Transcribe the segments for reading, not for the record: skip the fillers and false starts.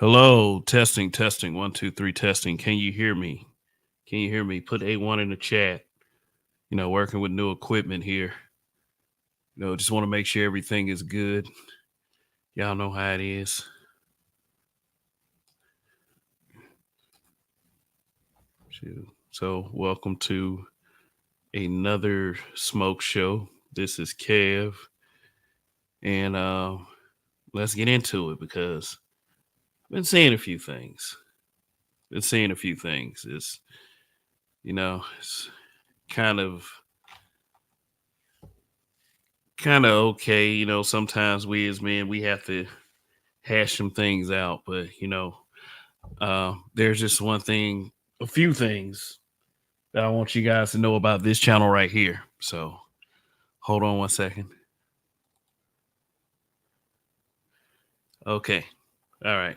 Hello, testing, testing, one, two, three, testing. Can you hear me? Can you hear me? Put A1 in the chat. Working with new equipment here. Just want to make sure everything is good. Y'all know how it is. So, welcome to another smoke show. This is Kev, and let's get into it because I've been seeing a few things. It's kind of okay. Sometimes we as men we have to hash some things out, but there's just a few things that I want you guys to know about this channel right here. So hold on one second. Okay, all right.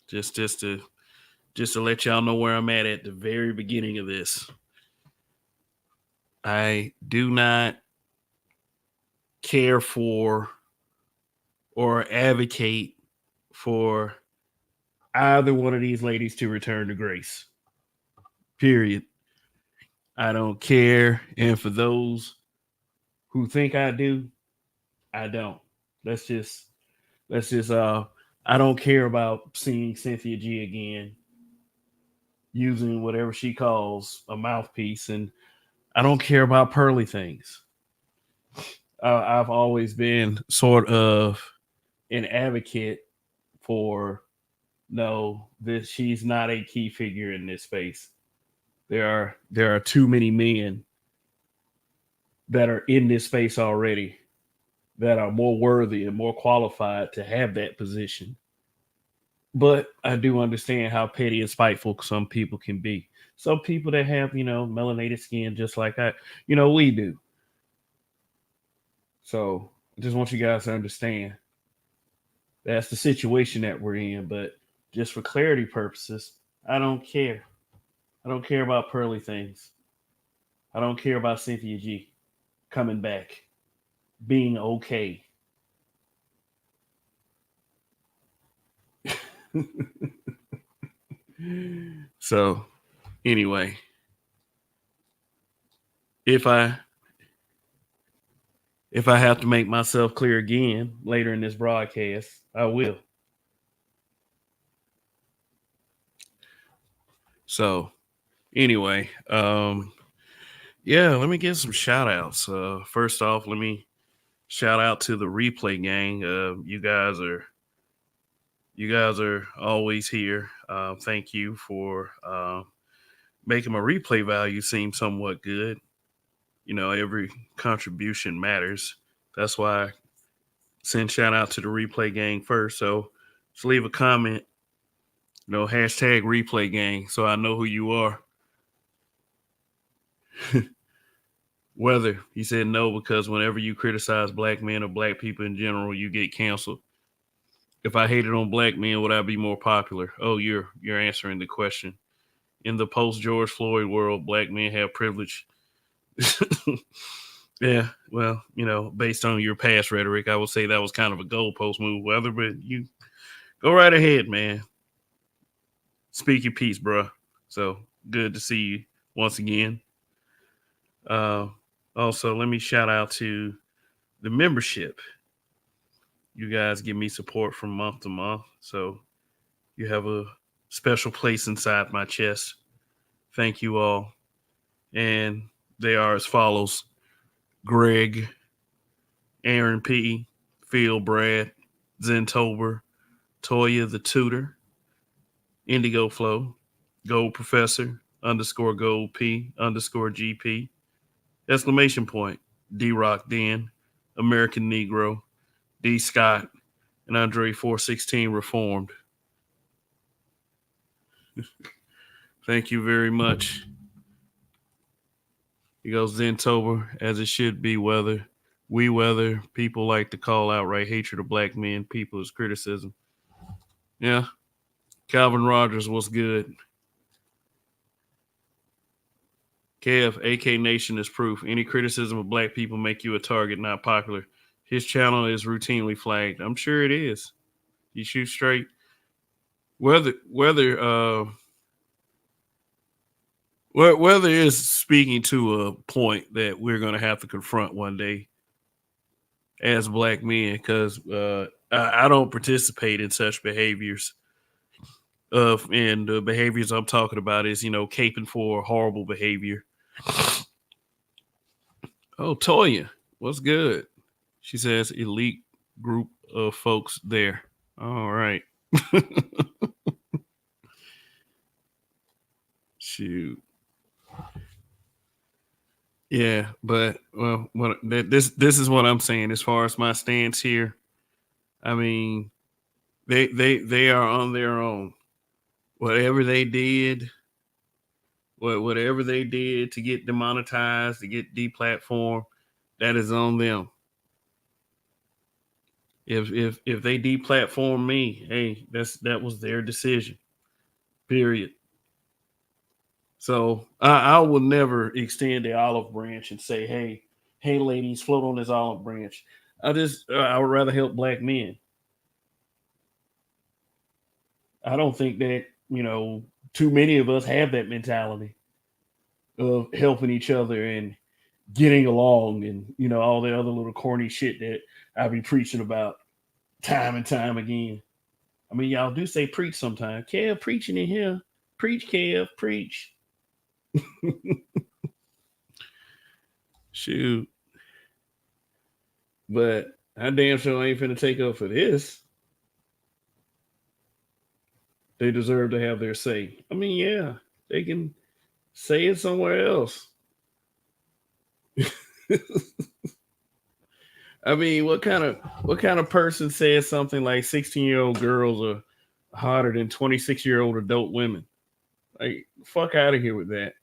Just to let y'all know where I'm at the very beginning of this. I do not care for or advocate for either one of these ladies to return to grace. Period. I don't care. And for those who think I do, I don't. Let's just I don't care about seeing Cynthia G again using whatever she calls a mouthpiece, and I don't care about pearly things. I've always been sort of an advocate for no, this she's not a key figure in this space. There are too many men that are in this space already that are more worthy and more qualified to have that position. But I do understand how petty and spiteful some people can be. Some people that have, melanated skin just like we do. So I just want you guys to understand that's the situation that we're in. But just for clarity purposes, I don't care. I don't care about pearly things. I don't care about Cynthia G coming back, being okay. So anyway, if I have to make myself clear again later in this broadcast, I will. So anyway, yeah, let me give some shout outs. First off, let me shout out to the replay gang. You guys are always here. Thank you for making my replay value seem somewhat good. Every contribution matters. That's why I send shout out to the replay gang first. So just leave a comment, hashtag replay gang, so I know who you are. Whether he said no, because whenever you criticize black men or black people in general, you get canceled. If I hated on black men, would I be more popular? Oh, you're answering the question. In the post George Floyd world, black men have privilege. Yeah, well, based on your past rhetoric, I would say that was kind of a goalpost move, Weather, but you go right ahead, man. Speak your piece, bro. So good to see you once again. Also, let me shout out to the membership. You guys give me support from month to month, so you have a special place inside my chest. Thank you all. And they are as follows: Greg, Aaron P, Phil Brad, Zentober, Toya the Tutor, Indigo Flow, Gold Professor, underscore Gold P, underscore GP, exclamation point, D Rock Den, American Negro, D Scott, and Andre 416 Reformed. Thank you very much. He goes Zentober, as it should be, Weather. Weather, people like to call outright hatred of black men, people as criticism. Yeah. Calvin Rogers, what's good? KF, AK Nation is proof. Any criticism of black people make you a target, not popular. His channel is routinely flagged. I'm sure it is. You shoot straight. whether it's speaking to a point that we're going to have to confront one day as black men, because I don't participate in such behaviors. And the behaviors I'm talking about is, caping for horrible behavior. Oh, Toya, what's good? She says elite group of folks there. All right. Shoot. Yeah, but this is what I'm saying as far as my stance here. I mean, they are on their own. Whatever they did, whatever they did to get demonetized, to get deplatformed, that is on them. If they deplatform me, hey, that was their decision. Period. So I will never extend the olive branch and say, hey, ladies, float on this olive branch. I would rather help black men. I don't think that too many of us have that mentality of helping each other and getting along, and all the other little corny shit that I be preaching about time and time again. I mean, y'all do say preach sometimes. Kev preaching in here. Preach, Kev, preach. Shoot. But I damn sure ain't finna take up for this. They deserve to have their say. I mean, yeah, they can say it somewhere else. I mean, what kind of person says something like 16-year-old girls are hotter than 26-year-old adult women? Like, fuck out of here with that.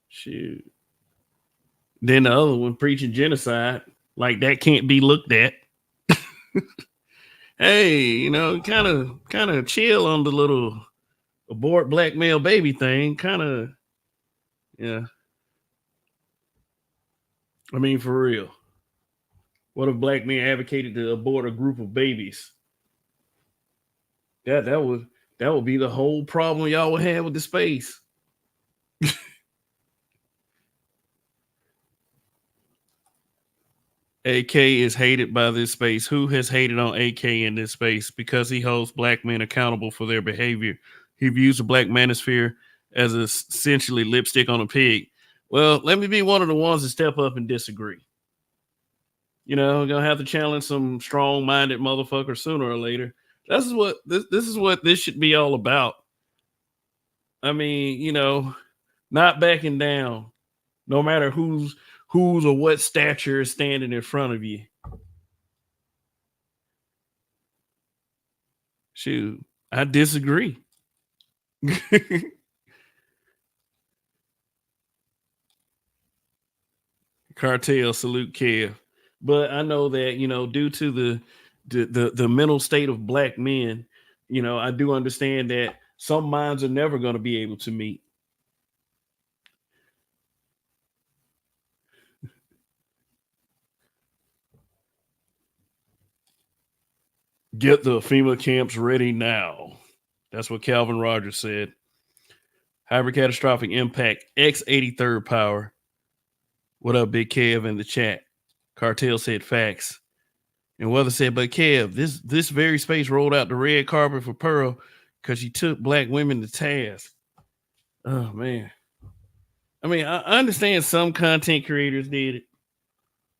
Shoot. Then the other one preaching genocide, like that can't be looked at. Hey, kind of chill on the little abort black male baby thing. Kind of, yeah. I mean, for real. What if black men advocated to abort a group of babies? That would be the whole problem y'all would have with the space. AK is hated by this space. Who has hated on AK in this space? Because he holds black men accountable for their behavior. He views the black manosphere as essentially lipstick on a pig. Well, let me be one of the ones to step up and disagree. Gonna have to challenge some strong-minded motherfucker sooner or later. This is what this should be all about. I mean, not backing down, no matter who's or what stature is standing in front of you. Shoot, I disagree. Cartel salute Kev. But I know that, due to the mental state of black men, I do understand that some minds are never going to be able to meet. Get the FEMA camps ready now. That's what Calvin Rogers said. Hyper catastrophic impact X83rd power. What up, Big Kev in the chat? Cartel said facts. And Weather said, but Kev, this very space rolled out the red carpet for Pearl because she took black women to task. Oh man. I mean, I understand some content creators did it.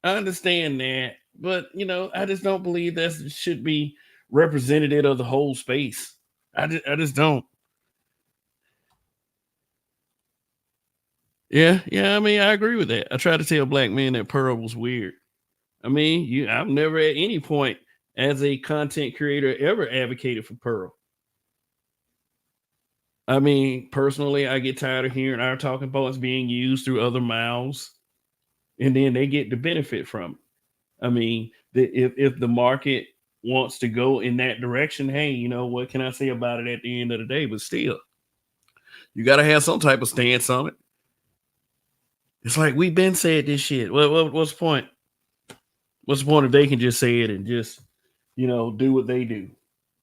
I understand that, but I just don't believe that should be representative of the whole space. I just don't. Yeah. I mean, I agree with that. I try to tell black men that Pearl was weird. I mean, I've never at any point as a content creator ever advocated for Pearl. I mean, personally, I get tired of hearing our talking points being used through other mouths, and then they get the benefit from it. I mean, if the market wants to go in that direction, hey, what can I say about it at the end of the day? But still, you got to have some type of stance on it. It's like we've been said this shit. What's the point? What's the point if they can just say it and just, do what they do?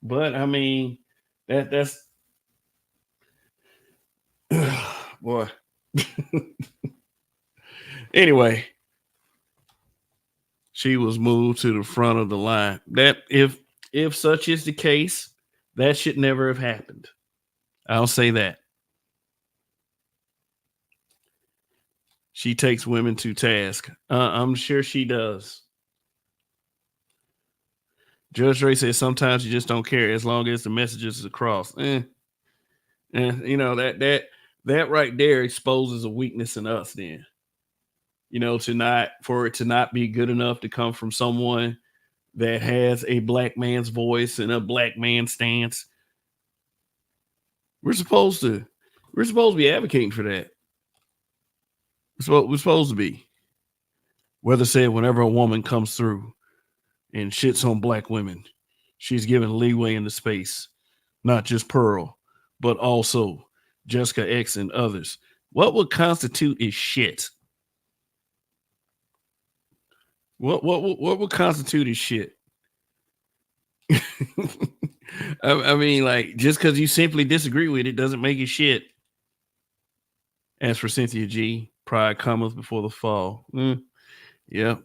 But I mean, that's boy. Anyway, she was moved to the front of the line. That if such is the case, that should never have happened. I'll say that. She takes women to task. I'm sure she does. Judge Ray says sometimes you just don't care as long as the message is across. That right there exposes a weakness in us. Then for it to not be good enough to come from someone that has a black man's voice and a black man's stance. We're supposed to be advocating for that. We're supposed to be. Weather said whenever a woman comes through and shits on black women, she's given leeway in the space. Not just Pearl, but also Jessica X and others. What would constitute is shit? What would constitute is shit? I mean, like, just because you simply disagree with it doesn't make it shit. As for Cynthia G, pride cometh before the fall. Yeah.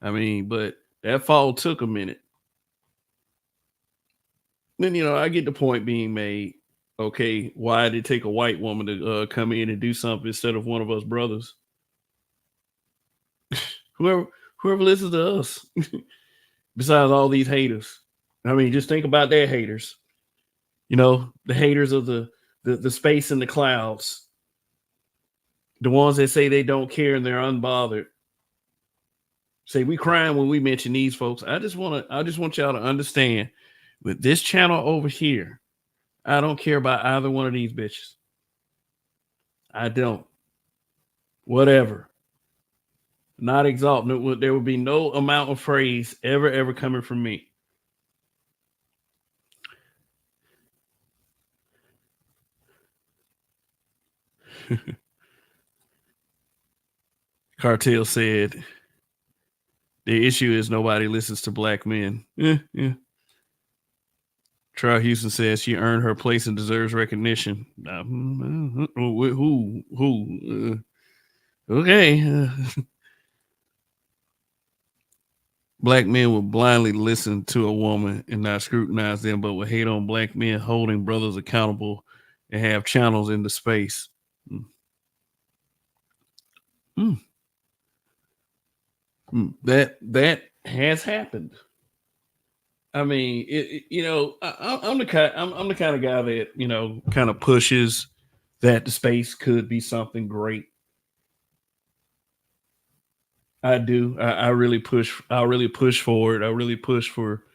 I mean, but that fall took a minute. Then, I get the point being made. Okay, why did it take a white woman to come in and do something instead of one of us brothers? whoever listens to us, besides all these haters. I mean, just think about their haters. The haters of the space and the clouds. The ones that say they don't care and they're unbothered. Say we crying when we mention these folks. I just want y'all to understand, with this channel over here, I don't care about either one of these bitches. I don't. Whatever. Not exalting. There would be no amount of praise ever coming from me. Cartel said the issue is nobody listens to black men. Yeah. Troy Houston says she earned her place and deserves recognition. Who? Okay. Black men will blindly listen to a woman and not scrutinize them, but will hate on black men holding brothers accountable and have channels into space. That has happened. I mean, I'm the kind of guy that kind of pushes that the space could be something great. I do. I really push. I really push for it. I really push for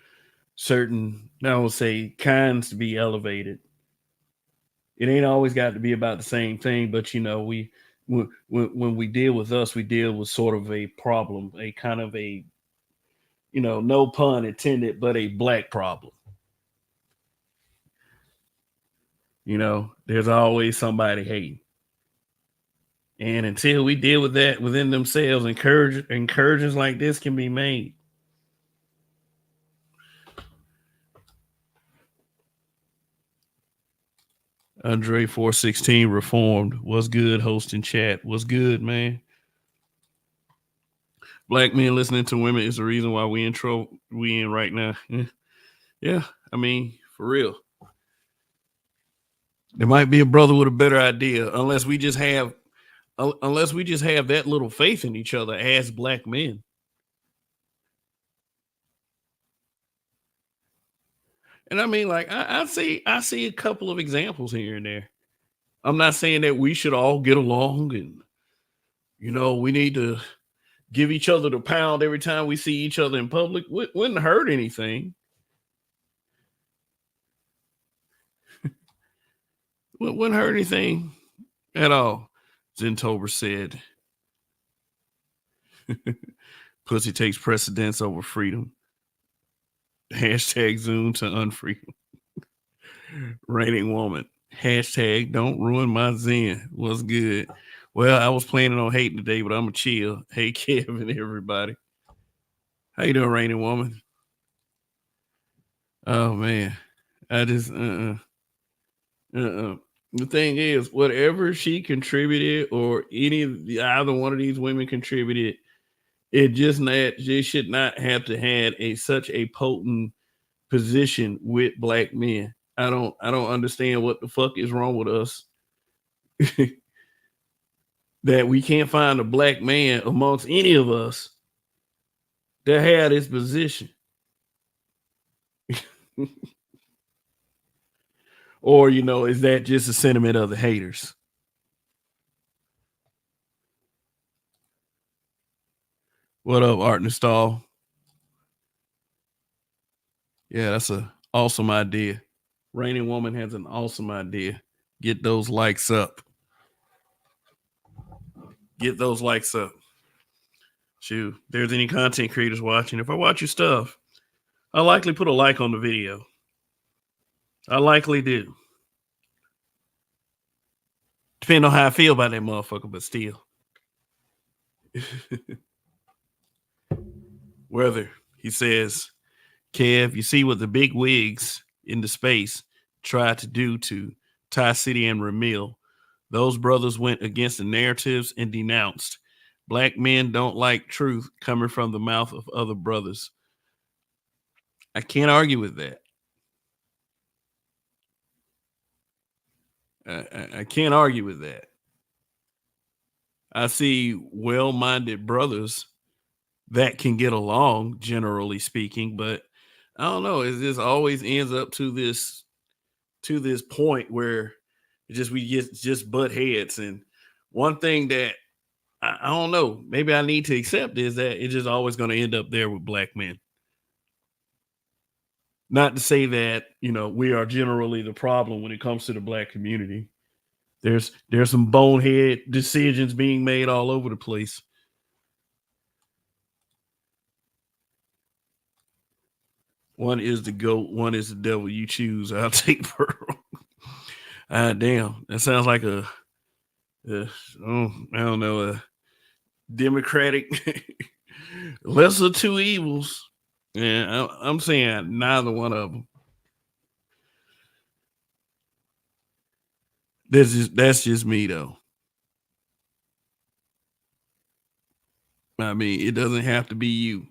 certain, I would say, kinds to be elevated. It ain't always got to be about the same thing, but when we deal with us, we deal with sort of a problem, a kind of a, no pun intended, but a black problem. There's always somebody hating. And until we deal with that within themselves, encouragements like this can be made. Andre 416 reformed. What's good? Hosting chat. What's good, man? Black men listening to women is the reason why we in right now. Yeah. I mean, for real. There might be a brother with a better idea, unless we just have that little faith in each other as black men. And I mean, like, I see a couple of examples here and there. I'm not saying that we should all get along and, we need to give each other the pound every time we see each other in public. Wouldn't hurt anything. Wouldn't hurt anything at all. Zentober said, pussy takes precedence over freedom. Hashtag Zoom to unfreedom. Raining woman. Hashtag don't ruin my zen. What's good? Well, I was planning on hating today, but I'm gonna chill. Hey, Kevin, everybody. How you doing, Rainy Woman? Oh man, I just The thing is, whatever she contributed, or any of either one of these women contributed, it should not have to had such a potent position with black men. I don't understand what the fuck is wrong with us that we can't find a black man amongst any of us that had this position. Or, is that just a sentiment of the haters? What up, Art Nostal? Yeah, that's a awesome idea. Rainy Woman has an awesome idea. Get those likes up. Get those likes up. Shoot, if there's any content creators watching, if I watch your stuff, I likely put a like on the video. I likely do. Depending on how I feel about that motherfucker, but still. Whether he says, Kev, you see what the big wigs in the space tried to do to Ty City and Ramil. Those brothers went against the narratives and denounced. Black men don't like truth coming from the mouth of other brothers. I can't argue with that. I can't argue with that. I see well-minded brothers that can get along, generally speaking, but I don't know. It just always ends up to this point where we just butt heads. And one thing that I don't know, maybe I need to accept is that it's just always going to end up there with black men. Not to say that, we are generally the problem when it comes to the black community. There's some bonehead decisions being made all over the place. One is the goat, one is the devil. You choose. I'll take Pearl. Damn, that sounds like I don't know, a Democratic lesser two evils. Yeah, I'm saying neither one of them. That's just me though. I mean, it doesn't have to be you.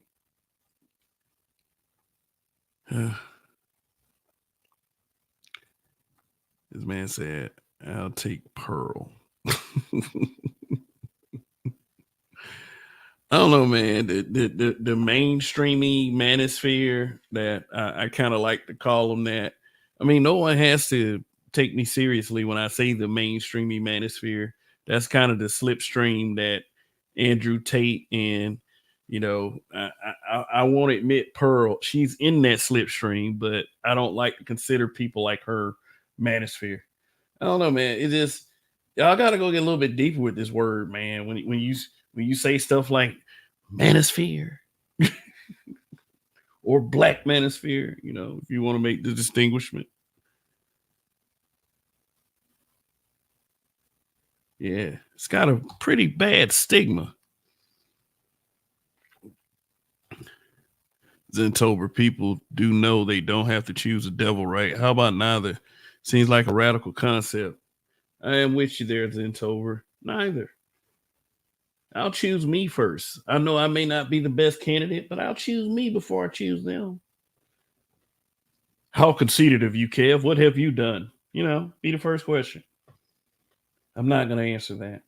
This man said, I'll take Pearl. I don't know, man. The mainstreamy manosphere that I kind of like to call them that. I mean, no one has to take me seriously when I say the mainstreamy manosphere. That's kind of the slipstream that Andrew Tate and I won't admit Pearl. She's in that slipstream, but I don't like to consider people like her manosphere. I don't know, man. It just y'all got to go get a little bit deeper with this word, man. When you say stuff like manosphere or black manosphere, if you want to make the distinguishment. Yeah, it's got a pretty bad stigma. Zentober, people do know they don't have to choose a devil, right? How about neither? Seems like a radical concept. I am with you there, Zentober. Neither. I'll choose me first. I know I may not be the best candidate, but I'll choose me before I choose them. How conceited of you, Kev? What have you done? Be the first question. I'm not going to answer that.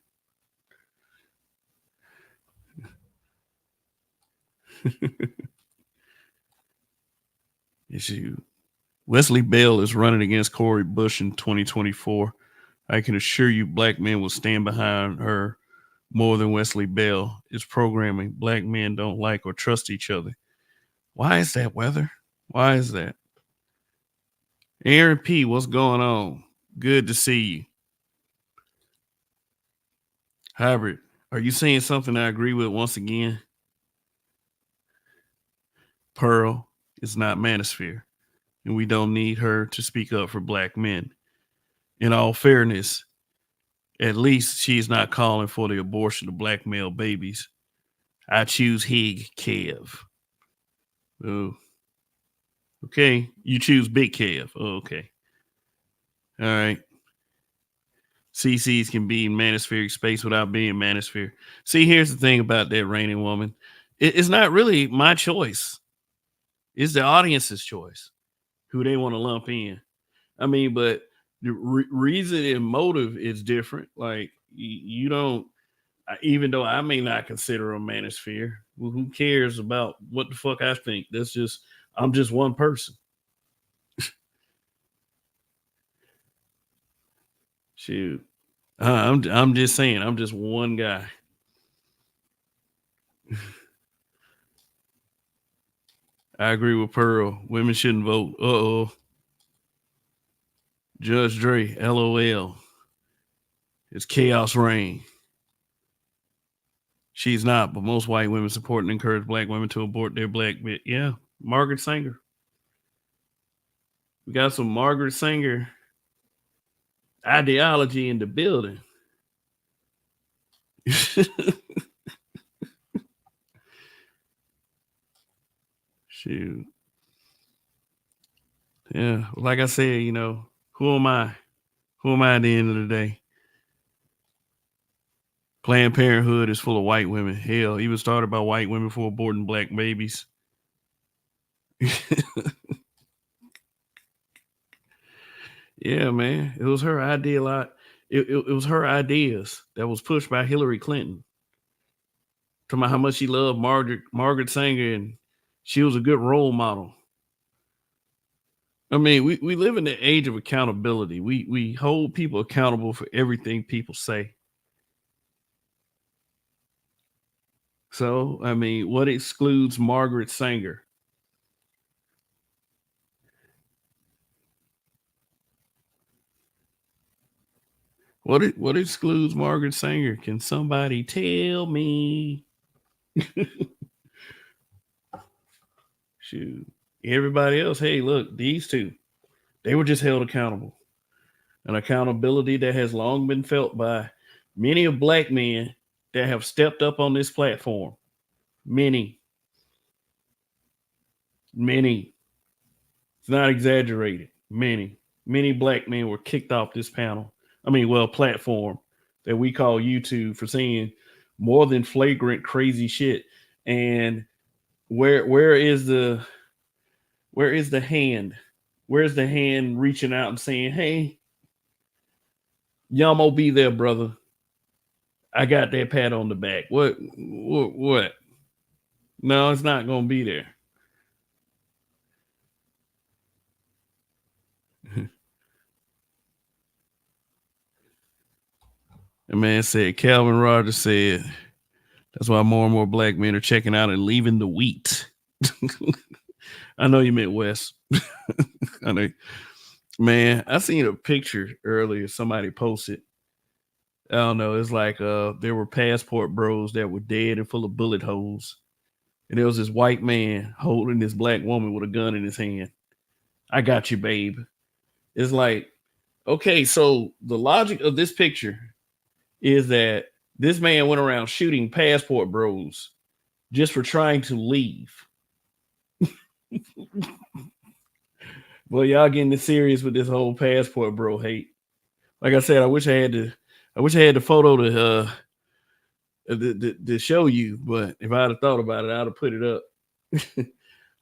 Issue. Wesley Bell is running against Cori Bush in 2024. I can assure you black men will stand behind her more than Wesley Bell. It's programming. Black men don't like or trust each other. Why is that, Weather? Why is that? Aaron P., what's going on? Good to see you. Hybrid, are you saying something I agree with once again? Pearl is not Manosphere, and we don't need her to speak up for black men. In all fairness, At least she's not calling for the abortion of black male babies. I choose Hig Kev. Oh, okay. You choose Big Kev. Oh, okay. All right. CCs can be in manospheric space without being manosphere. See, here's the thing about that reigning woman. It's not really my choice. It's the audience's choice who they want to lump in. I mean, but the reason and motive is different. Like you don't, even though I may not consider a manosphere, well, who cares about what the fuck I think? That's just, I'm just one person. Shoot. I'm just saying, I'm just one guy. I agree with Pearl. Women shouldn't vote. Uh-oh. Judge Dre, LOL. It's chaos reign. She's not, but most white women support and encourage black women to abort their black bit. Yeah, Margaret Sanger. We got some Margaret Sanger ideology in the building. Shoot. Yeah, like I said, you know, who am I? Who am I at the end of the day? Planned Parenthood is full of white women. Hell, even started by white women for aborting black babies. Yeah, man. It was her idea. It was her ideas that was pushed by Hillary Clinton. Talking about how much she loved Margaret Sanger, and she was a good role model. I mean, we live in the age of accountability. We hold people accountable for everything people say. So, I mean, what excludes Margaret Sanger? What excludes Margaret Sanger? Can somebody tell me? Shoot. Everybody else, hey, look, these two, they were just held accountable. An accountability that has long been felt by many of black men that have stepped up on this platform. Many. It's not exaggerated. Many black men were kicked off this panel. I mean, well, platform that we call YouTube for saying more than flagrant crazy shit. And where is the hand? Where's the hand reaching out and saying, "Hey, Yamo, be there, brother. I got that pat on the back." What? No, it's not gonna be there. The man said, Calvin Rogers said, that's why more and more black men are checking out and leaving the wheat. I know you meant Wes. I know. Man, I seen a picture earlier. Somebody posted. I don't know. It's like there were passport bros that were dead and full of bullet holes. And there was this white man holding this black woman with a gun in his hand. I got you, babe. It's like, okay, so the logic of this picture is that this man went around shooting passport bros just for trying to leave. Well, y'all getting serious with this whole passport bro hate. Like I said, I wish I had the photo to show you, but if I'd have thought about it, I'd have put it up.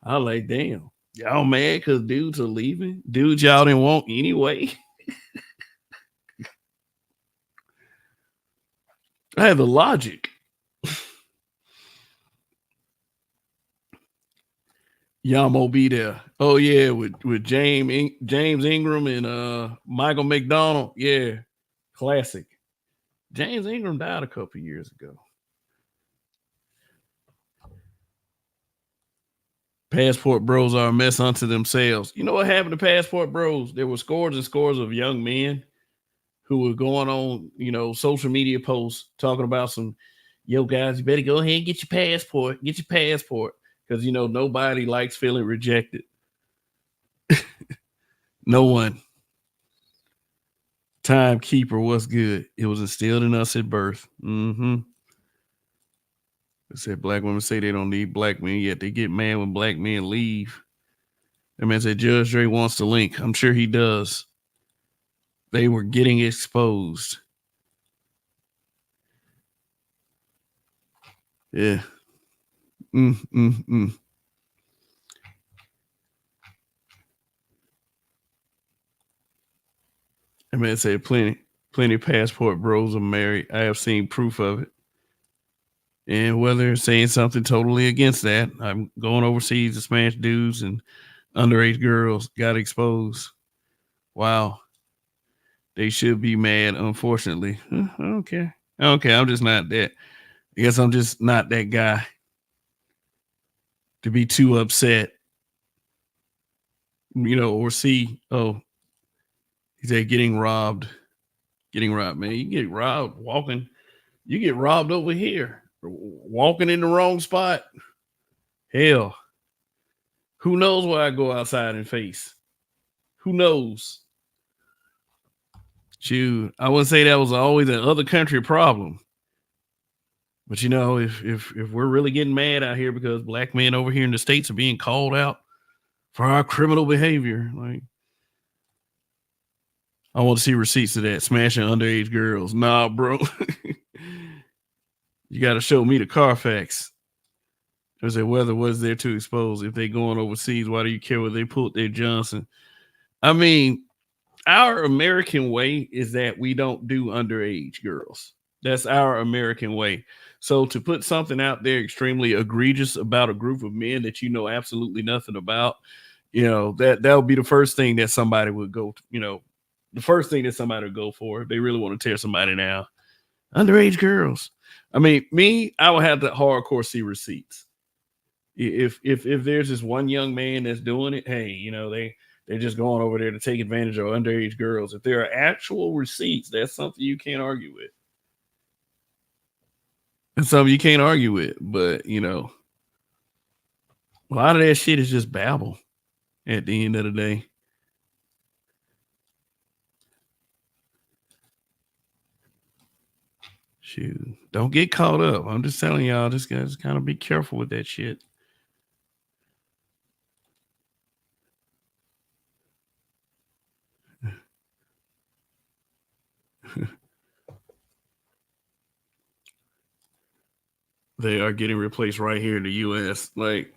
I was like, damn, y'all mad because dudes are leaving? Dudes y'all didn't want anyway. I have the logic. Yamo be there. Oh yeah, with James Ingram and Michael McDonald. Yeah, classic. James Ingram died a couple years ago. Passport bros are a mess unto themselves. You know what happened to passport bros? There were scores and scores of young men who were going on, social media posts talking about some, yo guys, you better go ahead and get your passport. Get your passport. Because nobody likes feeling rejected. No one. Timekeeper, what's good? It was instilled in us at birth. Mm-hmm. It said black women say they don't need black men, yet they get mad when black men leave. That man said Judge Dre wants the link. I'm sure he does. They were getting exposed. Yeah. That man said plenty passport bros are married. I have seen proof of it. And whether saying something totally against that, I'm going overseas to smash dudes and underage girls got exposed. Wow. They should be mad, unfortunately. Okay. Okay, I'm just not that. I guess I'm just not that guy to be too upset, or see, oh, he said getting robbed. Getting robbed, man. You get robbed walking. You get robbed over here. Walking in the wrong spot. Hell. Who knows what I go outside and face? Who knows? Shoot, I wouldn't say that was always an other country problem. But if we're really getting mad out here because black men over here in the States are being called out for our criminal behavior, like I want to see receipts of that smashing underage girls. Nah, bro. You got to show me the Carfax. I said, whether was there to expose if they going overseas, why do you care whether they pulled their Johnson? I mean, our American way is that we don't do underage girls. That's our American way. So to put something out there extremely egregious about a group of men that you know absolutely nothing about, that would be the first thing that somebody would go, the first thing that somebody would go for if they really want to tear somebody down. Underage girls. I mean, I would have the hardcore see receipts. If there's this one young man that's doing it, hey, they're just going over there to take advantage of underage girls. If there are actual receipts, that's something you can't argue with. It's something you can't argue with. But, a lot of that shit is just babble at the end of the day. Shoot, don't get caught up. I'm just telling y'all, just guys kind of be careful with that shit. They are getting replaced right here in the U.S. Like,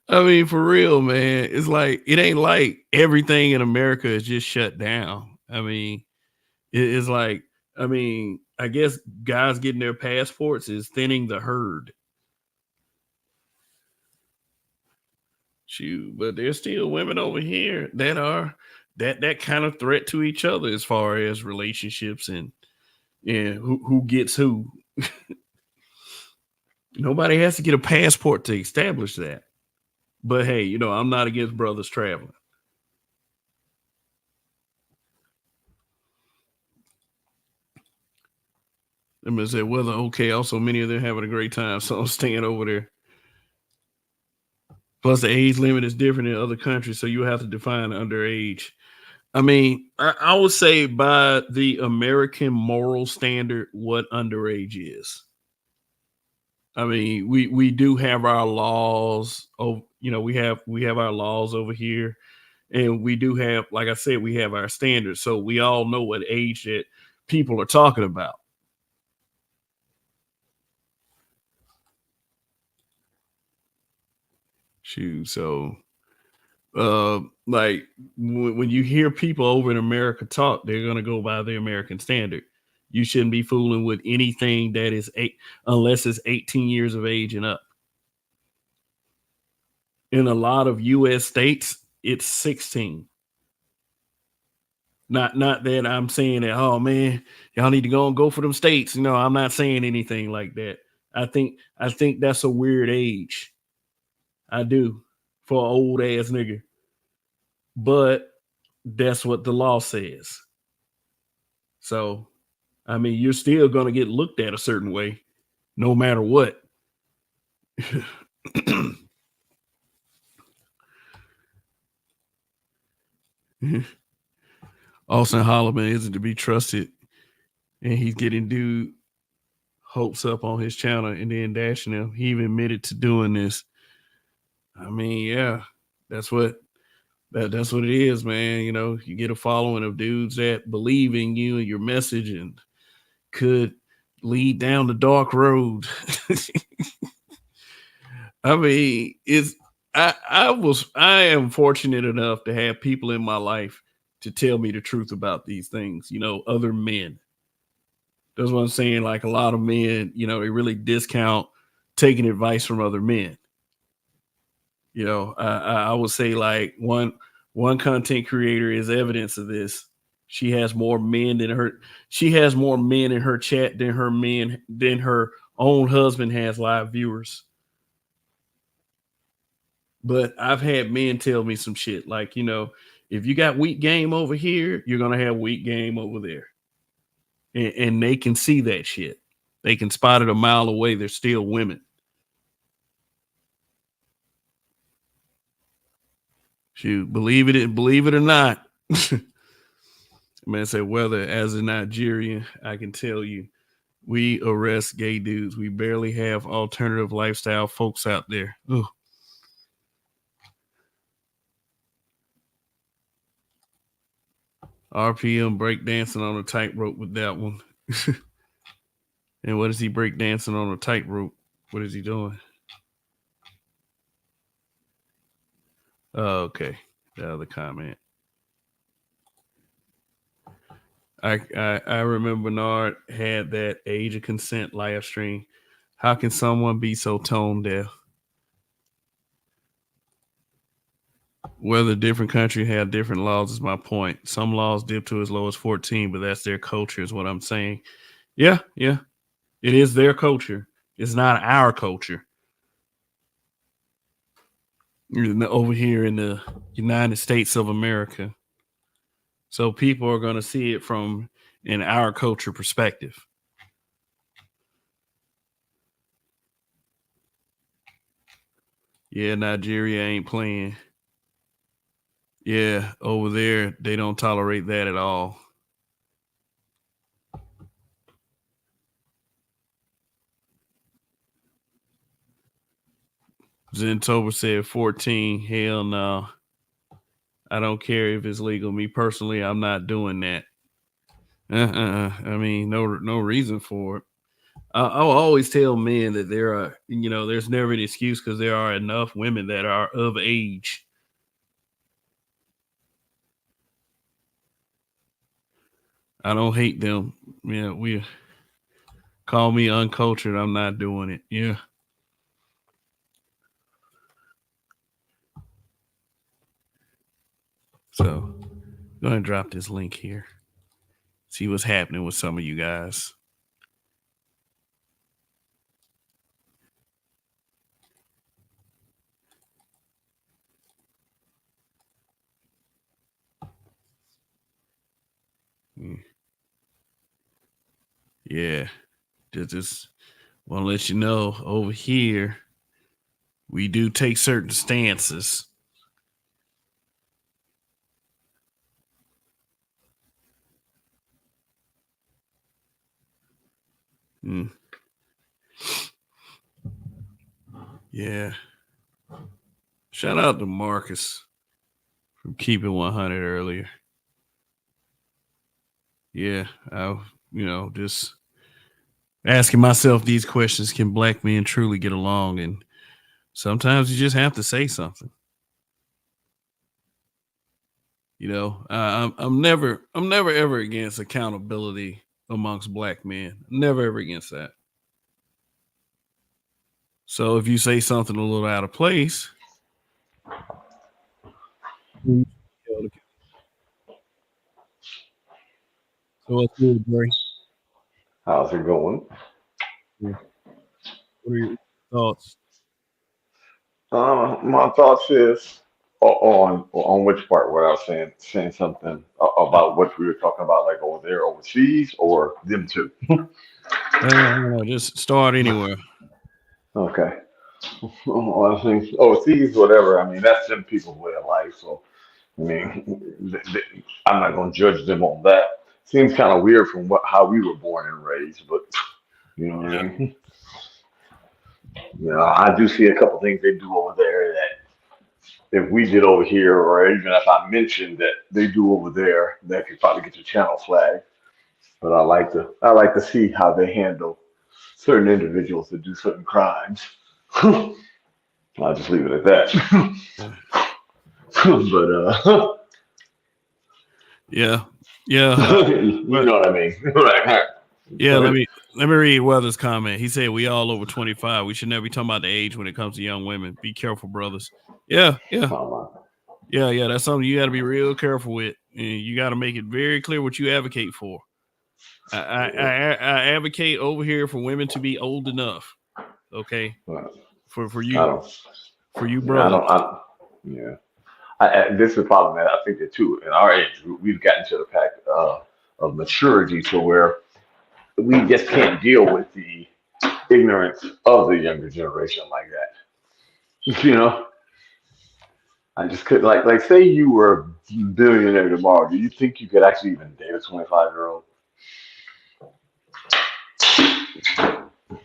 I mean, for real, man. It's like it ain't like everything in America is just shut down. I mean, it's like, I guess guys getting their passports is thinning the herd. Shoot, but there's still women over here that are that kind of threat to each other as far as relationships and who gets who. Nobody has to get a passport to establish that. But hey, I'm not against brothers traveling. I'm gonna say weather okay. Also, many of them having a great time, so I'm staying over there. Plus, the age limit is different in other countries, so you have to define underage. I mean, I would say by the American moral standard, what underage is. I mean, we do have our laws. Oh, we have our laws over here, and we do have, like I said, we have our standards. So we all know what age that people are talking about. Shoot, so like when you hear people over in America talk, they're gonna go by the American standard. You shouldn't be fooling with anything that is unless it's 18 years of age and up. In a lot of US states, it's 16. Not that I'm saying that, oh man, y'all need to go for them states. I'm not saying anything like that. I think that's a weird age. I do, for an old ass nigga. But that's what the law says. So, you're still gonna get looked at a certain way, no matter what. Austin Holloman isn't to be trusted, and he's getting dude hopes up on his channel and then dashing him. He even admitted to doing this. I mean, yeah, that's what that's what it is, man. You know, you get a following of dudes that believe in you and your message and could lead down the dark road. I mean, I am fortunate enough to have people in my life to tell me the truth about these things, you know, other men. That's what I'm saying. Like a lot of men, you know, they really discount taking advice from other men. You know, I would say like one content creator is evidence of this. She has more men than her. She has more men in her chat than her own husband has live viewers. But I've had men tell me some shit like, you know, if you got weak game over here, you're gonna have weak game over there, and they can see that shit. They can spot it a mile away. They're still women. Shoot, believe it or not. Man said, whether as a Nigerian, I can tell you, we arrest gay dudes. We barely have alternative lifestyle folks out there. Ugh. RPM breakdancing on a tightrope with that one. And what is he breakdancing on a tightrope? What is he doing? Oh, okay. The other comment. I remember Bernard had that age of consent live stream. How can someone be so tone deaf? Whether different countries have different laws is my point. Some laws dip to as low as 14, but that's their culture, is what I'm saying. Yeah, yeah. It is their culture. It's not our culture. Over here in the United States of America. So people are going to see it from in our culture perspective. Yeah, Nigeria ain't playing. Yeah, over there, they don't tolerate that at all. Zentober said 14. Hell no. I don't care if it's legal. Me personally, I'm not doing that. I mean, no reason for it. I'll always tell men that there are, you know, there's never an excuse because there are enough women that are of age. I don't hate them. Yeah, we call me uncultured. I'm not doing it. Yeah. So go ahead and drop this link here. See what's happening with some of you guys. Yeah. Just want to let you know over here, we do take certain stances. Mm. Yeah. Shout out to Marcus from Keeping 100 earlier. Yeah, just asking myself these questions: can black men truly get along? And sometimes you just have to say something. You know, I'm never ever against accountability amongst black men. Never ever against that. So if you say something a little out of place, so what's good, Dre? How's it going? Yeah. What are your thoughts? My thoughts is on which part where I was saying something about what we were talking about, like over there overseas or them too. Just start anywhere. Okay. Well, I think overseas, whatever. I mean, that's them people's way of life. So I mean, I'm not going to judge them on that. Seems kind of weird from how we were born and raised, but you know what I Yeah. mean. You know, I do see a couple things they do over there that if we did over here, or even if I mentioned that they do over there, that could probably get your channel flagged. But I like to see how they handle certain individuals that do certain crimes. I'll just leave it at that. Yeah. but Yeah. Yeah. you But know what I mean, right? yeah, Go let ahead. me read Weather's comment. He said we all over 25. We should never be talking about the age when it comes to young women. Be careful, brothers. Yeah, yeah, Oh, yeah. That's something you got to be real careful with, and you got to make it very clear what you advocate for. I advocate over here for women to be old enough. Okay, well, for I you don't. I brothers. don't. Yeah. This is the problem that I think that too. In our age, we've gotten to the pack of maturity to where we just can't deal with the ignorance of the younger generation like that. You know, I just could like say you were a billionaire tomorrow. Do you think you could actually even date a 25-year-old?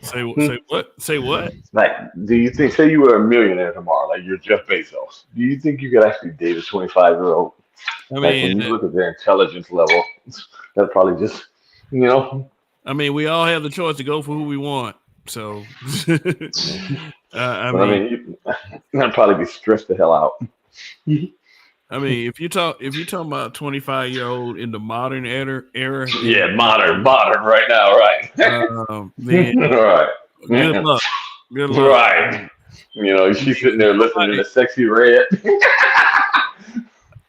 Say what? Say what? Like, do you think say you were a millionaire tomorrow, like you're Jeff Bezos? Do you think you could actually date a 25-year-old? I Like mean, when you look at their intelligence level, that's probably just you know. we all have the choice to go for who we want. So, I But I mean, mean, I'd probably be stressed the hell out. if you talking about 25-year-old in the modern era, then Yeah, modern right now, right? then Right, good luck, good luck. right. You know, I she's mean, sitting there listening somebody, to Sexy Red.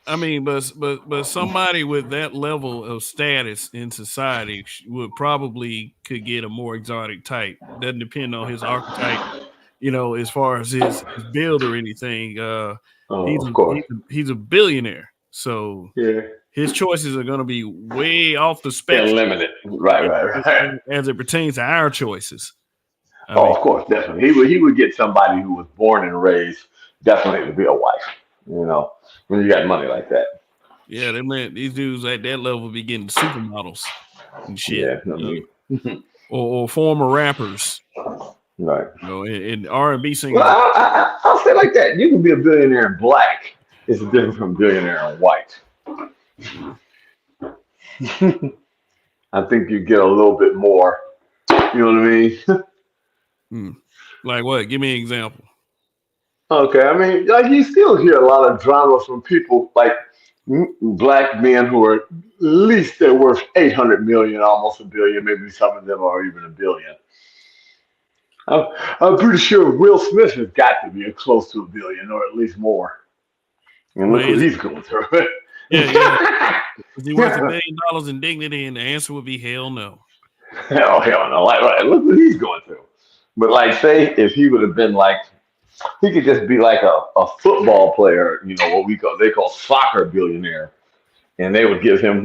but somebody with that level of status in society would probably could get a more exotic type. Doesn't depend on his archetype, as far as his build or anything. Oh, of course. He's a billionaire, so Yeah. his choices are going to be way off the And spectrum limited. Right. as it pertains to our choices. I Oh, mean, of course, definitely. He would get somebody who was born and raised definitely to be a wife. You know, when you got money like that. yeah, these dudes at that level be getting supermodels and shit, Yeah, I mean, or former rappers, right. and R&B Well, singers. I'll say it like that. You can be a billionaire in black. It's different from billionaire in white. I think you get a little bit more. You know what I mean? Hmm. Like what? Give me an example. Okay, I mean, like you still hear a lot of drama from people like black men who are at least they're worth 800 million, almost a billion. Maybe some of them are even a billion. I'm, I'm pretty sure Will Smith has got to be close to a billion or at least more. And But look what is it? he's going through. Yeah. Is he worth $1 billion in dignity? And the answer would be hell no. Hell no! Like, right, look what he's going through. But like, say if he would have been like, he could just be like a football player. You know what they call soccer billionaire, and they would give him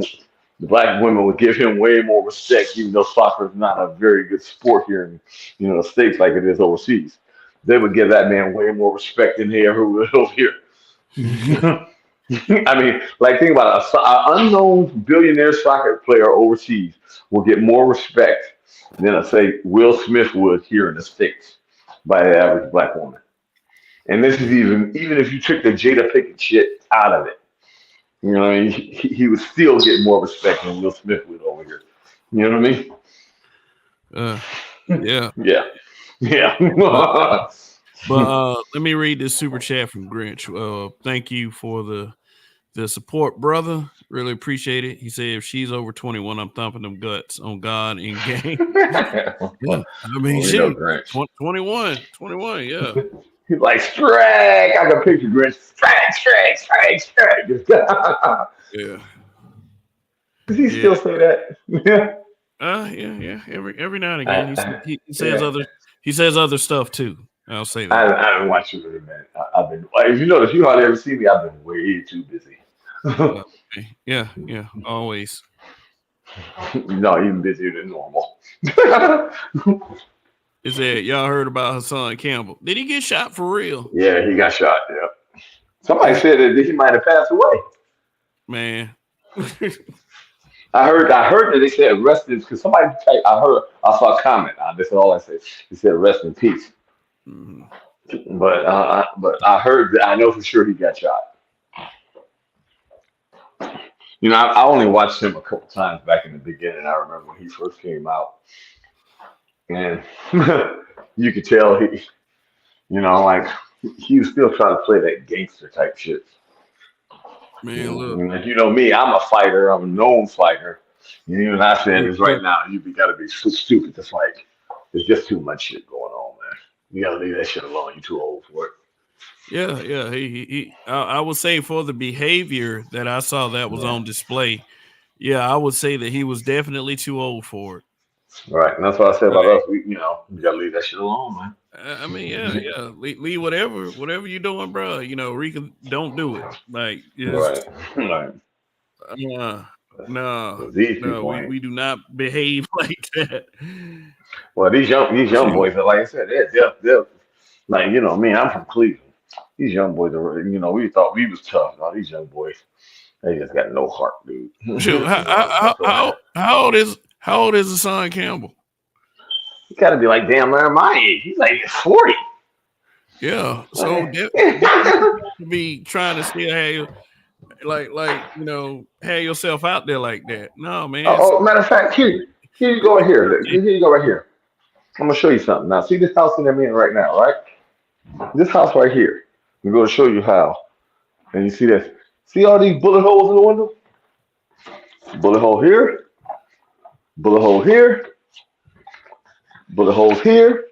the black women would give him way more respect, even though soccer is not a very good sport here in the states like it is overseas. They would give that man way more respect than they ever would over here. I mean, like think about it. An unknown billionaire soccer player overseas will get more respect than say Will Smith would here in the states by the average black woman. And this is even if you took the Jada Pickett shit out of it. You know, what I mean, he would still get more respect than Will Smith would over here. You know what I mean? Uh, yeah. Yeah, yeah. But let me read this super chat from Grinch. Thank you for the support, brother. Really appreciate it. He said, if she's over 21, I'm thumping them guts on God in game. Yeah. I mean, Well, we know shoot, Grinch. 21, yeah. He's like, Shrek. I can picture Grinch. Shrek. Yeah. Does he Yeah. still say that? Yeah. Yeah. Every now and I, again, I, he says yeah. other stuff too. I'll say I, that. I haven't watched you in a minute. I've been, if you notice, you hardly ever see me. I've been way too busy. Okay. Yeah, always. No, even busier than normal. Is that y'all heard about Hassan Campbell? Did he get shot for real? Yeah, he got shot. Yeah. Somebody said that he might have passed away. Man. I heard that they said rest in because somebody typed, I saw a comment. This is all I said. He said rest in peace. Mhm. But I heard that I know for sure he got shot. I only watched him a couple times back in the beginning. I remember when he first came out, and you could tell like he was still trying to play that gangster type shit. Man, look. Like me, I'm a fighter. I'm a known fighter. And I said Look, this right now. Got to be so stupid to fight. There's just too much shit going on, man. You got to leave that shit alone. You're too old for it. yeah. I would say for the behavior that I saw that was Yeah. on display, yeah, I would say that he was definitely too old for it. Right, and that's what I said about Like, us. We got to leave that shit alone, man. I mean, yeah. Leave whatever you're doing, bro. Rika, don't do it. Like, Right, just right. uh, no, 'Cause these no, people we, ain't. we do not behave like that. Well, these young boys are like I said, they're like me. I'm from Cleveland. These young boys are we thought we was tough. Now these young boys, they just got no heart, dude. Shoot, Whatsoever. how old is the son Campbell? He got to be like damn near my age. He's like 40. Yeah, so Like, definitely to be trying to still have have yourself out there like that. No, man. matter of fact, here you go right here. Here you go right here. I'm gonna show you something. Now, see this house that I'm in right now, right? This house right here. I'm gonna show you how. And you see this? See all these bullet holes in the window? Bullet hole here, bullet hole here, bullet holes here,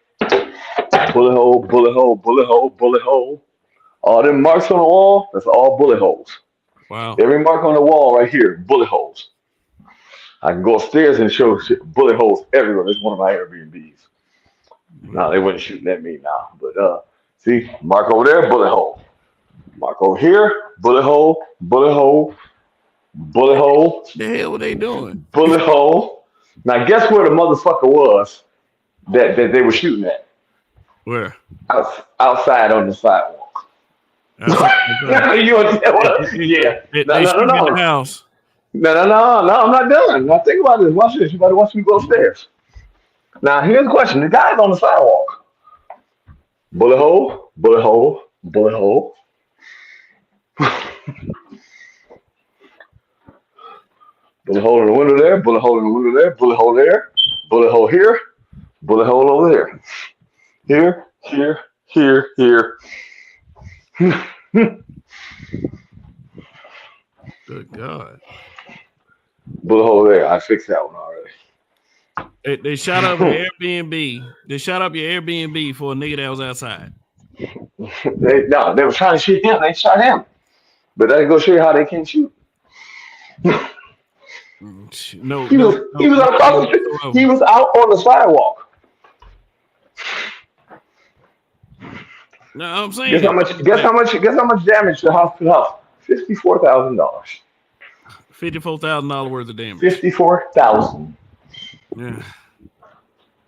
bullet hole, bullet hole, bullet hole, bullet hole. All them marks on the wall, that's all bullet holes. Wow. Every mark on the wall right here, bullet holes. I can go upstairs and show bullet holes everywhere. This is one of my Airbnbs. No, they wouldn't shoot at me now. But see, mark over there, bullet hole. Mark over here, bullet hole, bullet hole, bullet hole, The hell were they doing? bullet hole. Now guess where the motherfucker was that they were shooting at? Where? Outside on the sidewalk. Outside the You understand what? Yeah. No, They no, no, shooting in the no. house. No, I'm not done. Now think about this. Watch this. You better watch me go upstairs. Now here's the question. The guy's on the sidewalk. Bullet hole, bullet hole, bullet hole. Bullet hole in the window there, bullet hole in the window there, bullet hole there, bullet hole here, bullet hole over there. Here, here, here, here. Good God. Bullet hole there. I fixed that one already. They shot up your Airbnb. They shot up your Airbnb for a nigga that was outside. They were trying to shoot him. They shot him. But that go show you how they can't shoot. No, He was out across the street. He was out on the sidewalk. No, I'm saying Guess how much damage the house could have? $54,000. $54,000 worth of damage. 54,000. Yeah.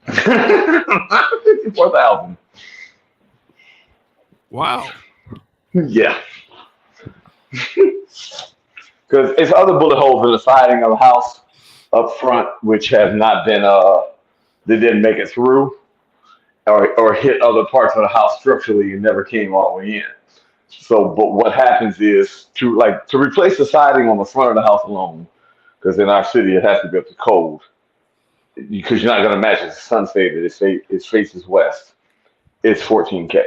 54,000. Wow. Yeah. Because it's other bullet holes in the siding of the house up front, which have not been they didn't make it through, or hit other parts of the house structurally and never came all the way in. So, but what happens is to replace the siding on the front of the house alone, because in our city it has to be up to code, because you're not going to match it. Sun faded. It faces west. It's $14K.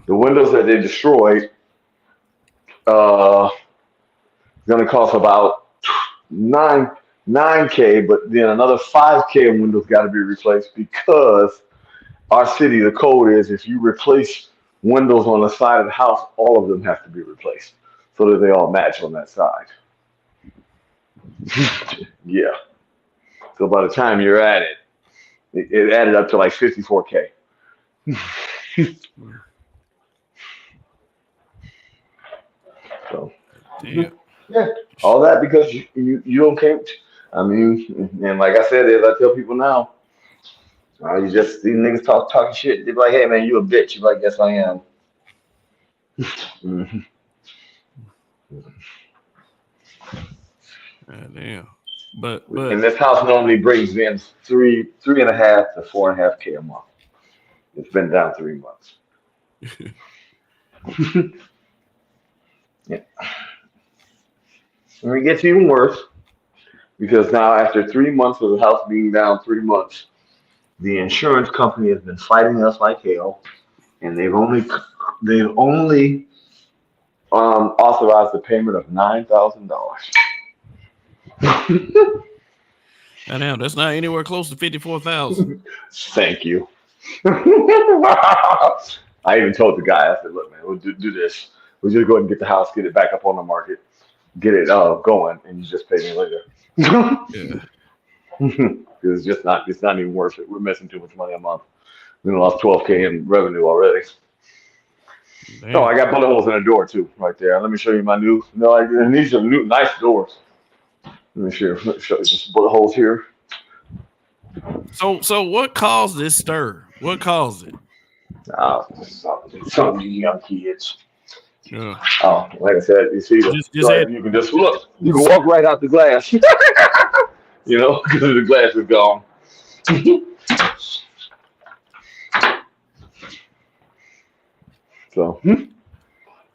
The windows that they destroyed, going to cost about 9K, but then another 5K of windows got to be replaced because our city, the code is if you replace windows on the side of the house, all of them have to be replaced so that they all match on that side. Yeah. So by the time you're at it added up to like 54K. So. Damn. Yeah, all that because you don't care. I mean, and like I said, as I tell people now, you just these niggas talking shit. They be like, "Hey man, you a bitch." You be like, "Yes, I am." Mhm. Damn. But And this house normally brings in 3.5 to 4.5K a month. It's been down 3 months. Yeah. And it gets even worse because now after 3 months of the house being down 3 months, the insurance company has been fighting us like hell, and they've only authorized the payment of $9,000. damn, that's not anywhere close to 54,000. Thank you. I even told the guy, I said, "Look, man, we'll do this. We'll just go ahead and get the house, get it back up on the market, get it going, and you just pay me later." Yeah. Because it's not even worth it. We're missing too much money a month. We lost 12K in revenue already. Oh, Damn. I got bullet holes in the door too, right there. Let me show you my new. No, and these are new, nice doors. Let me show you just bullet holes here. So what caused this stir? What caused it? Some of these young kids. Yeah. Oh, like I said, you see the Just had you can just look. You can walk right out the glass. Because the glass is gone. So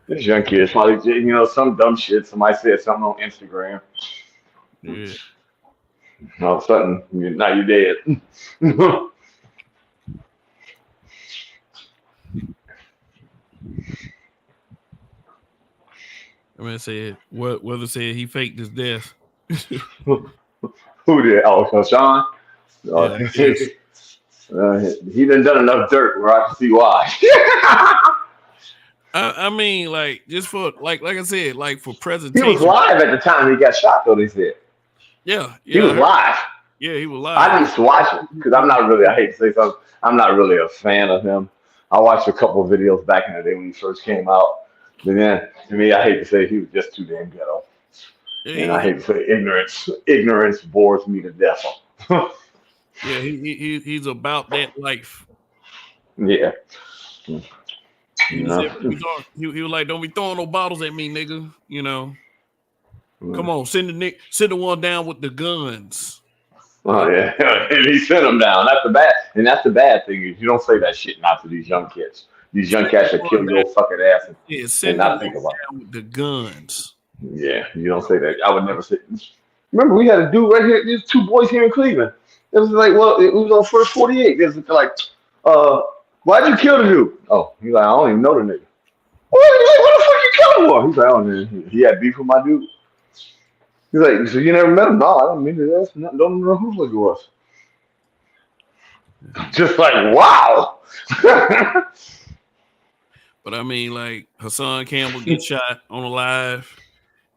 this young kids probably some dumb shit. Somebody said something on Instagram. yeah. All of a sudden, now you're dead. I mean, said what? Whether said he faked his death. Who did? Oh, so Sean. Yeah, yes. He done enough dirt where I can see why. I mean, like just for like I said, like for He was presentation. live at the time he got shot, though. They said Yeah, he was live. Yeah, he was I live. used to watch it because I'm not really. I hate to say something. I'm not really a fan of him. I watched a couple of videos back in the day when he first came out. But then, to me, I hate to say he was just too damn ghetto. And I Yeah, hate to say ignorance. Ignorance bores me to death. he's about that life. Yeah. He said, he was like, "Don't be throwing no bottles at me, nigga." Come on, send the one down with the guns. Oh yeah, and he sent them down. That's the bad thing is you don't say that shit not to these young kids. These young cats that kill your fucking ass and Send the not one think about down with the guns. it. Yeah, you don't say that. I would never say. Remember, we had a dude right here. There's two boys here in Cleveland. It was like, well, it was on first 48. It was like, uh, why'd you kill the dude? Oh, he's like, I don't even know the nigga. What the fuck you kill him for? He's like, oh, man, he had beef with my dude. He's like, so you never met him? No, I don't mean to. Don't know who the nigga was. Just like, wow. But I mean, like Hassan Campbell gets shot on a live.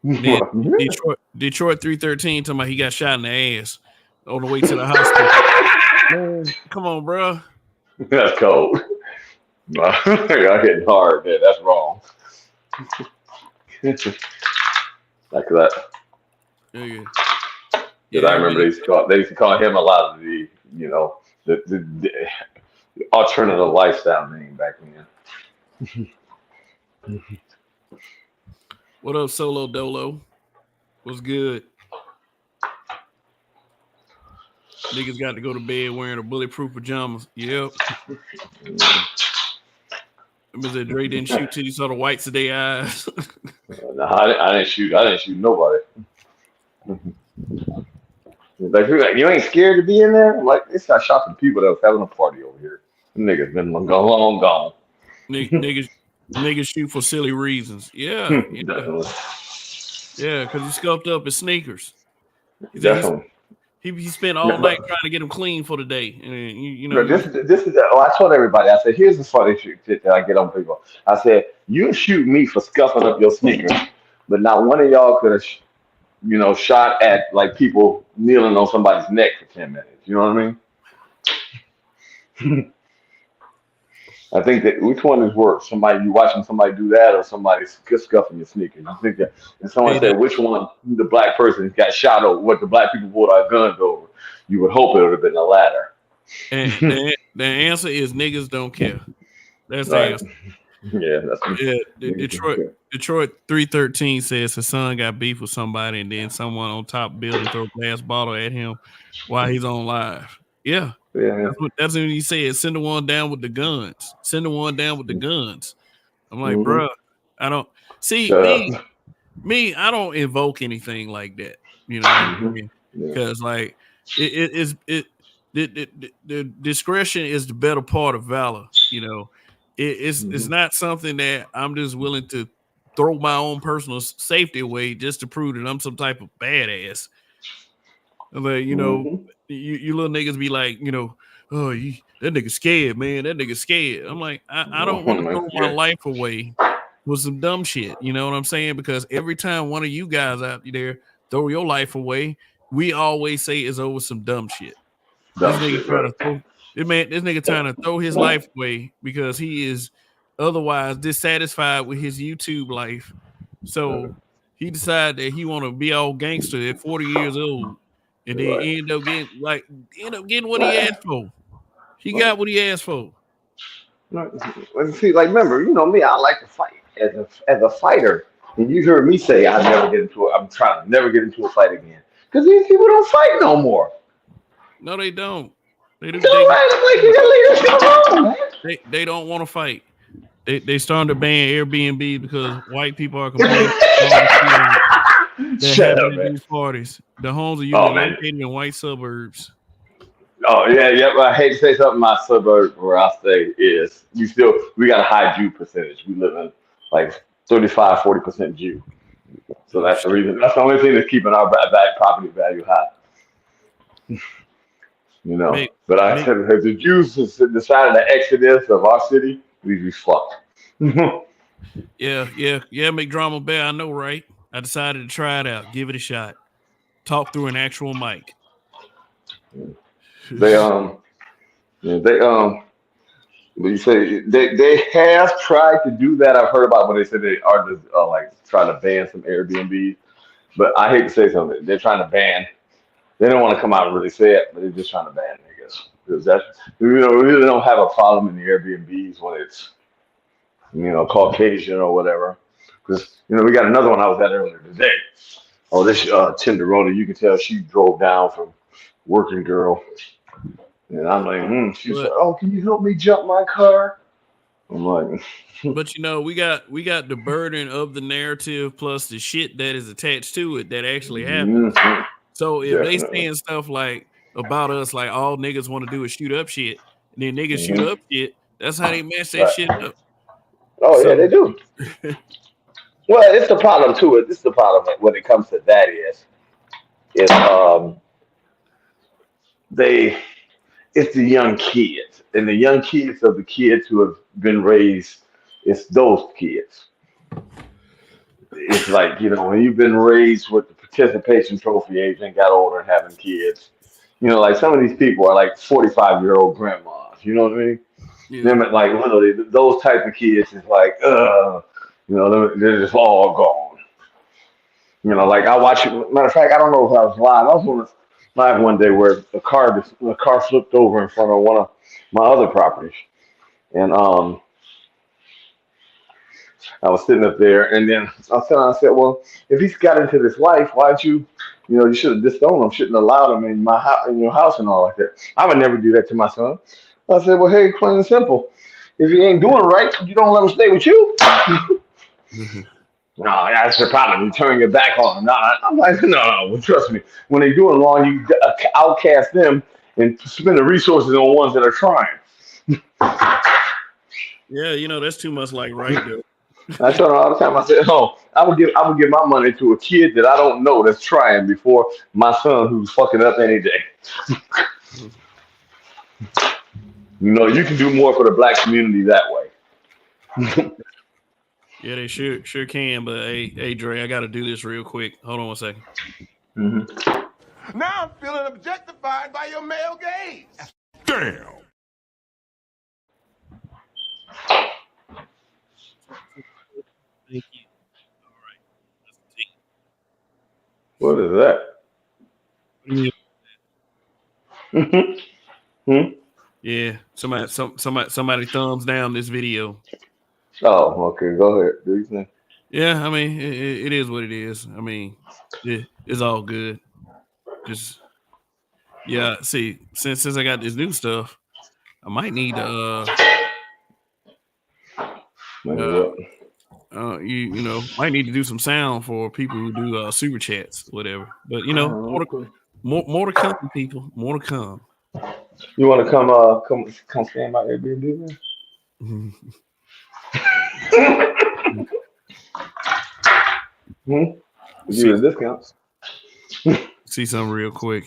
Then Detroit 313 talking about he got shot in the ass on the way to the hospital. Man, come on, bro. That's cold. I got hit hard, man. That's wrong. Like that. Yeah. Because I remember they used to call him a lot of the alternative lifestyle name back then. What up, Solo Dolo? What's good? Niggas got to go to bed wearing a bulletproof pajamas. Yep. Remember that Dre didn't shoot till you saw the whites of their eyes. No, I didn't shoot. I didn't shoot nobody. Like, you ain't scared to be in there? Like, it's not shot for the people that was having a party over here. Niggas been long gone. Niggas shoot for silly reasons. Yeah. Definitely. Yeah, because he scuffed up his sneakers. Definitely. He spent all night trying to get them clean for the day. And this is. I told everybody. I said, here's the funny shit that I get on people. I said, you shoot me for scuffing up your sneakers, but not one of y'all could have, shot at like people kneeling on somebody's neck for 10 minutes. You know what I mean? I think that which one is worse? You watching somebody do that, or somebody scuffing your sneakers? I think that if someone said which one the black person got shot over, what the black people pulled our guns over, you would hope it would have been the latter. And the answer is niggas don't care. That's the answer. Yeah, that's Detroit 313 says his son got beef with somebody, and then someone on top building throw a glass bottle at him while he's on live. Yeah, yeah. that's what he said. Send the one down with the guns. Send the one down with the guns. I'm like, Mm-hmm. bruh, I don't see Shut me. up. Me, I don't invoke anything like that. You know what I'm saying? Yeah. Because like the discretion is the better part of valor. You know, it's not something that I'm just willing to throw my own personal safety away just to prove that I'm some type of badass. Like, you know, you little niggas be like, you know, oh, that nigga scared, man. That nigga scared. I'm like, I don't want to throw my life away with some dumb shit. You know what I'm saying? Because every time one of you guys out there throw your life away, we always say it's over some dumb shit. This nigga trying to throw his life away because he is otherwise dissatisfied with his YouTube life. So he decided that he want to be all gangster at 40 years old, and then end up getting what he asked for. He got what he asked for. See, like, remember, you know me, I like to fight as a fighter. And you heard me say I'm trying to never get into a fight again. Because these people don't fight no more. No, they don't. They do. They don't want to fight. They starting to ban Airbnb because white people are complaining that happen at these parties. The homes are usually located in white suburbs. Oh yeah, yep. I hate to say something. My suburb where I stay is we got a high Jew percentage. We live in like 35-40% Jew. So that's the reason. That's the only thing that's keeping our property value high. You know, but I said if the Jews decided the exodus of our city, we'd be fucked. Yeah, McDrama Bear, I know, right? I decided to try it out, give it a shot, talk through an actual mic. They you say they have tried to do that. I've heard about when they said they are just like trying to ban some Airbnb, but I hate to say something. They're trying to ban. They don't want to come out and really say it, but they're just trying to ban niggas. Because that's, we really don't have a problem in the Airbnbs when it's, Caucasian or whatever. Because, we got another one I was at earlier today. Oh, this Tenderoni, you can tell she drove down from Working Girl. And I'm like, she said, oh, can you help me jump my car? I'm like, but we got the burden of the narrative plus the shit that is attached to it that actually happens. So if they saying stuff like about us, like all niggas want to do is shoot up shit, and then niggas shoot up shit, that's how they mess that shit up. Oh yeah, they do. Well, it's the problem too. This is the problem when it comes to that is it's the young kids, and the young kids of the kids who have been raised. It's those kids. It's like, when you've been raised with the participation trophy age and got older and having kids, like some of these people are like 45-year-old grandmas. You know what I mean? Yeah. Them like literally those type of kids is like, they're just all gone. Like I watch it. Matter of fact, I don't know if I was live. I was live one day where the car flipped over in front of one of my other properties, and I was sitting up there, and then I said, well, if he's got into this life, why'd you should have disowned him, shouldn't have allowed him in my house, in your house, and all like that. I would never do that to my son. I said, well, hey, plain and simple. If he ain't doing right, you don't let him stay with you. No, that's the problem. You turn your back on him. No, I'm like, no. Well, trust me. When they doing wrong, you outcast them and spend the resources on ones that are trying. Yeah, that's too much like right there. I tell them all the time. I said, I would give my money to a kid that I don't know that's trying before my son who's fucking up any day. You can do more for the black community that way. Yeah, they sure can. But hey, Dre, I got to do this real quick. Hold on one second. Now I'm feeling objectified by your male gaze. Damn. Thank you. All right. Let's continue. What is that? What do you mean? Yeah, somebody thumbs down this video. Oh, okay. Go ahead. Do you think? Yeah, I mean, it is what it is. I mean, it's all good. Just yeah. See, since I got this new stuff, I might need Maybe uh what? you know might need to do some sound for people who do super chats, whatever. But Oh, okay. more to come, people. More to come. You want to come stay in my Airbnb, man? Hmm? Give see you a discount. see something real quick.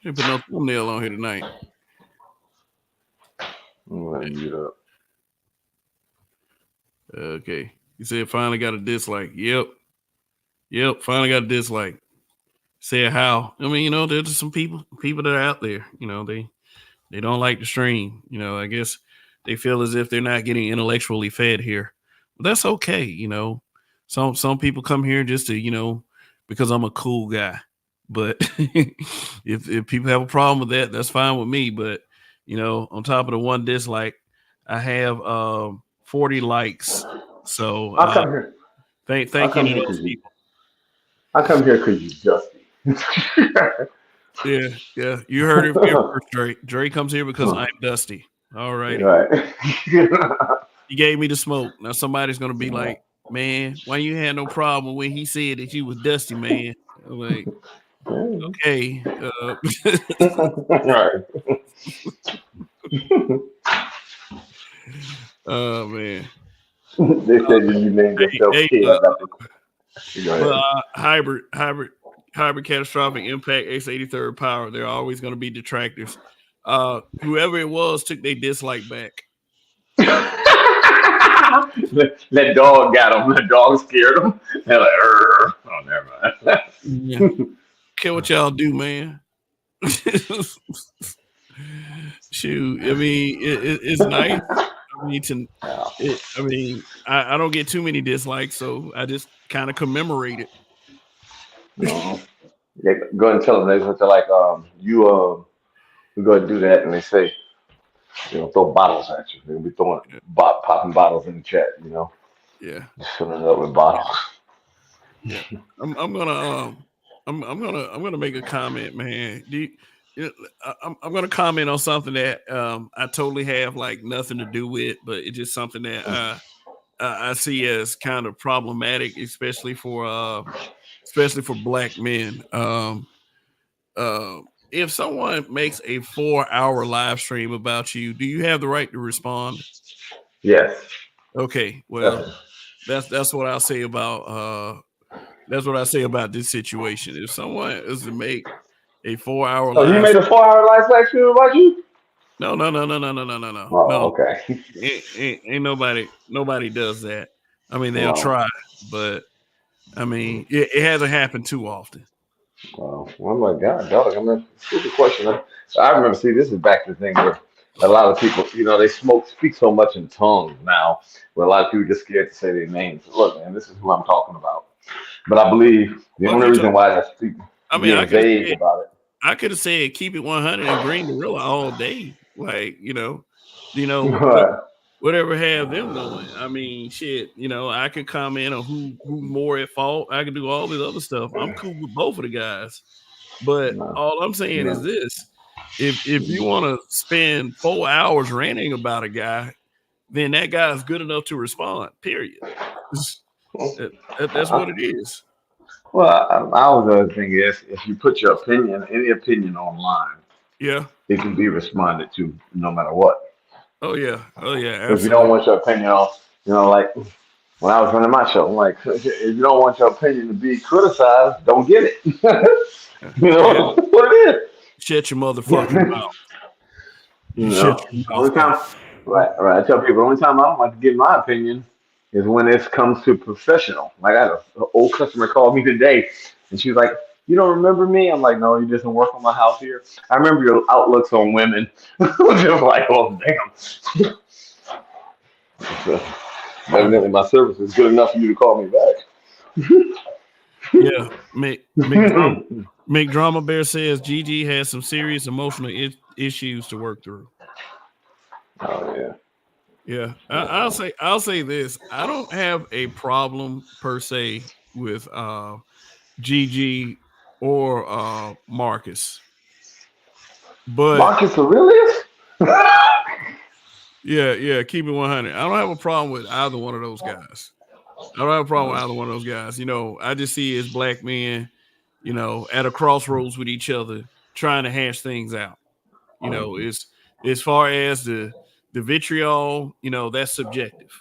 Should put no thumbnail on here tonight. I'm gonna mute up. Okay, you said finally got a dislike. Yep, finally got a dislike. Said how? I mean, there's just some people that are out there. They don't like the stream. I guess they feel as if they're not getting intellectually fed here. But that's okay. Some people come here just to because I'm a cool guy. But if people have a problem with that, that's fine with me. But on top of the one dislike, I have 40 likes. So I'll come here. I'll thank you come to here those because you. people. I'll come here because you dusty. Yeah. You heard it here first, Dre. Dre comes here because I'm Dusty. All righty. Right. He gave me the smoke. Now somebody's gonna be like, man, why you had no problem when he said that you was Dusty, man? I'm like, okay. Right. Oh man. They said you named yourself Hey, Kev after. Go but ahead. hybrid catastrophic impact X83rd power. There are always gonna be detractors. Whoever it was took their dislike back. That dog got him. The dog scared him. They're like, "Arr." Oh, never Yeah. mind. Care what y'all do, man. Shoot, I mean, it's nice. I mean, I don't get too many dislikes, so I just kind of commemorate it. No. Yeah, go ahead and tell them they're like, we go and do that, and they say, throw bottles at you. They'll be throwing, popping bottles in the chat, Yeah, just filling it up with bottles. yeah. I'm gonna I'm gonna make a comment, man. I'm gonna comment on something that I totally have like nothing to do with, but it's just something that I see as kind of problematic, especially for black men. If someone makes a 4-hour live stream about you, do you have the right to respond? Yes. Okay, well, Definitely. that's what I'll say about this situation. If someone is to make a 4-hour Oh, he live, made a 4 hour live section about you? no, Oh, okay. ain't nobody does that. I mean, they'll Wow. try, but I mean, it hasn't happened too often. Wow. Oh my God, dog. I mean, stupid question. I remember, see, this is back to the thing where a lot of people, they speak so much in tongues now, where a lot of people just scared to say their names. Look, man, this is who I'm talking about. But I believe the Well, if only you reason why that's people I mean, being vague about it. I could have said keep it 100 and green gorilla all day, like what Right. whatever have them going. I mean, shit, I could comment on who more at fault. I could do all this other stuff. I'm cool with both of the guys, but No, all I'm saying is no. this: if you want to spend 4 hours ranting about a guy, then that guy is good enough to respond. Period. That's I, what it is. well, I was the other thing is if you put your opinion, any opinion online, Yeah. it can be responded to no matter what. Oh yeah. Oh yeah. If you don't Absolutely. want your opinion on, like when I was running my show, I'm like, if you don't want your opinion to be criticized, don't get it. You Yeah. know what it Shut your motherfucking is. mouth. You You shut know, your only mouth, man. time, right. I tell people the only time I don't like to give my opinion is when it comes to professional. Like I had an old customer call me today, and she was like, "You don't remember me?" I'm like, "No, you just don't work on my house here. I remember your outlooks on women." Just like, oh damn. Evidently, my service is good enough for you to call me back. Yeah, Mick Drama Bear says Gigi has some serious emotional issues to work through. Oh yeah. Yeah, I'll say this. I don't have a problem per se with Gigi or Marcus, but Marcus Aurelius? yeah, keep it 100. I don't have a problem with either one of those guys. I don't have a problem with either one of those guys. You know, I just see as black men, you know, at a crossroads with each other, trying to hash things out. You know, it's as far as the vitriol, you know, that's subjective,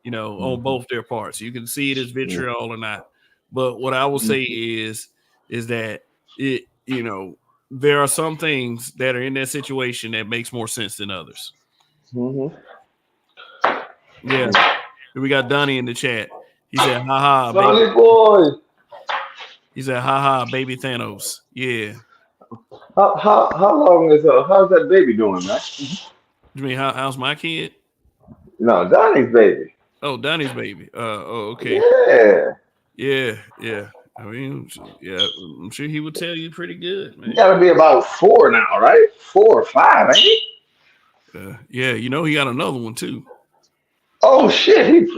you know, on both their parts. You can see it as vitriol or not. But what I will say is that it, you know, there are some things that are in that situation that makes more sense than others. Mm-hmm. Yeah. We got Donnie in the chat. He said, haha, Donnie baby. boy. He said, haha, baby Thanos. Yeah. How long is how's that baby doing, man? You mean how's my kid? No, Donnie's baby. Oh, Donnie's baby. Okay. Yeah. I mean, yeah, I'm sure he would tell you pretty good, man. He gotta be about 4 now, right? 4 or 5, ain't he? Yeah, you know he got another one too. Oh shit,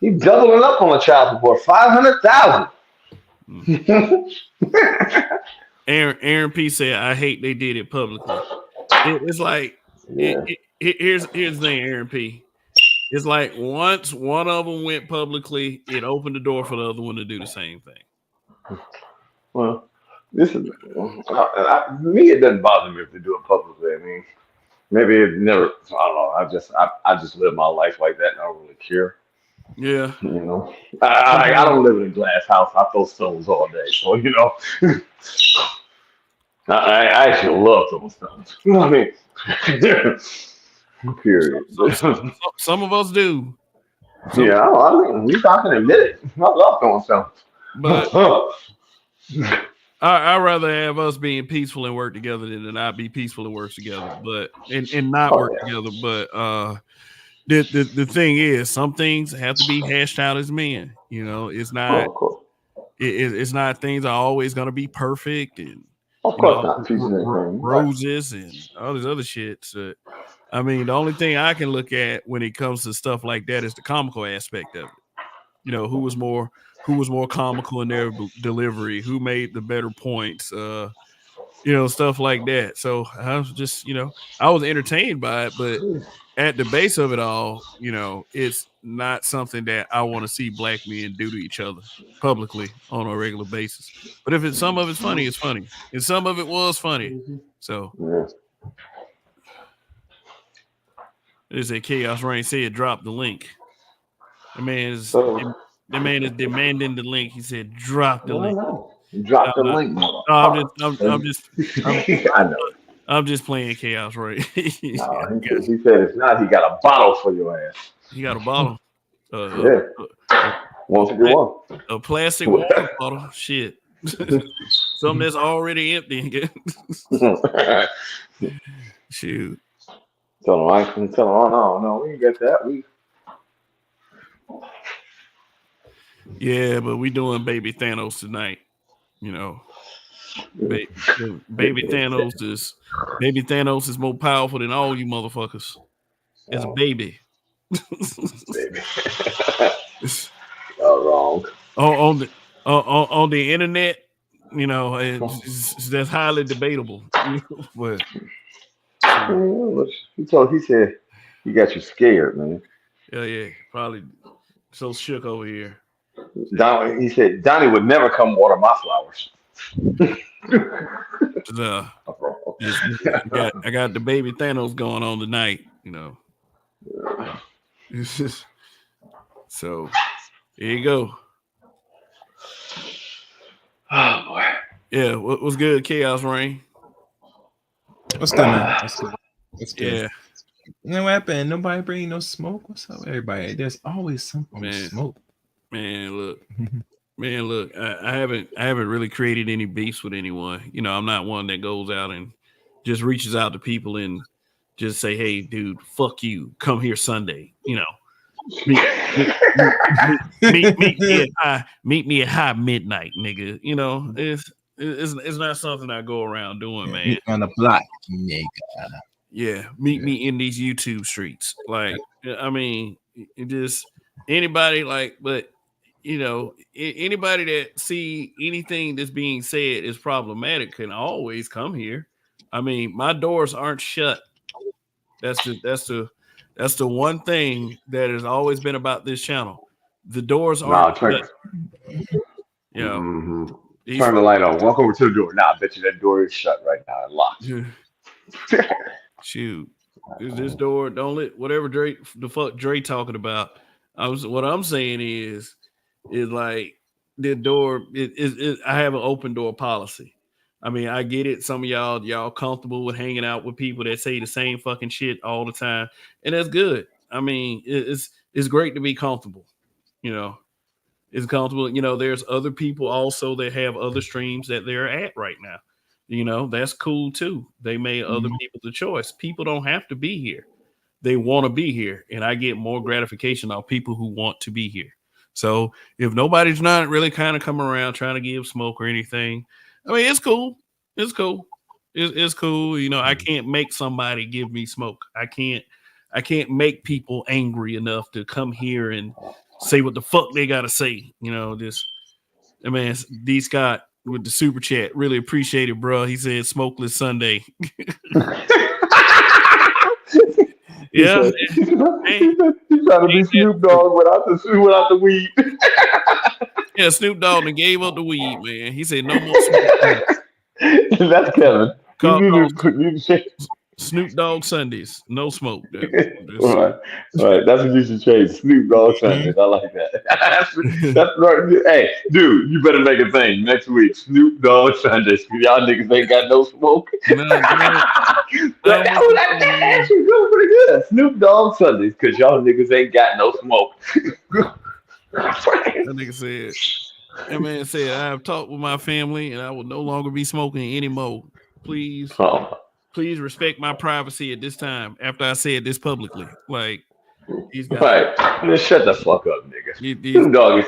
he doubling up on the child support, 500,000. Aaron P said, "I hate they did it publicly." It's like here's the thing, Aaron P. It's like once one of them went publicly, it opened the door for the other one to do the same thing. Well, this is me. It doesn't bother me if they do it publicly. I mean, maybe it never. I don't know. I just live my life like that, and I don't really care. Yeah, you know, I don't live in a glass house. I throw stones all day, so you know, I actually love throwing stones. You know what I mean? Period. Some of us do. Yeah, I mean, I can admit it. I love throwing stones. But I'd rather have us being peaceful and work together than to not be peaceful and work together, but and not work together. But the thing is, some things have to be hashed out as men. You know, it's not it's not things are always going to be perfect and of course not roses and all this other shit. So, I mean, the only thing I can look at when it comes to stuff like that is the comical aspect of it. You know, who was more comical in their delivery, who made the better points, you know, stuff like that. So I was just, you know, I was entertained by it, but at the base of it all, you know, it's not something that I want to see black men do to each other publicly on a regular basis. But if some of it's funny, it's funny, and some of it was funny. So. There's a Chaos Reign said drop the link. The man is demanding the link. He said drop the link. Drop the link. I'm just playing Chaos Reign. He said if not, he got a bottle for your ass. He got a bottle. Wants to get one. A plastic water bottle. Shit. Something that's already empty. Shoot. Tell him, oh no, we ain't got that. Yeah, but we doing Baby Thanos tonight. You know, Baby Thanos is more powerful than all you motherfuckers. It's a baby. Baby. Wrong. On the internet, you know, that's highly debatable. But he said he got you scared, man. Yeah, probably so shook over here. He said Donnie would never come water my flowers. I got the Baby Thanos going on tonight, you know. So here you go. Oh boy. Yeah, what's good, Chaos Reign? What's good, man? What's good? Yeah. You know what happened? Nobody bring no smoke. What's up, everybody? There's always something smoke. Man, look. I haven't really created any beefs with anyone. You know, I'm not one that goes out and just reaches out to people and just say, "Hey, dude, fuck you. Come here Sunday." You know, meet me at high midnight, nigga. You know, it's not something I go around doing, man. Meet on the block, nigga. Yeah, meet me in these YouTube streets. Like, I mean, it just anybody but you know, anybody that see anything that's being said is problematic can always come here. I mean, my doors aren't shut. That's the one thing that has always been about this channel. The doors aren't shut. You know, turn the light on. Walk over to the door. Nah, I bet you that door is shut right now and locked. Shoot, this door don't let whatever Dre talking about. What I'm saying is like the door. I have an open door policy. I mean, I get it. Some of y'all comfortable with hanging out with people that say the same fucking shit all the time, and that's good. I mean, it's great to be comfortable. You know, it's comfortable. You know, there's other people also that have other streams that they're at right now. You know, that's cool too. They made other people the choice. People don't have to be here. They want to be here. And I get more gratification on people who want to be here. So if nobody's not really kind of coming around trying to give smoke or anything, I mean, it's cool. It's cool. It's cool. You know, I can't make somebody give me smoke. I can't make people angry enough to come here and say what the fuck they got to say. You know, I mean, D. Scott with the super chat. Really appreciate it, bro. He said smokeless Sunday. Yeah. He's trying to be Snoop Dogg without the weed. Yeah, Snoop Dogg and gave up the weed, man. He said no more smoke. That's Kevin. Snoop Dogg Sundays, no smoke. Right. That's what you should change. Snoop Dogg Sundays. I like that. that's right. Hey, dude, you better make a thing next week. Snoop Dogg Sundays. Y'all niggas ain't got no smoke. That actually go pretty good. Snoop Dogg Sundays, because y'all niggas ain't got no smoke. That nigga said. That man said, I have talked with my family and I will no longer be smoking anymore. Please respect my privacy at this time after I said this publicly. Like, he's got Just shut the fuck up, nigga. Snoop Dogg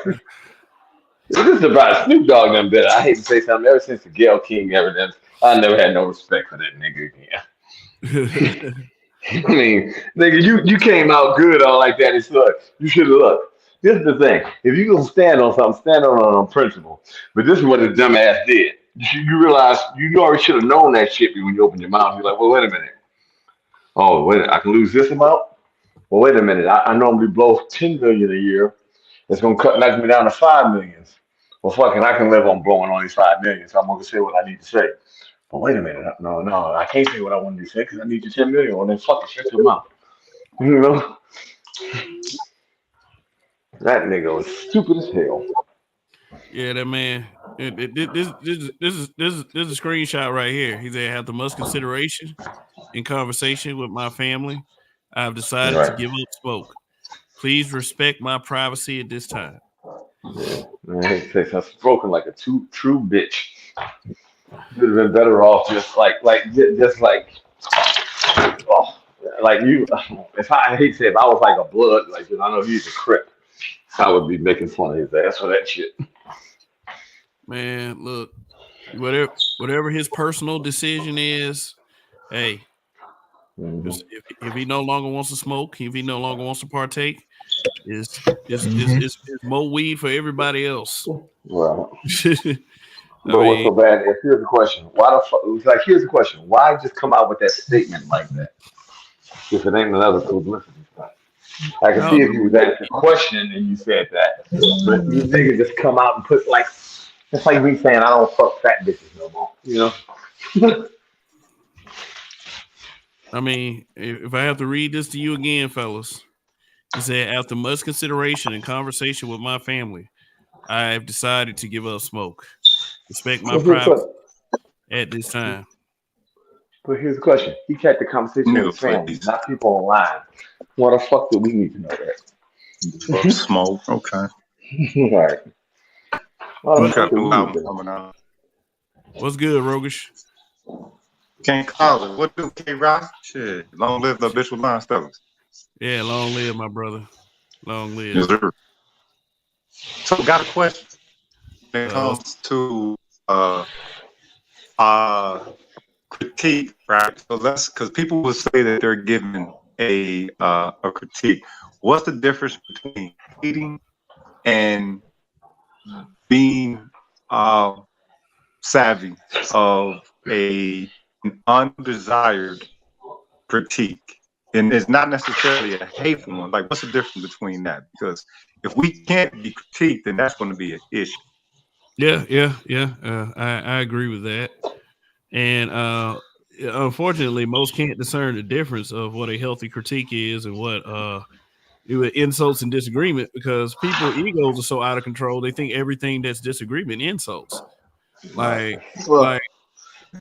this is about Snoop Dogg done better. I hate to say something. Ever since the Gayle King evidence, I never had no respect for that nigga again. I mean, nigga, you came out good all like that. It's look, you should have looked. This is the thing. If you gonna stand on something, stand on principle. But this is what the dumbass did. You realize you already should have known that shit when you open your mouth. You're like, well, wait a minute. Oh, wait, I can lose this amount? Well, wait a minute. I normally blow $10 million a year. It's gonna knock me down to $5 million. Well, fucking, I can live on blowing only $5 million, so I'm gonna say what I need to say. But wait a minute. No, I can't say what I want to say because I need your $10 million. Well, then fucking shut your mouth. You know? That nigga was stupid as hell. Yeah, that man. This is a screenshot right here. He said, "After much consideration and conversation with my family, I have decided to give up smoke. Please respect my privacy at this time." Yeah, man, I'm spoken like a true bitch. Could have been better off just like you. I hate to say, if I was like a blood, like, you know, I know he's a Crip, I would be making fun of his ass for that shit. Man, look, whatever his personal decision is, hey, if he no longer wants to smoke, if he no longer wants to partake, it's more weed for everybody else. Well, but what's so bad? Here's the question: why the fuck? It's like, here's the question: why just come out with that statement like that? If it ain't another publicity stunt. I can see if you was asked a question and you said that, but you niggas just come out and put like, it's like me saying I don't fuck fat bitches no more. You know. I mean, if I have to read this to you again, fellas, he said, after much consideration and conversation with my family, I have decided to give up smoke. Respect my privacy at this time. But here's the question. He kept the conversation with his family, not people online. Why the fuck do we need to know that? Smoke, okay. Right. What's good, Rogish? Can't call it. What do K-Rock? Shit. Long live the bitch with line fellas. Yeah, long live, my brother. Long live. Yes, sir. So, got a question. When it comes to critique, right? So because people will say that they're giving a critique. What's the difference between hating and being savvy of an undesired critique? And it's not necessarily a hateful one. Like, what's the difference between that? Because if we can't be critiqued, then that's going to be an issue. Yeah. I agree with that. And unfortunately, most can't discern the difference of what a healthy critique is and what insults and disagreement, because people's egos are so out of control. They think everything that's disagreement insults. Like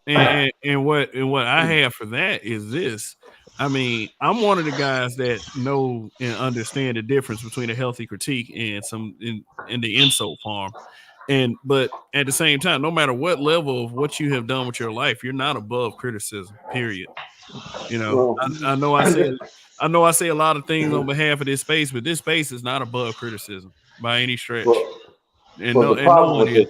and what I have for that is this. I mean, I'm one of the guys that know and understand the difference between a healthy critique and in the insult farm. But at the same time, no matter what level of what you have done with your life, you're not above criticism. Period. You know, I know I say a lot of things on behalf of this space, but this space is not above criticism by any stretch. The problem with this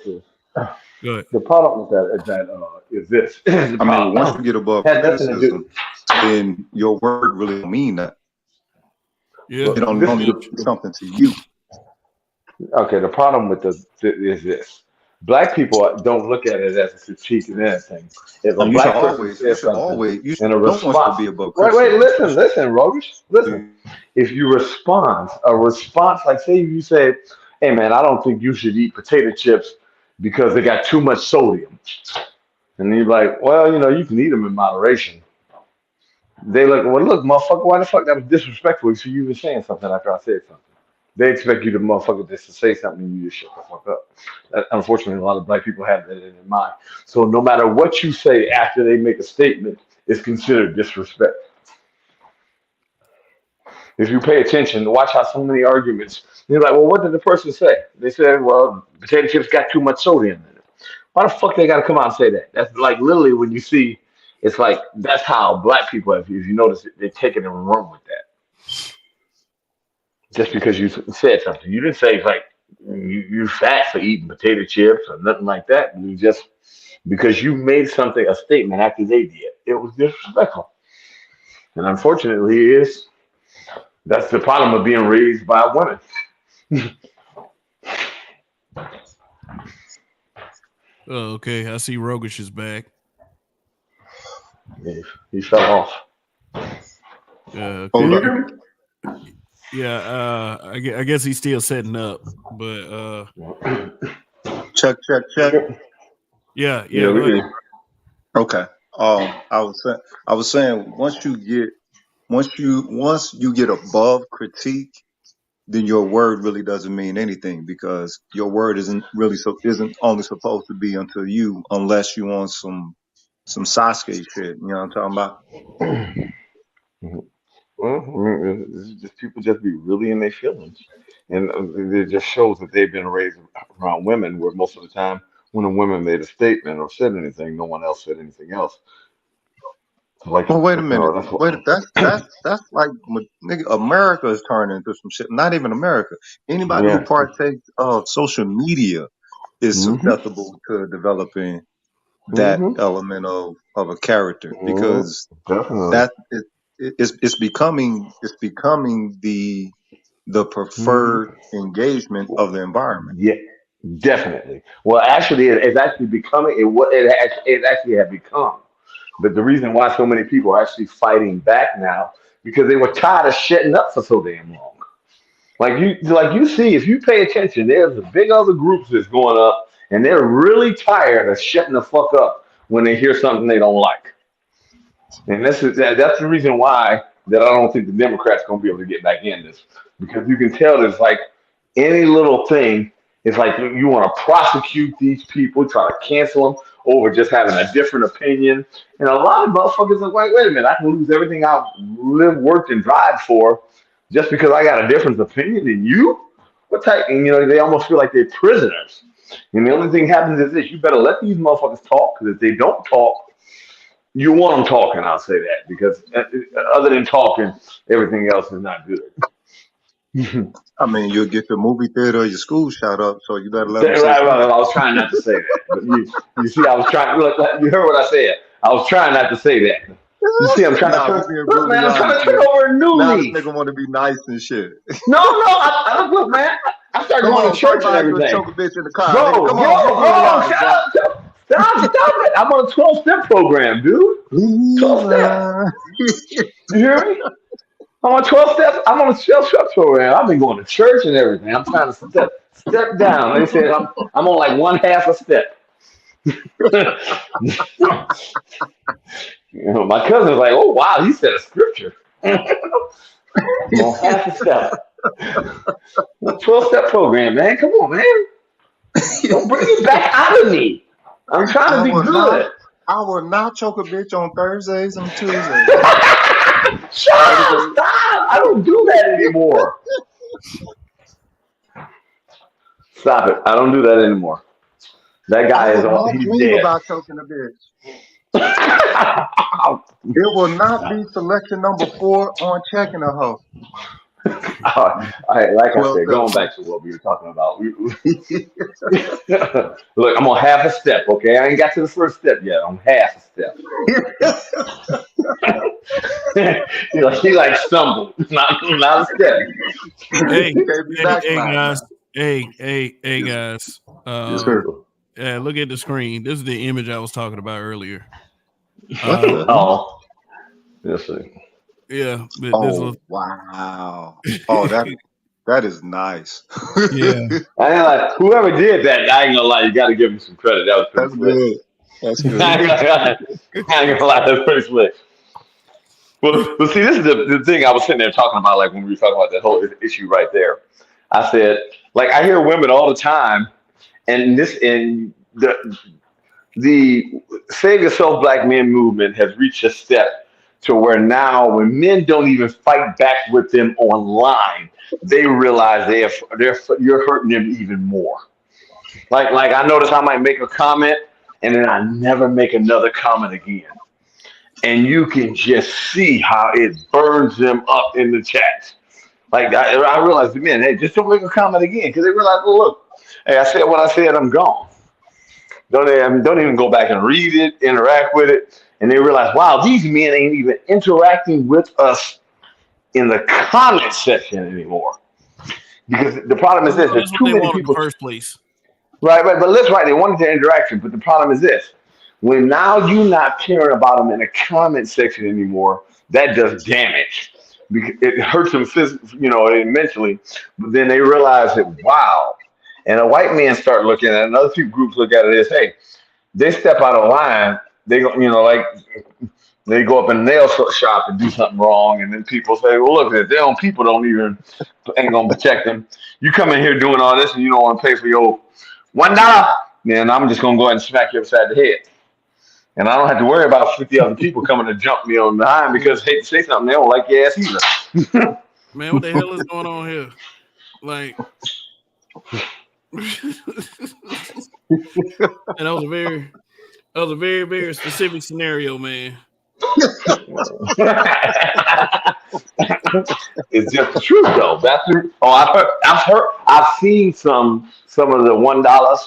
is this. I mean, once you get above criticism, then your word really don't mean that. Yeah, it don't mean something to you. Okay, the problem with is this. Black people don't look at it as a critique and anything. If a black person says something in a response, wait, listen, Rogish, listen. If you respond, like say you said, "Hey man, I don't think you should eat potato chips because they got too much sodium," and you're like, "Well, you can eat them in moderation." They look, well, look, motherfucker, why the fuck that was disrespectful for you even saying something after I said something? They expect you to motherfucker just to say something and you just shut the fuck up. Unfortunately, a lot of black people have that in mind. So no matter what you say after they make a statement, it's considered disrespect. If you pay attention, watch how so many arguments, you're like, well, what did the person say? They said, well, potato chips got too much sodium in it. Why the fuck they got to come out and say that? That's like literally when you see, it's like that's how black people, if you notice it, they take it and run with that. Just because you said something, you didn't say like you fat for eating potato chips or nothing like that. You just because you made a statement after they did, it was disrespectful. And unfortunately, that's the problem of being raised by women. Oh, okay. I see Rogish is back. He fell off. Can you hear me? Yeah, I guess he's still setting up, but check. Yeah. Okay. I was saying once you get above critique, then your word really doesn't mean anything, because your word isn't only supposed to be unto you, unless you want some Sasuke shit. You know what I'm talking about? Well, it's just people just be really in their feelings, and it just shows that they've been raised around women, where most of the time when a woman made a statement or said anything, no one else said anything else. Like, well, wait a minute. That's like nigga, America is turning into some shit. Not even America. Anybody who partakes of social media is susceptible to developing that element of a character, because that it's becoming the preferred engagement of the environment. Yeah, definitely. Well, actually, it's actually becoming it actually had become. But the reason why so many people are actually fighting back now, because they were tired of shutting up for so damn long. Like you see, if you pay attention, there's a big other groups that's going up, and they're really tired of shutting the fuck up when they hear something they don't like. And that's the reason why that I don't think the Democrats gonna be able to get back in this, because you can tell there's like any little thing. It's like you want to prosecute these people, try to cancel them over just having a different opinion. And a lot of motherfuckers are like, wait a minute, I can lose everything I've lived, worked, and drive for just because I got a different opinion than you? What type? And they almost feel like they're prisoners. And the only thing happens is this: you better let these motherfuckers talk, because if they don't talk, you want them talking. I'll say that, because other than talking, everything else is not good. I mean, you'll get the movie theater or your school shout out, so you better let them Right, say right. something. I was trying not to say that, but you see, I was trying. Look, you heard what I said. I was trying not to say that. You see, I'm trying to Nah, we turn. being Look, man, brutally I'm trying honest to turn here. over a new Now this leaf. nigga want to be nice and shit. No, look, man. I started Come going on, to talk church and about how you everything. choke a bitch in the car, nigga. Bro, Come on, be bro, brutally bro, honest, bro. stop it. I'm on a 12-step program, dude. 12 steps. Leave, You hear me? I'm on 12 steps. I'm on a 12-step program. I've been going to church and everything. I'm trying to step down. They said I'm on like one half a step. My cousin's like, oh wow, he said a scripture. I'm on half a step. 12-step program, man. Come on, man. Don't bring it back out of me. I'm trying to I be will not. good. I will not choke a bitch on Thursdays and Tuesdays. Shut up! Stop! I don't do that anymore. Stop it! I don't do that anymore. That I guy is will on. not He's dream dead. about choking a bitch. It will not be selection number 4 on checking a hoe. All right, like I 12 said, steps, going man. back to what we were talking about. Look, I'm on half a step. Okay, I ain't got to the first step yet. I'm half a step. he like stumbled, not a step. Hey, You can't be hey backsliding guys. now. Hey Yes, guys. yes, sir. Yeah, look at the screen. This is the image I was talking about earlier. What the hell? Oh, yes, sir. Yeah, but this was Oh, wow. Oh, that is nice. yeah. I ain't like whoever did that. I ain't gonna lie, you got to give him some credit. That was pretty That's slick. good. That's I good. ain't gonna lie, I ain't gonna lie, that's pretty slick. But see, this is the thing I was sitting there talking about, like when we were talking about that whole issue right there. I said, like, I hear women all the time, and the Save Yourself Black Men movement has reached a step to where now when men don't even fight back with them online, they realize you're hurting them even more. Like I notice I might make a comment and then I never make another comment again. And you can just see how it burns them up in the chat. Like I realized, man, hey, just don't make a comment again because they realize, well, look, hey, I said what I said, I'm gone. Don't even go back and read it, interact with it, and they realize, wow, these men ain't even interacting with us in the comment section anymore. Because the problem is this: there's That's what too they many want in the people. first place. Right. But let's right. They wanted the interaction, but the problem is this: when now you're not caring about them in the comment section anymore, that does damage. Because it hurts them physically, mentally. But then they realize that wow, and a white man start looking at it, and other two groups look at it as, hey, they step out of line. They go, like they go up in a nail shop and do something wrong, and then people say, well, look, if their own people don't even ain't gonna protect them. You come in here doing all this, and you don't want to pay for your $1, then I'm just gonna go ahead and smack you upside the head. And I don't have to worry about 50 other people coming to jump me on behind because hate to say something, they don't like your ass either. Man, what the hell is going on here? Like and that was a very, very specific scenario, man. It's just the truth, though. I've seen some of the $1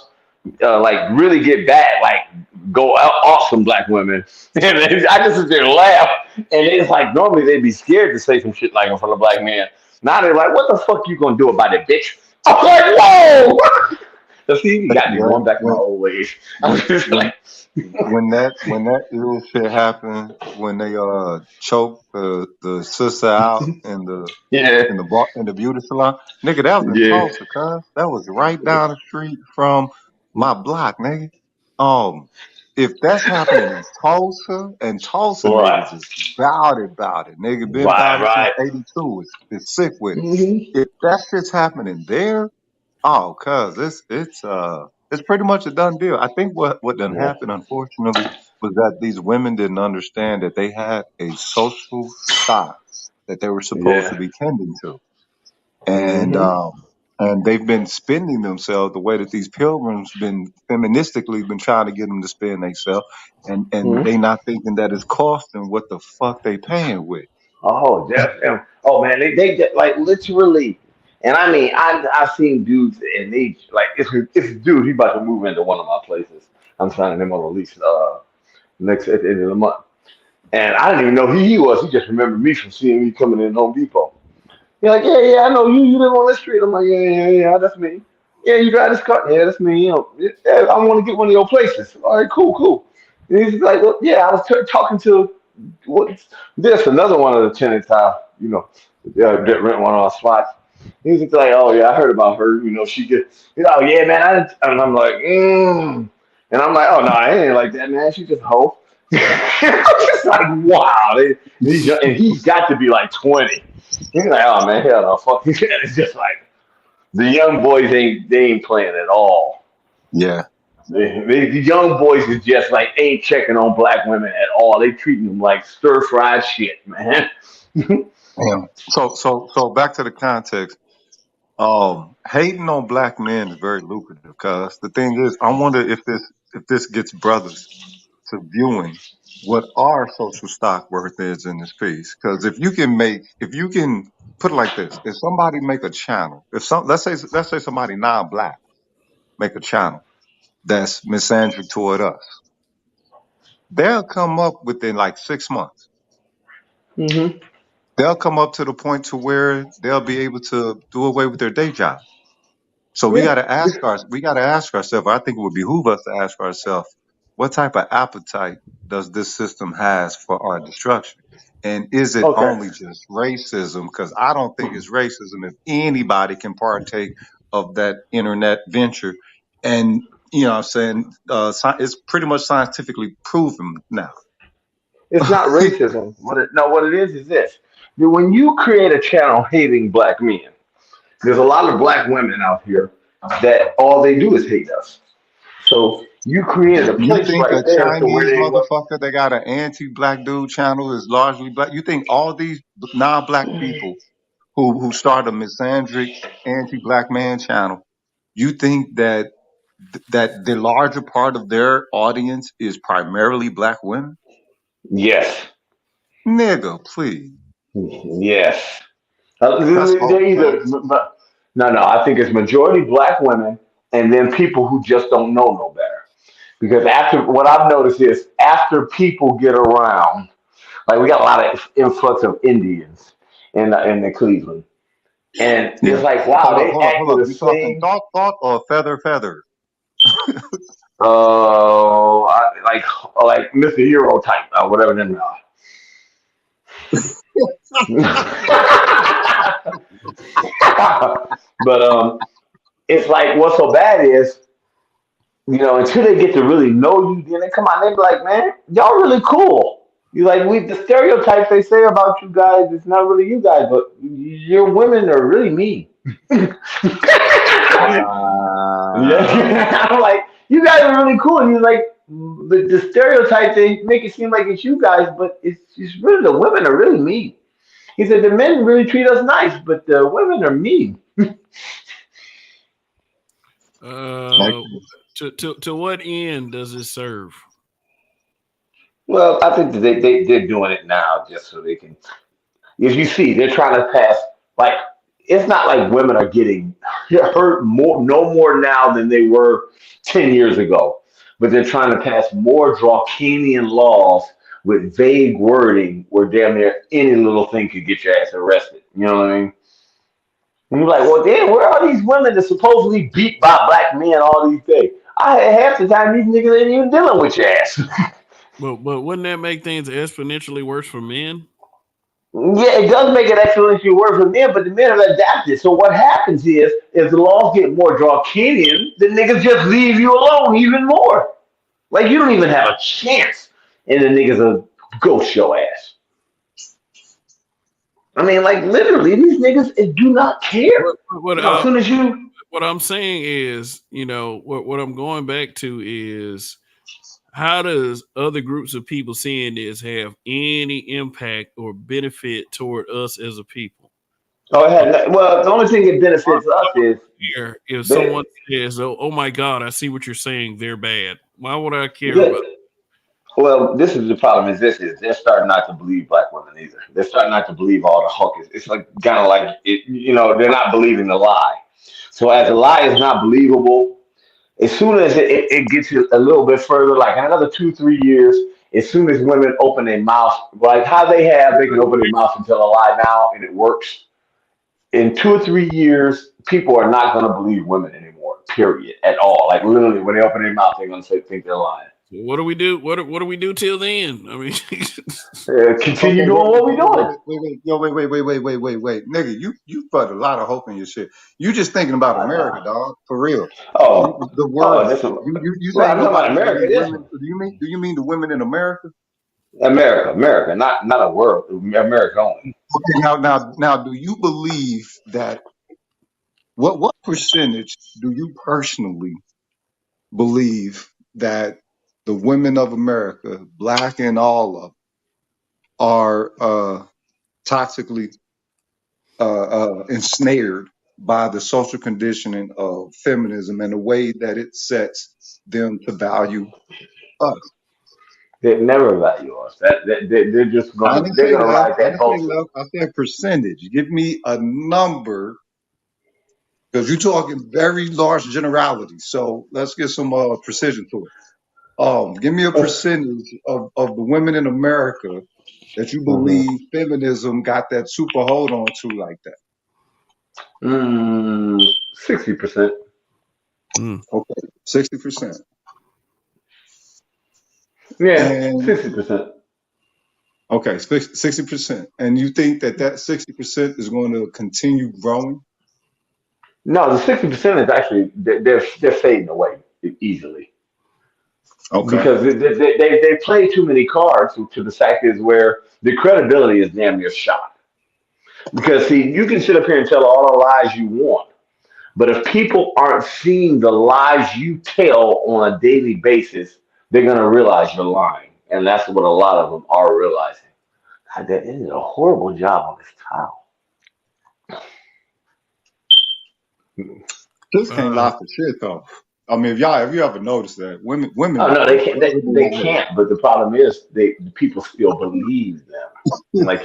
like really get bad, like go out off some black women, and I just sit there and laugh. And it's like normally they'd be scared to say some shit like in front of black men. Now they're like, "What the fuck you gonna do about it, bitch?" I'm like, "Whoa!" So see, you got me going back to my when, old ways. I'm just when, like, when that ill shit happened, when they choked the sister out yeah, in the beauty salon, nigga, that was in yeah, Tulsa, cuz that was right down the street from my block, nigga. Um, if that's happening in Tulsa, and Tulsa right, niggas is bout it, nigga, been right, about it since right. '82. It's sick with it. Hmm. If that shit's happening there, oh, cuz it's pretty much a done deal. I think what done Yeah, happened, unfortunately, was that these women didn't understand that they had a social stock that they were supposed to yeah. be tending to, and Hmm. um and they've been spending themselves the way that these pilgrims been feministically been trying to get them to spend themselves, and they not thinking that it's costing what the fuck they paying with. Oh, definitely. Oh man, they like literally. And I mean, I've seen dudes and they like it's a dude. He about to move into one of my places. I'm signing him on a lease next at the end of the month. And I didn't even know who he was. He just remembered me from seeing me coming in Home Depot. He's like, yeah, yeah, I know you. You live on this street. I'm like, yeah, yeah, yeah, that's me. Yeah, you drive this car. Yeah, that's me. You know, yeah, I want to get one of your places. All right, cool, cool. And he's like, well, yeah, I was talking to what this another one of the tenants. That rent one of our spots. He's like, oh yeah, I heard about her. You know, she gets. Oh yeah, man. And I'm like, and I'm like, oh no, I ain't like that, man. She just hoe. I'm just like, wow. And he's got to be like 20. He's like, oh man, hell no, fuck. It's just like the young boys ain't playing at all. Yeah. The young boys is just like ain't checking on black women at all. They treating them like stir fried shit, man. Damn. So back to the context. Hating on black men is very lucrative because the thing is, I wonder if this gets brothers to viewing what our social stock worth is in this piece. Because if you can put it like this, if somebody make a channel, let's say somebody non-black make a channel that's misandric toward us, they'll come up within like 6 months. Mm-hmm. They'll come up to the point to where they'll be able to do away with their day job. So we Yeah. got to ask ourselves. I think it would behoove us to ask ourselves, what type of appetite does this system has for our destruction? And is it Okay. only just racism? Because I don't think it's racism if anybody can partake of that internet venture. And you know what I'm saying, it's pretty much scientifically proven now. It's not racism. What it is this. When you create a channel hating black men, there's a lot of black women out here that all they do is hate us. So you created a You place think right a there to where Chinese they go. motherfucker that got an anti-black dude channel is largely black? You think all these non-black people who start a misandric anti-black man channel, you think that the larger part of their audience is primarily black women? Yes. Nigga, please. Yes. That's They're false either premise. no. I think it's majority black women, and then people who just don't know no better. Because after what I've noticed is after people get around, like we got a lot of influx of Indians in the Cleveland, and Yeah. it's like wow, they Hold acting up. the You talking same. thought or feather? Like Mr. Hero type, whatever them are. But it's like what's so bad is until they get to really know you, then they come out and they be like, man, y'all really cool. You like the stereotypes they say about you guys, it's not really you guys, but your women are really mean. Wow. Yeah. I'm like, you guys are really cool. And he's like, the stereotype, they make it seem like it's you guys, but it's really the women are really mean. He said the men really treat us nice, but the women are mean. Like, Uh, to what end does it serve? Well, I think that they're doing it now just so they can. If you see, they're trying to pass, like, it's not like women are getting hurt no more now than they were 10 years ago. But they're trying to pass more draconian laws with vague wording where damn near any little thing could get your ass arrested. You know what I mean? And you're like, well, damn, where are these women that supposedly beat by black men all these days? Half the time these niggas ain't even dealing with your ass. But wouldn't that make things exponentially worse for men? Yeah, it does make it exponentially worse for men, but the men have adapted. So what happens is, if the laws get more draconian, the niggas just leave you alone even more. Like you don't even have a chance, and the niggas will ghost your ass. I mean, like literally, these niggas do not care. What As soon as you, what I'm saying is, what I'm going back to is how does other groups of people seeing this have any impact or benefit toward us as a people? well, the only thing that benefits us is Here, if that, someone says, "Oh my God, I see what you're saying," they're bad. Why would I care that about? Well, this is the problem. Is they're starting not to believe black women either. They're starting not to believe all the hawkers. It's like kind of like it. They're not believing the lie. So as a lie is not believable, as soon as it gets a little bit further, like another 2, 3 years, as soon as women open their mouth, like how they can open their mouth and tell a lie now, and it works. In 2 or 3 years, people are not going to believe women anymore. Period. At all. Like literally, when they open their mouth, they're going to think they're lying. What do we do? What do we do till then? I mean, Continue doing what we're doing. Wait, nigga, you put a lot of hope in your shit. You just thinking about America, dog, for real. Oh, The world. this is. You Well, think I'm talking about nobody America. believe This women? Do you mean the women in America? America, not a world. America only. Okay, now, do you believe that? What percentage do you personally believe that the women of America, black and all of, are toxically ensnared by the social conditioning of feminism and the way that it sets them to value us? They never value us. They're just I gonna didn't they're say gonna left. ride I that didn't say bullshit. left. I said percentage. Give me a number because you're talking very large generalities. So let's get some precision to it. Give me a percentage of the women in America that you Mhm. believe feminism got that super hold on to like that. 60%. Okay, 60%. Yeah, And 60%. okay, 60%. And you think that 60% is going to continue growing? No, the 60% is actually they're fading away easily Okay. because they play too many cards. To the fact is where the credibility is damn near shot. Because see, you can sit up here and tell all the lies you want, but if people aren't seeing the lies you tell on a daily basis, they're gonna realize you're lying, and that's what a lot of them are realizing. God, that is a horrible job on this tile. This can't lie for shit though. I mean, if you ever noticed that women Oh are no, they can't. incredible They liars. can't. But the problem is, the people still believe them. Like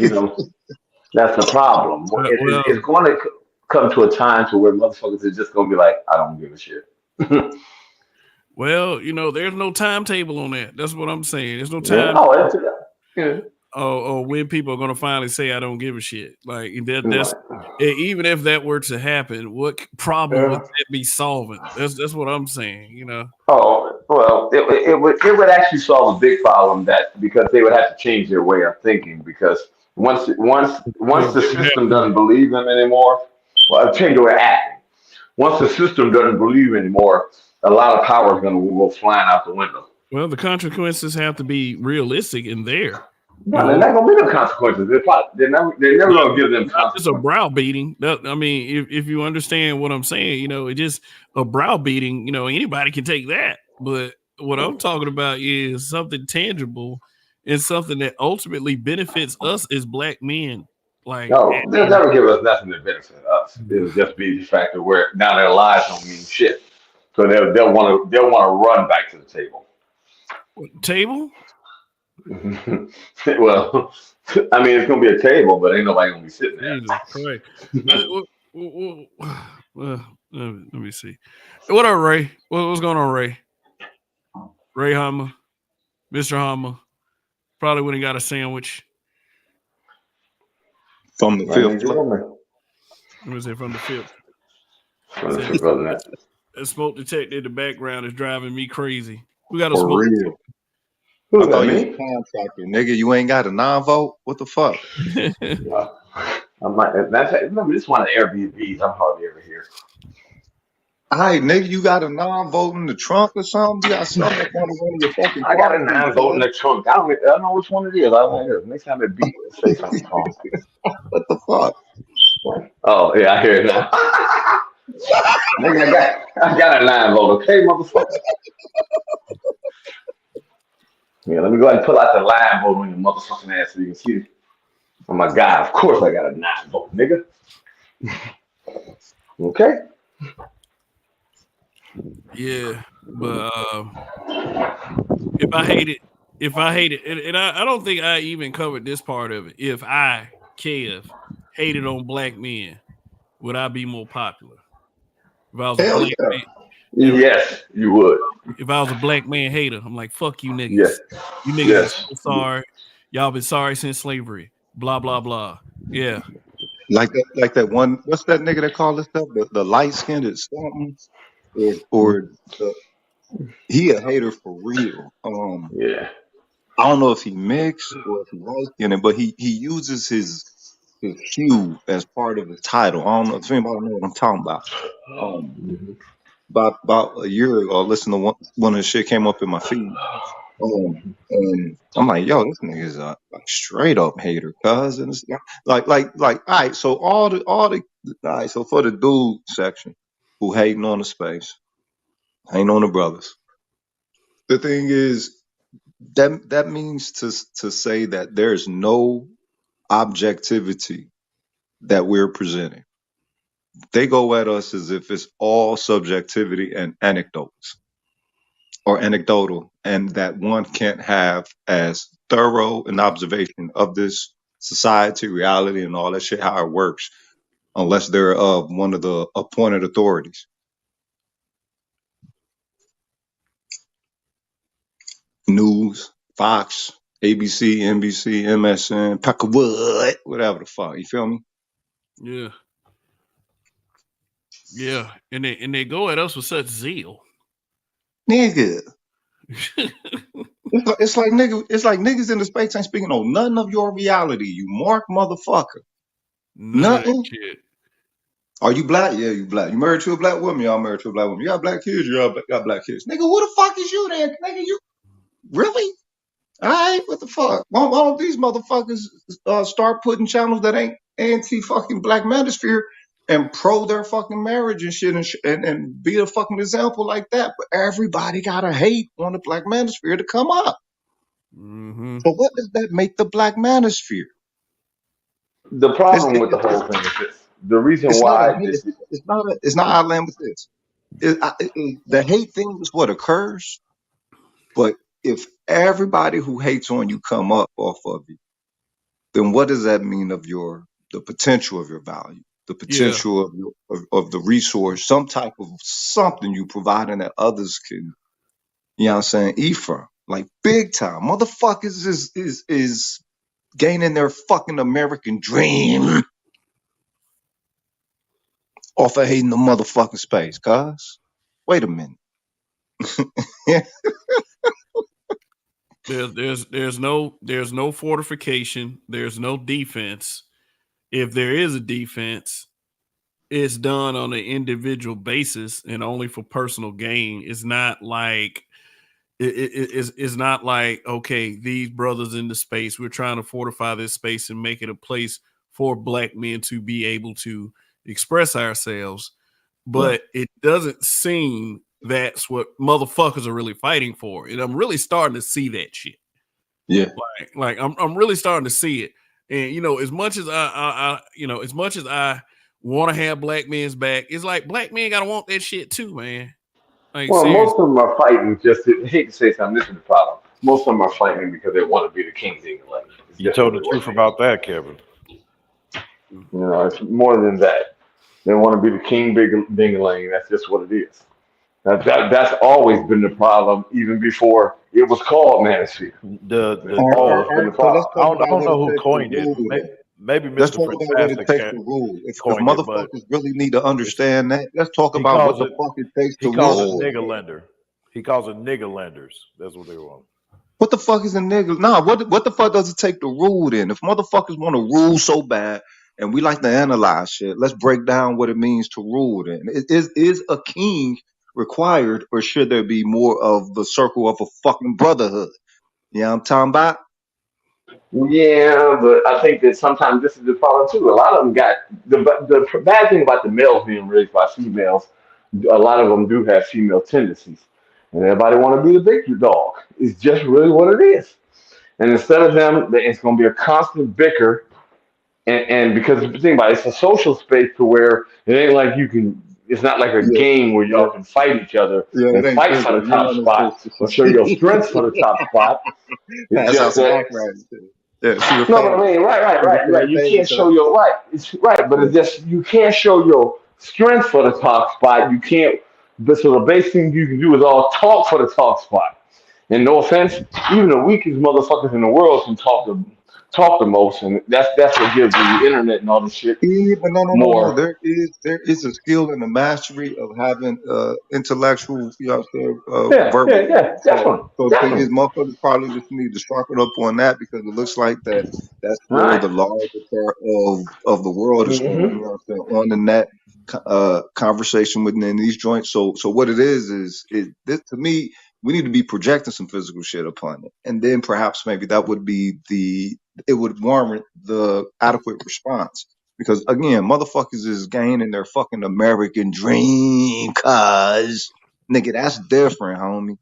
that's the problem. well, It's going to come to a time to where motherfuckers are just going to be like, I don't give a shit. there's no timetable on that. That's what I'm saying. There's no Yeah. time. Oh, yeah. Or when people are going to finally say I don't give a shit. Like that's Right. even if that were to happen, what problem would Yeah. that be solving? That's what I'm saying. Oh well, it would actually solve a big problem that because they would have to change their way of thinking because once the They would have system to. doesn't believe them anymore, well, change their way of acting. Once the system doesn't believe anymore, a lot of power is going to go flying out the window. Well, the consequences have to be realistic in there. No, they're not going to be no consequences. They're never Not, going to give them not just a consequences. browbeating. I mean, if you understand what I'm saying, it just a browbeating. Anybody can take that. But what I'm talking about is something tangible and something that ultimately benefits us as black men. Like, No, they'll never give us nothing to benefit us. It'll just be the fact that where now their lives don't mean shit. So they'll want to run back to the table. table. Well, I mean it's gonna be a table, but ain't nobody gonna be sitting there. Jesus Christ. Let me see. What up, Ray? What's going on, Ray? Ray Hammer, Mr. Hammer. Probably wouldn't got a sandwich. From the I fifth need you floor. on there. Let me say from the fifth. From the fifth floor, man. A smoke detector in the background is driving me crazy. We got a For smoke real. I Who's that? thought you was a Me? contractor, nigga. You ain't got a non-vote? What the fuck? detector. No. I'm not. Remember, this one of the Airbnbs. I'm hardly ever here. All right, nigga, you got a non-vote in the trunk or something? You got something up under one of your fucking I got a cars and nine vote in shit. the trunk. I don't know which one it is. I don't know. Next time it beep, say something wrong. What the fuck? Oh yeah, I hear it now. Nigga, I got a 9 vote. Okay, motherfucker. Yeah, let me go ahead and pull out the line vote on your motherfucking ass so you can see it. Oh my god, of course I got a 9 vote, nigga. Okay. Yeah, but if I hate it, if I hated, and I don't think I even covered this part of it. If I, Kev, hated on black men, would I be more popular? If I was a Hell black yeah. man, Yes, you would. if I was a black man hater, I'm like, fuck you Yes, niggas. You niggas is yes. so sorry. Y'all been sorry since slavery. Blah blah blah. Yeah. Like that one. What's that nigga that called himself the light skinned something? Or he a hater for real. Yeah. I don't know if he mixed or if he light skinned, but he uses his hue as part of his title. I don't know if anybody know what I'm talking about. Um, about a year ago, I listened to one of the shit came up in my feed. And I'm like, yo, this nigga is a like straight up hater, cuz. And it's like, all right, so all right, so for the dude section who hating on the space, hating on the brothers, the thing is that means to say that there's no objectivity that we're presenting. They go at us as if it's all subjectivity and anecdotes or anecdotal, and that one can't have as thorough an observation of this society, reality, and all that shit, how it works, unless they're of one of the appointed authorities. News, Fox, ABC, NBC, MSN, Peckerwood, whatever the fuck. You feel me? Yeah. Yeah. And they go at us with such zeal. Nigga. It's like niggas in the space ain't speaking on nothing of your reality, you mark motherfucker. None of that Nothing. shit. Are you black? Yeah, you black. You married to a black woman? Y'all married to a black woman. You got black kids? You got black kids. Nigga, who the fuck is you then? Nigga, you really? All right, what the fuck? Why don't these motherfuckers start putting channels that ain't anti fucking black manosphere and pro their fucking marriage and shit and be a fucking example like that? But everybody gotta hate on the black manosphere to come up. Mm-hmm. So what does that make the black manosphere? The problem with the whole thing is this. The reason why this It's not I land with this. The hate thing is what occurs, but if everybody who hates on you come up off of you, then what does that mean of the potential of your value, the Yeah. potential of the resource, some type of something you providing that others can, you know what I'm saying, eat from, like big time. Motherfuckers is gaining their fucking American dream off of hating the motherfucking space, cuz. Wait a minute. There's no fortification. There's no defense. If there is a defense, it's done on an individual basis and only for personal gain. It's not like it's not like, okay, these brothers in the space, we're trying to fortify this space and make it a place for black men to be able to express ourselves. But it doesn't seem that's what motherfuckers are really fighting for. And I'm really starting to see that shit. Yeah. Like I'm really starting to see it. And you know, as much as I want to have black men's back, it's like black men gotta want that shit too, man. Like well, seriously. most of them are fighting just to, I hate to say something, this is the problem. Most of them are fighting because they want to be the king ding lane. You told the truth about that, Kevin. You know, it's more than that. They want to be the king ding lane. That's just what it is. That's always been the problem, even before it was called Manosphere. It's always been the So let's problem. talk I don't know who about coined what it it. takes to rule. Maybe Let's Mr. talk about what it takes Fantastic to rule. If coined it, but motherfuckers really need to understand that, let's talk he about what calls the it fuck it takes he to calls it rule. nigga lender. He calls it nigga lenders. That's what they want. What the fuck is a nigga? Nah, what the fuck does it take to rule then? If motherfuckers want to rule so bad and we like to analyze shit, let's break down what it means to rule then. Is a king required, or should there be more of the circle of a fucking brotherhood? You know what I'm talking about? Yeah, but I think that sometimes this is the problem too. A lot of them got the bad thing about the males being raised by females. A lot of them do have female tendencies, and everybody want to be the big dog. It's just really what it is. And instead of them, it's going to be a constant bicker. And because the thing about it, it's a social space to where it ain't like you can It's not like a Yeah, game where yeah, y'all can fight each other yeah. and It ain't fight for physical. the You top don't spot or show your strengths for the top spot. It's pass out just some that. arthritis. Yeah, shoot a No, but I fade. mean, Shoot a right. You fade, can't cuz. show your right. It's right, but Yeah. it's just you can't show your strength for the top spot. You can't. But so the base thing you can do is all talk for the top spot. And no offense, even the weakest motherfuckers in the world can talk the most, and that's what gives the internet and all this shit Yeah, but no. more. There is a skill and a mastery of having intellectual, you know what I'm saying, verbally. Yeah, So definitely, so the thing is, definitely. motherfuckers probably just need to sharpen up on that because it looks like that's All where right. the larger part of the world is on, you Mm-hmm. know what I'm saying, on the net conversation within these joints. So what it is this to me, we need to be projecting some physical shit upon it. And then perhaps maybe that would be it would warrant the adequate response. Because again, motherfuckers is gaining their fucking American dream, cuz nigga, that's different, homie.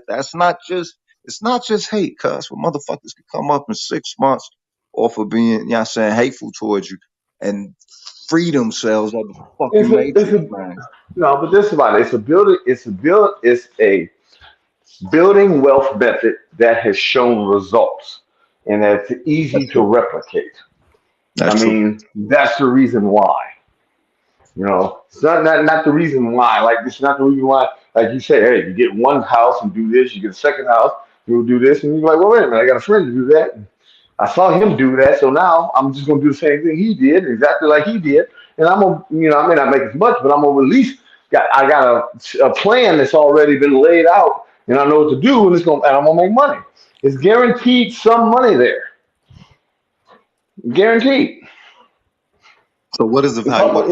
That's not just it's not just hate, cuz for motherfuckers can come up in 6 months off of being, you know what I'm saying, hateful towards you and free themselves of the It's fucking a, it's matrix, a, man. no, but this about it. It's a building. It's a building wealth method that has shown results and that's easy That's to true. replicate. I That's true. mean, that's the reason why. It's not the reason why. Like it's not the reason why. Like you say, hey, you get one house and do this. You get a second house, you'll do this, and you're like, well, wait a minute, I got a friend to do that. And I saw him do that, so now I'm just gonna do the same thing he did, exactly like he did. And I'm gonna, I may not make as much, but I'm gonna at least I got a plan that's already been laid out, and I know what to do, and and I'm gonna make money. It's guaranteed some money there, guaranteed. So what is the A value? couple,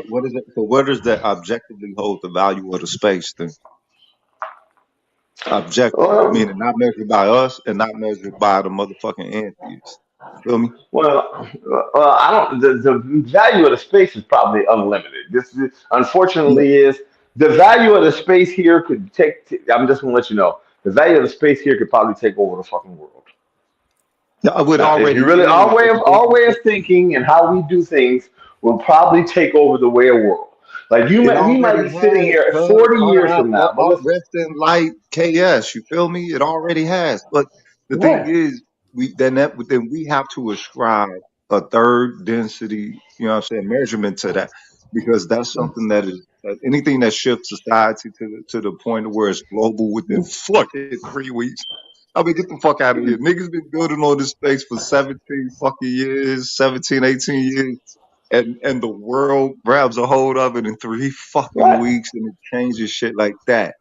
What is it? So where does that objectively hold the value of the space then? Objectively, well, meaning not measured by us and not measured by the motherfucking entities. You feel me? I don't. The value of the space is probably unlimited. This Yeah. unfortunately is the value of the space here could take. I'm just gonna let you know the value of the space here could probably take over the fucking world. Yeah, it Now, if already you really is. our way of thinking and how we do things will probably take over the way of world. Like It we might already be sitting has, here cuz. 40 years from now, but let's Rest in light, KS. You feel me? It already has. But the thing right. is, then we have to ascribe a third density, you know what I'm saying, measurement to that, because that's something that is anything that shifts society to the point where it's global within fucking 3 weeks. I mean, get the fuck out of here. Niggas been building on this space for 17 fucking years, 17, 18 years. And the world grabs a hold of it in 3 fucking Right. weeks and it changes shit like that.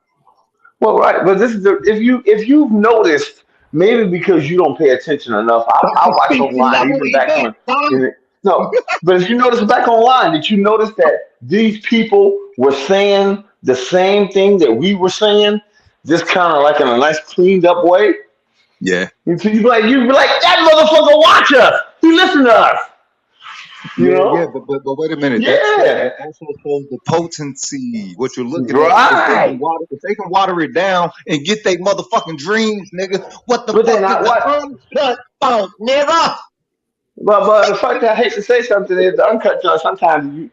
Well, right, but this is if you've noticed, maybe because you don't pay attention enough. I watch See, online that's what even he back meant, when. son. No, but if you notice back online, did you notice that these people were saying the same thing that we were saying, just kind of like in a nice cleaned up way? Yeah. You be like that motherfucker watch us. He listen to us. You Yeah, know? but wait a minute. That Yeah. also shows the potency. What you're looking at, Right. if they can water it down and get their motherfucking dreams, nigga, what the But then fuck is I the what? uncut fault, nigga? But the fact that I hate to say something is the uncut joint. Sometimes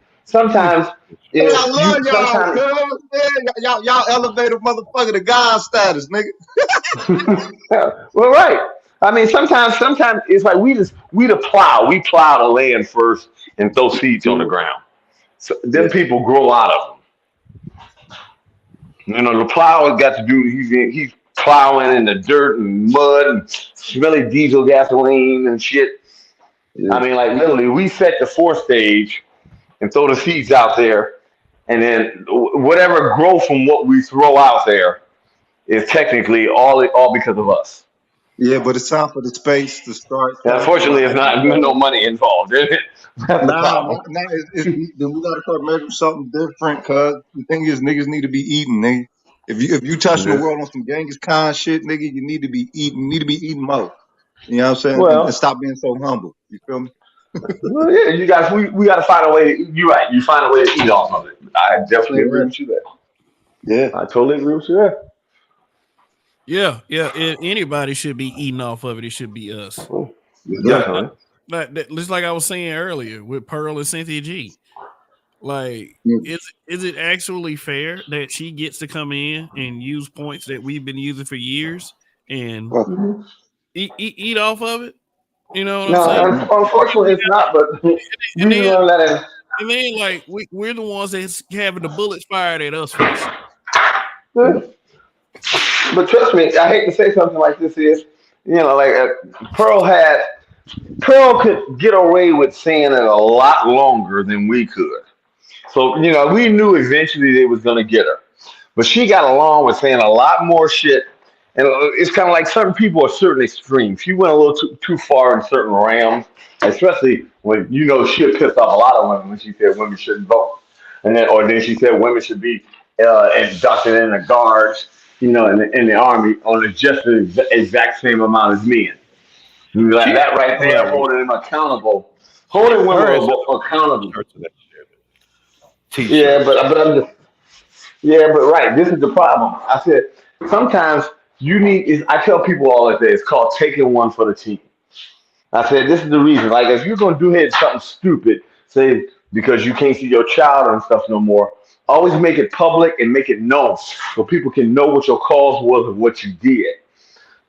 Hey, if I love you y'all, sometimes cuz. Yeah, y'all elevate a motherfucker to God status, nigga. well, right. I mean, sometimes it's like we plow the land first and throw seeds on the Yeah, ground. So then yeah. people grow out of them. The plow has got to do. He's plowing in the dirt and mud and smelly diesel gasoline and shit. Yeah. I mean, like literally, we set the fourth stage and throw the seeds out there, and then whatever grow from what we throw out there is technically all because of us. Yeah, but it's time for the space to start And unfortunately, it's capitalizing not no because money involved in it. That's the problem. then we gotta start measuring something different. Cause the thing is, niggas need to be eating, nigga. If you touching the This, world on some Genghis Khan shit, nigga, you need to be eating. You need to be eating more. You know what I'm saying? And well, stop being so humble. You feel me? yeah, you guys, we got to find a way. You're right. You find a way to eat off of it. I definitely agree Yeah, with you there. yeah, I totally agree with you there. Yeah. If anybody should be eating off of it, it should be us. yeah. Like, Definitely. just like I was saying earlier with Pearl and Cynthia G. Like, is it actually fair that she gets to come in and use points that we've been using for years and eat off of it? You know what I'm saying? Unfortunately, it's not. But you learn that. And then, like, we're the ones that's having the bullets fired at us first. But trust me, I hate to say something like this is, like Pearl could get away with saying it a lot longer than we could. So, we knew eventually they was going to get her. But she got along with saying a lot more shit. And it's kind of like certain people are certain extremes. She went a little too far in certain realms, especially when, she pissed off a lot of women when she said women shouldn't vote. And then she said women should be inducted in the guards, in the army on just the exact same amount as men. Like that right there, holding them accountable. Holding women accountable. Yeah, but I'm just. Yeah, but right. This is the problem. I said sometimes you need. I tell people all the day. It's called taking one for the team. I said this is the reason. Like if you're gonna do something stupid, say because you can't see your child and stuff no more, always make it public and make it known so people can know what your cause was and what you did.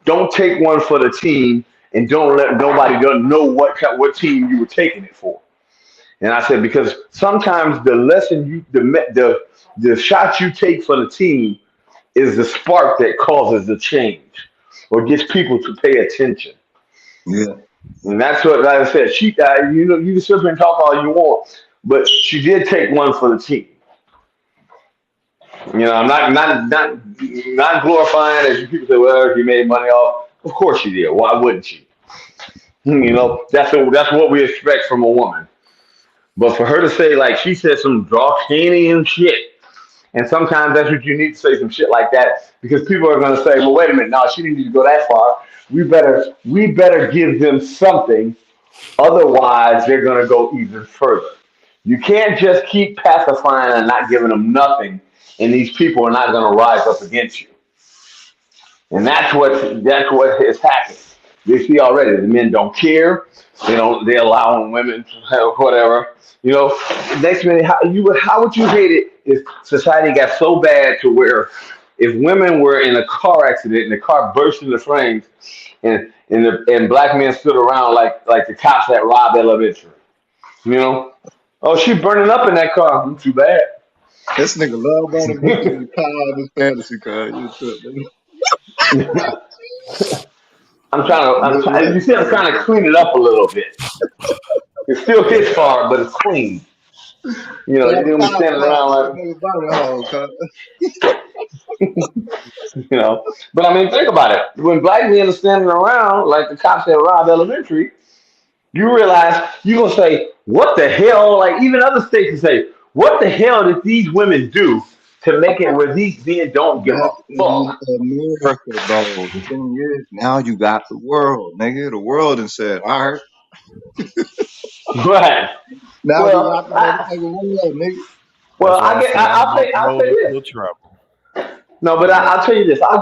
Don't take one for the team and don't let nobody know what team you were taking it for. And I said, because sometimes the lesson the shot you take for the team is the spark that causes the change or gets people to pay attention. Yeah. And that's what, like I said, she, you can sit here and talk all you want, but she did take one for the team. I'm not glorifying as you people say, well, she made money off. Of course she did. Why wouldn't she? That's what we expect from a woman. But for her to say, like, she said some Dawkinian shit, and sometimes that's what you need to say, some shit like that, because people are going to say, well, wait a minute, no, she didn't need to go that far. We better give them something, otherwise they're going to go even further. You can't just keep pacifying and not giving them nothing, and these people are not going to rise up against you. And that's what has happened. They see already the men don't care. They allowing women to have whatever. Next minute, how would you hate it if society got so bad to where if women were in a car accident and the car burst into flames and black men stood around like the cops that robbed elementary. Oh, she burning up in that car. Too bad. This nigga love on the bitch in the car in this fantasy car. I'm trying to clean it up a little bit. It still hits hard, but it's clean. You didn't be standing around like, But I mean, think about it. When black men are standing around like the cops at Robb Elementary, you realize you're gonna say, "What the hell?" Like even other states can say, "What the hell did these women do to make it where these men don't give a fuck?" America, though. The thing is, now you got the world, nigga. The world and said, all right. Right. Now you got the world, nigga. Well, I'll say this. No, but I'll tell you this. I'll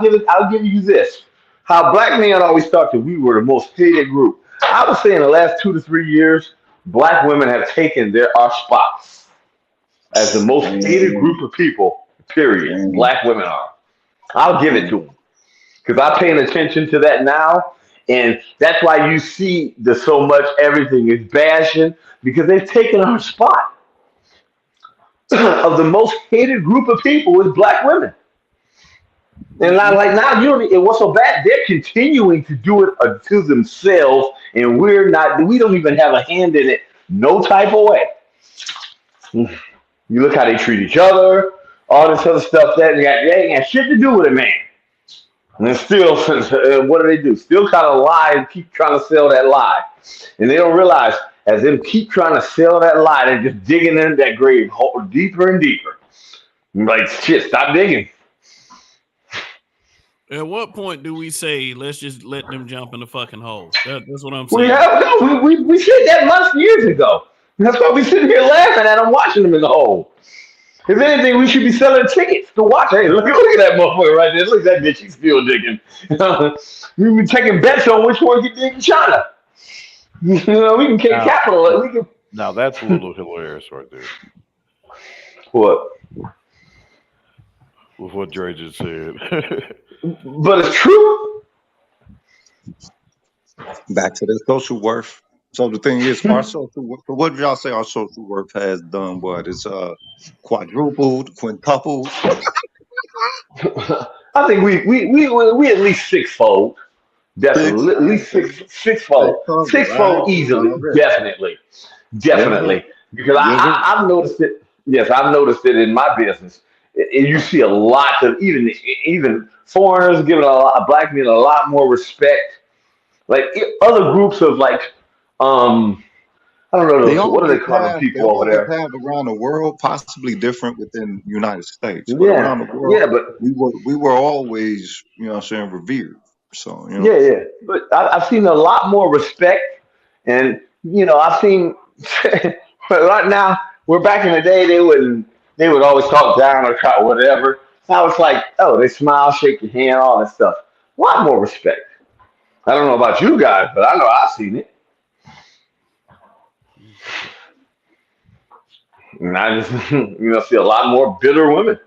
give you this. How black men always thought that we were the most hated group. I would say in the last 2 to 3 years, black women have taken our spots as the most hated group of people. Period. Black women are. I'll give it to them because I'm paying attention to that now, and that's why you see so much everything is bashing because they've taken our spot of the most hated group of people is black women. And now and what's so bad? They're continuing to do it to themselves, and we don't even have a hand in it, no type of way. You look how they treat each other, all this other stuff that they ain't got shit to do with it, man. And then still, what do? Still kind of lie and keep trying to sell that lie. And they don't realize as they keep trying to sell that lie, they're just digging into that grave deeper and deeper. Like, shit, stop digging. At what point do we say, let's just let them jump in the fucking hole? That's what I'm saying. We said that months, years ago. That's why we sitting here laughing at them, watching them in the hole. If anything, we should be selling tickets to watch. Hey, look at that motherfucker right there. Look at that bitch. He's still digging. We be taking bets on which one can dig in China. We can get capital. Now, that's a little hilarious right there. What? With what Dre just said. But it's true. Back to the social worth. So the thing is, our social worth. So what did y'all say our social worth has done? What it's quadrupled, quintupled. I think we at least sixfold. Definitely, at least sixfold easily. Definitely. Because I've noticed it. Yes, I've noticed it in my business. You see a lot of even foreigners giving black men a lot more respect. Like other groups of like, I don't know They what do always they call them have. They people over always there? have around the world, possibly different within the United States, but around the world, Yeah, but we were always, what I'm saying, revered. So yeah. But I've seen a lot more respect, and I've seen right now. Where back in the day they would always talk down or try whatever. Now it's like, oh, they smile, shake your hand, all that stuff. A lot more respect. I don't know about you guys, but I know I've seen it. And I just see a lot more bitter women.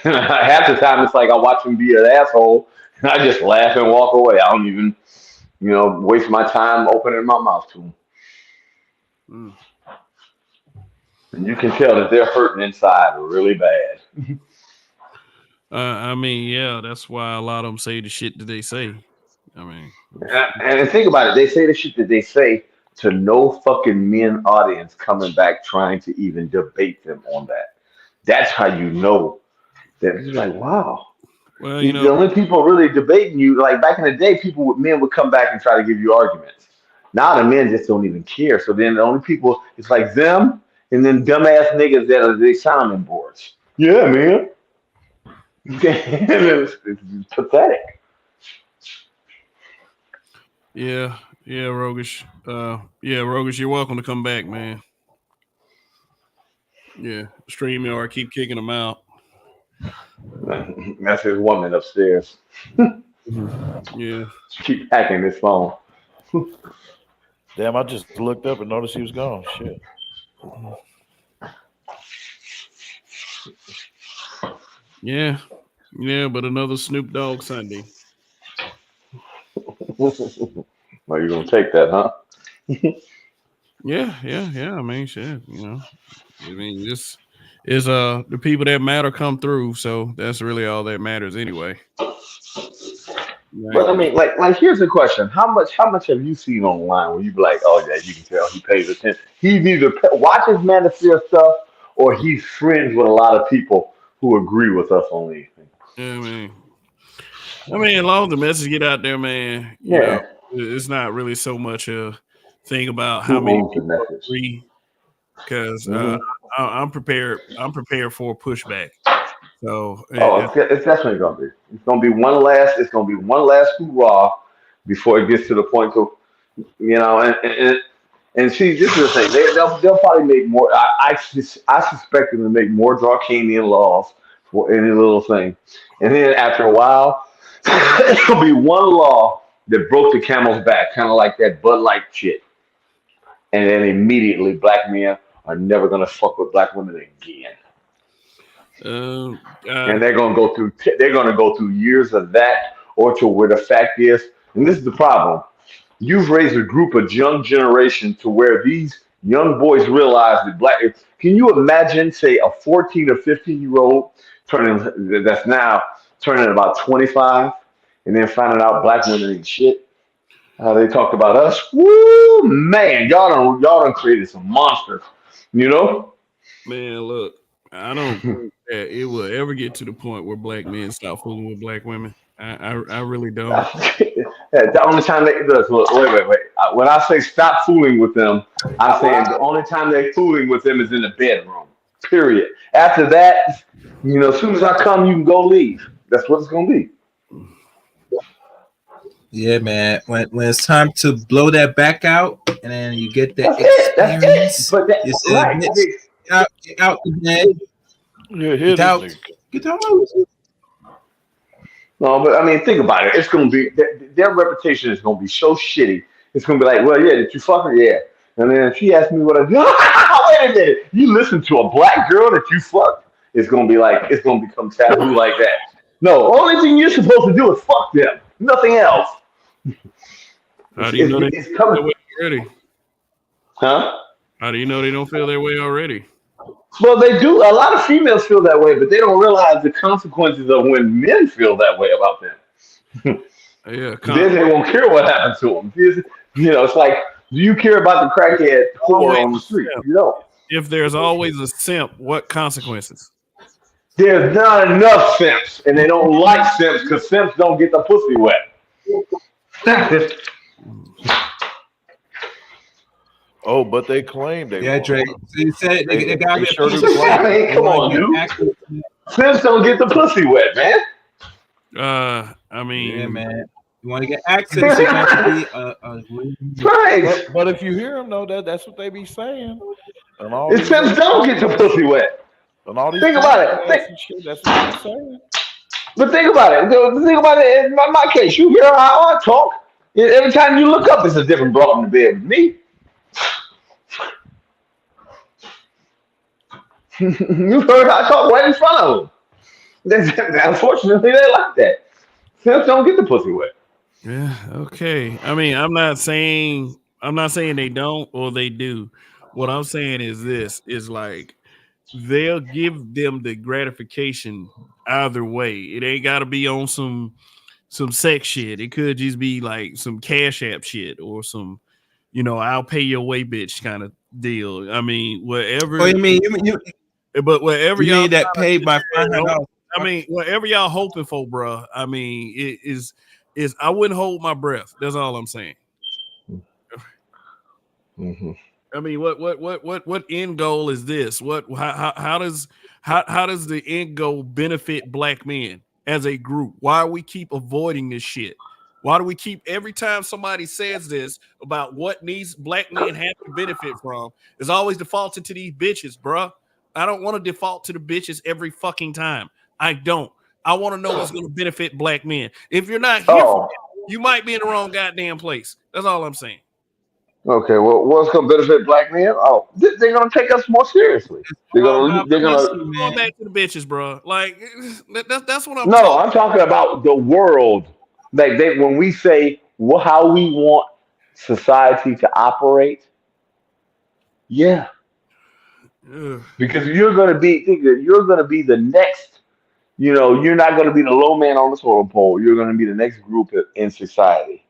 Half the time it's like I watch them be an asshole and I just laugh and walk away. I don't even, waste my time opening my mouth to them. Mm. And you can tell that they're hurting inside really bad. I mean, yeah, that's why a lot of them say the shit that they say. I mean, And think about it. They say the shit that they say to no fucking men audience coming back trying to even debate them on that. That's how you know that it's like, wow. well, The only people really debating you, like back in the day, men would come back and try to give you arguments. Now the men just don't even care. So then the only people, it's like them and then dumbass niggas that are the sounding boards. Yeah, man. it's pathetic. yeah, Rogish. Rogish, you're welcome to come back, man. Yeah, stream me or keep kicking them out. That's his woman upstairs. Yeah. Keep hacking his phone. Damn, I just looked up and noticed he was gone. Shit. Yeah, but another Snoop Dogg Sunday. Well, you're gonna take that, huh? Yeah. I mean, shit. I mean, this is the people that matter come through, so that's really all that matters anyway. But I mean, like here's the question: How much have you seen online where you be like, oh yeah, you can tell he pays attention. He's either watches Manosphere stuff or he's friends with a lot of people who agree with us on anything. Yeah, I mean, as long as the message get out there, man. It's not really so much a thing about how many people agree, because I'm prepared. I'm prepared for pushback. So it's definitely gonna be. It's gonna be one last. It's gonna be one last hoorah before it gets to the point of, and see, this is the thing. They'll probably make more. I suspect them to make more draconian laws for any little thing, and then after a while, it'll be one law that broke the camel's back, kind of like that Bud Light shit, and then immediately black men are never gonna fuck with black women again. And they're gonna go through years of that, or to where the fact is, and this is the problem. You've raised a group of young generation to where these young boys realize that can you imagine, say, a 14 or 15-year-old that's now turning about 25 and then finding out black women ain't shit? How they talked about us? Woo, man, y'all done created some monsters, Man, look, I don't think that it will ever get to the point where black men stop fooling with black women. I really don't. The only time wait. When I say stop fooling with them, I'm saying the only time they're fooling with them is in the bedroom. Period. After that, as soon as I come, you can go leave. That's what it's gonna be. Yeah, man. When it's time to blow that back out, and then you get that experience. But Get out the bed. Yeah, Get out. No, but I mean, think about it. It's gonna be their reputation is gonna be so shitty. It's gonna be like, well, yeah, did you fuck her? Yeah. And then if she asked me what I do, wait a minute. You listen to a black girl that you fucked, it's gonna become taboo like that. No, only thing you're supposed to do is fuck them. Nothing else. How do you know they It's feel coming. that way already? Huh? How do you know they don't feel that way already? Well, they do. A lot of females feel that way, but they don't realize the consequences of when men feel that way about them. Yeah, Then they won't care what happened to them. It's like, do you care about the crackhead whore always on the a street? simp. You don't. If there's always a simp, what consequences? There's not enough simps, and they don't like simps because simps don't get the pussy wet. Oh, but they claim they Yeah, won't. Drake. So you said they gotta They be a sure piece do of claim. I mean, come on, dude. Simps don't get the pussy wet, man. I mean, Yeah, man. You want to get access, you got to be Right. But if you hear them, though, that's what they be saying. And all If these simps don't get the pussy wet. and all these Think about it. podcasts and shit, that's what they be saying. But think about it. Think about it. In my case, you hear how I talk. Every time you look up, it's a different broad in the bed with me. You heard how I talk right in front of them. Unfortunately, they like that. Simps don't get the pussy wet. yeah, okay. I mean, I'm not saying they don't or they do. What I'm saying is this is like they'll give them the gratification either way. It ain't gotta be on some sex shit. It could just be like some cash app shit or some, I'll pay your way bitch kind of deal. I mean, whatever. Oh, you mean you But whatever you y'all need that paid by $500? I mean, whatever y'all hoping for, bruh. I mean, it is I wouldn't hold my breath. That's all I'm saying. Mm-hmm. I mean, what end goal is this? How does the end goal benefit black men as a group? Why do we keep avoiding this shit? Why do we keep every time somebody says this about what needs black men have to benefit from is always defaulting to these bitches, bruh? I don't want to default to the bitches every fucking time. I don't. I want to know what's going to benefit black men. If you're not here for it, you might be in the wrong goddamn place. That's all I'm saying. Okay, well, what's going to benefit black men? Oh, they're going to take us more seriously. They're going to. Going back to the bitches, bro. Like that's what I'm. No, I'm talking about the world. Like when we say how we want society to operate. Yeah, Ugh. because you're going to be the next. You're not going to be the low man on the totem pole. You're going to be the next group in society,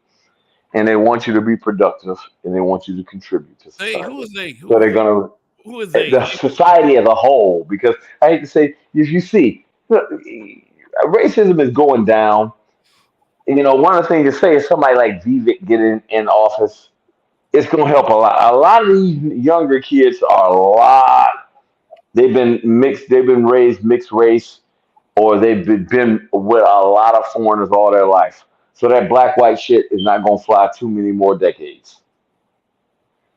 and they want you to be productive, and they want you to contribute to society. Hey, who is they? So they're going to. Who is they? The society as a whole, because I hate to say, if you see, racism is going down. One of the things to say is somebody like Vivek getting in office, it's going to help a lot. A lot of these younger kids are they've been mixed, they've been raised mixed race, or they've been with a lot of foreigners all their life. So that black-white shit is not going to fly too many more decades.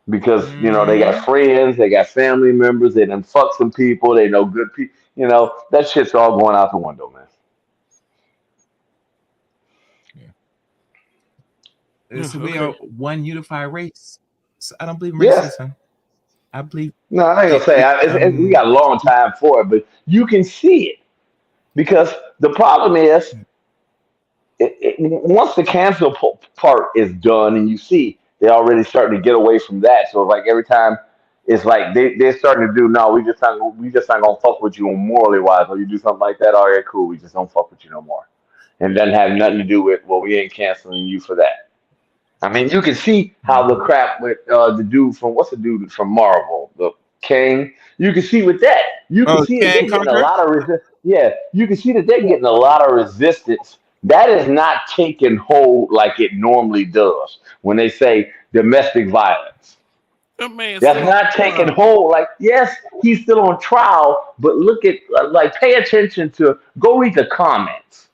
Because they got friends, they got family members, they done fuck some people, they know good people. That shit's all going out the window, man. So we are one unified race. So I don't believe in racism. I believe. No, I ain't gonna say we got a long time for it, but you can see it because the problem is, once the cancel part is done, and you see they're already starting to get away from that. So like every time, it's like they're starting to do. No, we just not gonna fuck with you morally wise. Or you do something like that. All right, cool. We just don't fuck with you no more, and it doesn't have nothing to do with we ain't canceling you for that. I mean, you can see how the crap with the dude from what's the dude from Marvel, the King. You can see with that. You can see that they're getting a lot of resistance. Yeah, you can see that they're getting a lot of resistance. That is not taking hold like it normally does when they say domestic violence. That's not taking hold. Like, yes, he's still on trial, but look at pay attention to go read the comments.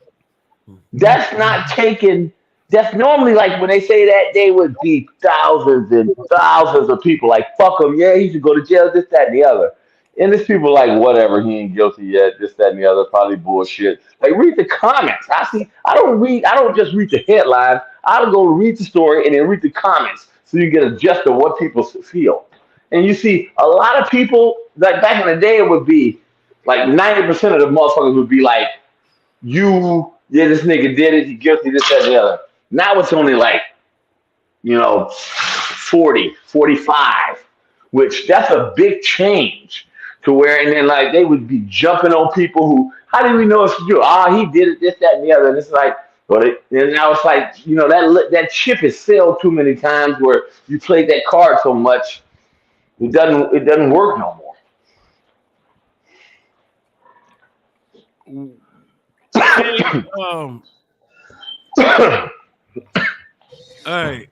That's not taking. That's normally like when they say that they would be thousands and thousands of people like fuck him, yeah, he should go to jail, this, that, and the other. And there's people like whatever, he ain't guilty yet, this, that, and the other, probably bullshit. Like read the comments. I don't just read the headlines. I'll go read the story and then read the comments so you get a gist of what people feel. And you see a lot of people, like back in the day, it would be like 90% of the motherfuckers would be like, yeah, this nigga did it, he guilty, this, that, and the other. Now it's only like, 40, 45, which that's a big change to where, and then like they would be jumping on people who, how do we know it's you? He did it, this, that, and the other. And it's like, and now it's like, that chip is sealed too many times where you played that card so much, it doesn't work no more. All right.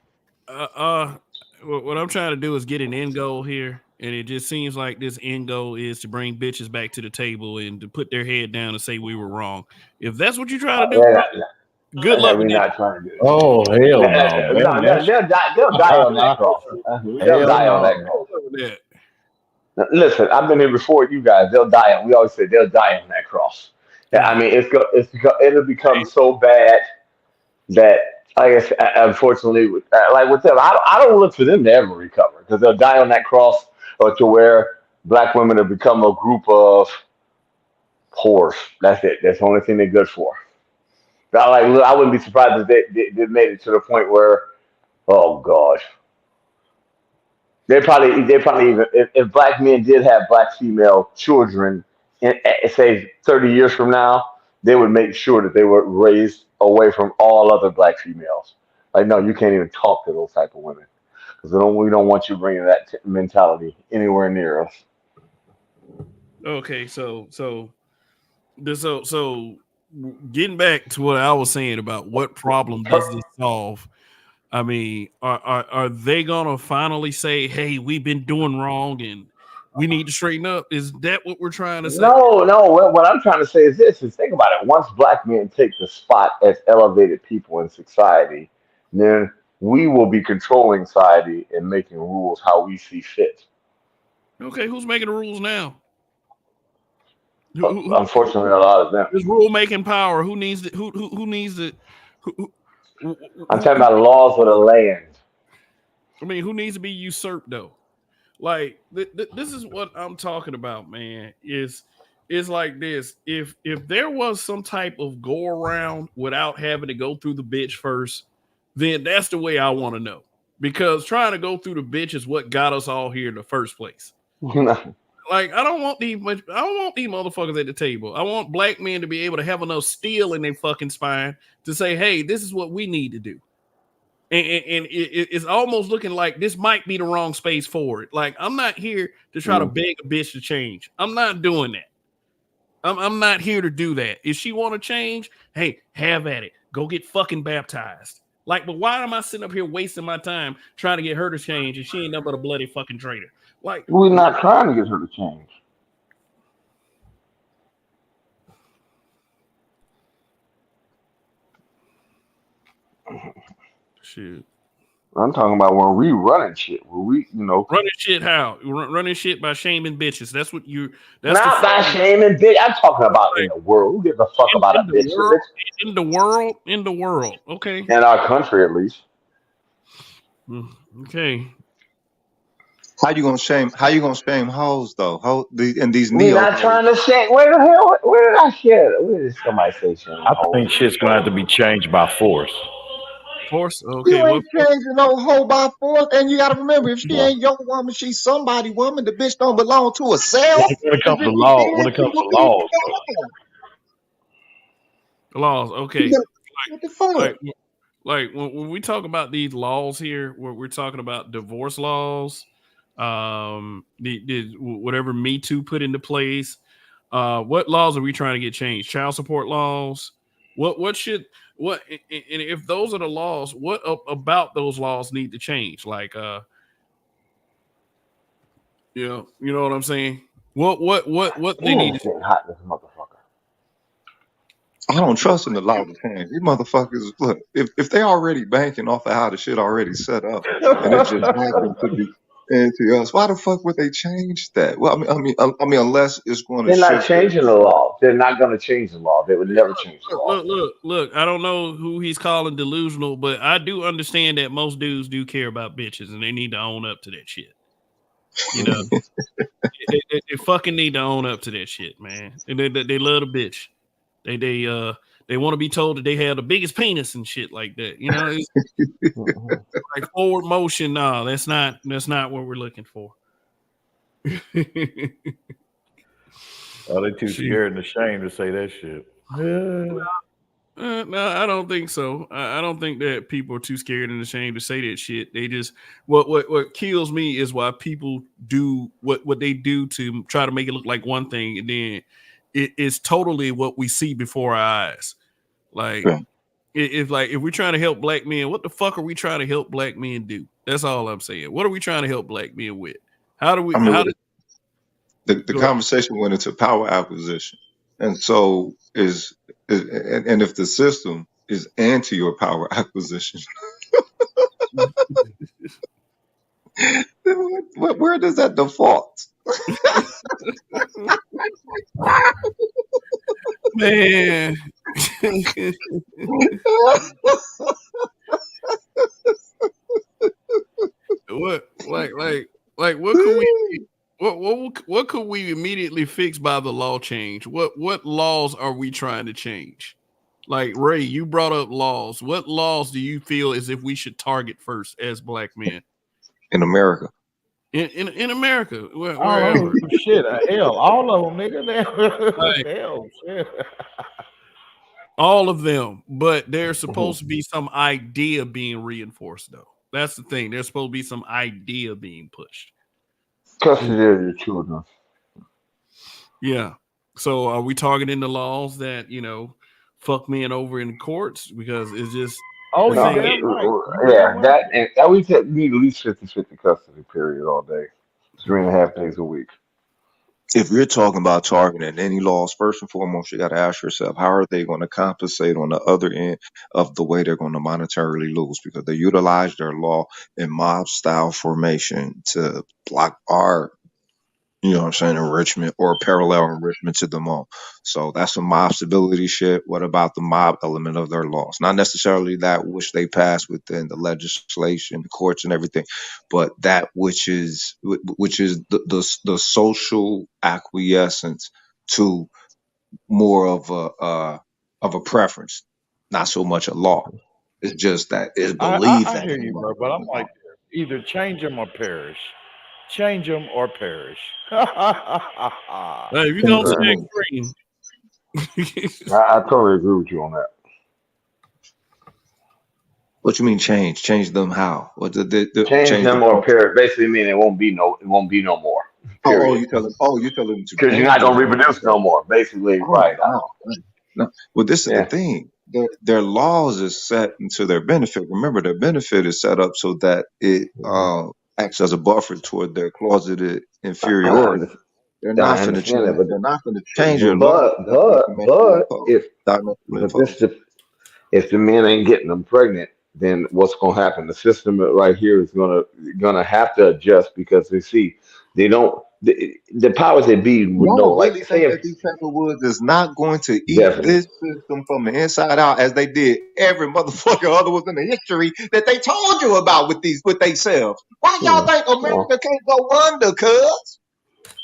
What I'm trying to do is get an end goal here, and it just seems like this end goal is to bring bitches back to the table and to put their head down and say we were wrong. If that's what you're trying to do, good luck. We're not trying to do it. Oh hell no! They'll die on that cross. They'll die on that cross. Now, listen, I've been here before you guys. They'll die on. We always say they'll die on that cross. Yeah, I mean, it'll become so bad that, I guess, unfortunately, like with them, I don't look for them to ever recover because they'll die on that cross, or to where black women have become a group of whores. That's it. That's the only thing they're good for. I wouldn't be surprised if they made it to the point where, oh God, they probably even if black men did have black female children, say 30 years from now, they would make sure that they were raised away from all other black females. Like, no, you can't even talk to those type of women because we don't want you bringing that mentality anywhere near us. Okay, so getting back to what I was saying about what problem does this solve? I mean, are they gonna finally say, "Hey, we've been doing wrong and we need to straighten up"? Is that what we're trying to say? No. What I'm trying to say is this: think about it. Once black men take the spot as elevated people in society, then we will be controlling society and making rules how we see fit. Okay, who's making the rules now? Unfortunately, a lot of them. This rule making power. Who needs it? Who needs it? I'm talking about laws of the land. I mean, who needs to be usurped though? Like this is what I'm talking about, man. Is like this. If there was some type of go around without having to go through the bitch first, then that's the way I want to know. Because trying to go through the bitch is what got us all here in the first place. Like, I don't want these motherfuckers at the table. I want black men to be able to have enough steel in their fucking spine to say, hey, this is what we need to do. And it's almost looking like this might be the wrong space for it. Like, I'm not here to try to beg a bitch to change. I'm not doing that. I'm not here to do that. If she want to change, hey, have at it. Go get fucking baptized. Like, but why am I sitting up here wasting my time trying to get her to change if she ain't nothing but a bloody fucking traitor? Like, we're not trying to get her to change. Shit. I'm talking about when we running shit. When we, running shit. How running shit by shaming bitches? That's what you. That's not by shaming bitch. I'm talking about in the world. Who gives a fuck about a bitch? In the world. Okay. In our country, at least. Okay. How you gonna shame hoes though? And these We're not trying to shame. Where the hell? Where did I share it? Where did somebody say shame? I think shit's gonna have to be changed by force. Force? Okay. You ain't changing no hoe by force, and you gotta remember, if she ain't your woman, she's somebody woman. The bitch don't belong to herself. When it comes to laws, laws. Okay. What the fuck? Like when we talk about these laws here, we're talking about divorce laws. Whatever Me Too put into place. What laws are we trying to get changed? Child support laws. And if those are the laws, what about those laws need to change? Like, you know what I'm saying? What they need to hot this motherfucker. I don't trust them to allow the change. These motherfuckers, look, if they already banking off of how the shit already set up, and it just happened to be into us, why the fuck would they change that? Well, I mean, unless it's going to. They're not changing the law. They're not going to change the law. They would never change the law. Look. I don't know who he's calling delusional, but I do understand that most dudes do care about bitches, and they need to own up to that shit. You know, they fucking need to own up to that shit, man. They love the bitch. They want to be told that they have the biggest penis and shit like that. You know, it's like forward motion. No, that's not what we're looking for. Are they too scared and ashamed to say that shit? Yeah. No, I don't think so. I don't think that people are too scared and ashamed to say that shit. They just what kills me is why people do what they do to try to make it look like one thing, and then it is totally what we see before our eyes. Like if we're trying to help black men, what the fuck are we trying to help black men do? That's all I'm saying. What are we trying to help black men with? How do we? The conversation went into power acquisition, and so and if the system is anti your power acquisition, then where does that default? Man. What what could we what could we immediately fix by the law change? What laws are we trying to change? Like Ray, you brought up laws. What laws do you feel as if we should target first as black men In America? In America, wherever. Shit, hell, all of them, nigga. Like, hell, shit. All of them, but there's supposed to be some idea being reinforced, though. That's the thing. There's supposed to be some idea being pushed. Custody of your children. Yeah. So are we targeting the laws that, fuck men over in the courts? Because it's just that we need at least 50-50 custody period all day. 3.5 days a week. If you're talking about targeting any laws, first and foremost, you got to ask yourself, how are they going to compensate on the other end of the way they're going to monetarily lose? Because they utilize their law in mob style formation to block our, enrichment or parallel enrichment to them all. So that's some mob stability shit. What about the mob element of their laws? Not necessarily that which they pass within the legislation, the courts and everything, but that which is the social acquiescence to more of a preference, not so much a law. It's just that it's believed. I hear you, bro, but I'm like, either change them or perish. Change them or perish. Hey, if you don't stay green. I totally agree with you on that. What you mean change? Change them how? What change them or perish? Basically, mean it won't be no more. Oh, you tell them to, because you're not gonna reproduce no more. Basically, right? No. Well, this is the thing. Their laws is set into their benefit. Remember, their benefit is set up so that it acts as a buffer toward their closeted inferiority. They're not going to change it. They're not going to change your law. But if the men ain't getting them pregnant, then what's going to happen? The system right here is gonna have to adjust because they don't. The powers that be would know. Like really think that these Peckerwoods is not going to eat this system from the inside out as they did every motherfucker other was in the history that they told you about with themselves. Why y'all think America can't go under, cuz?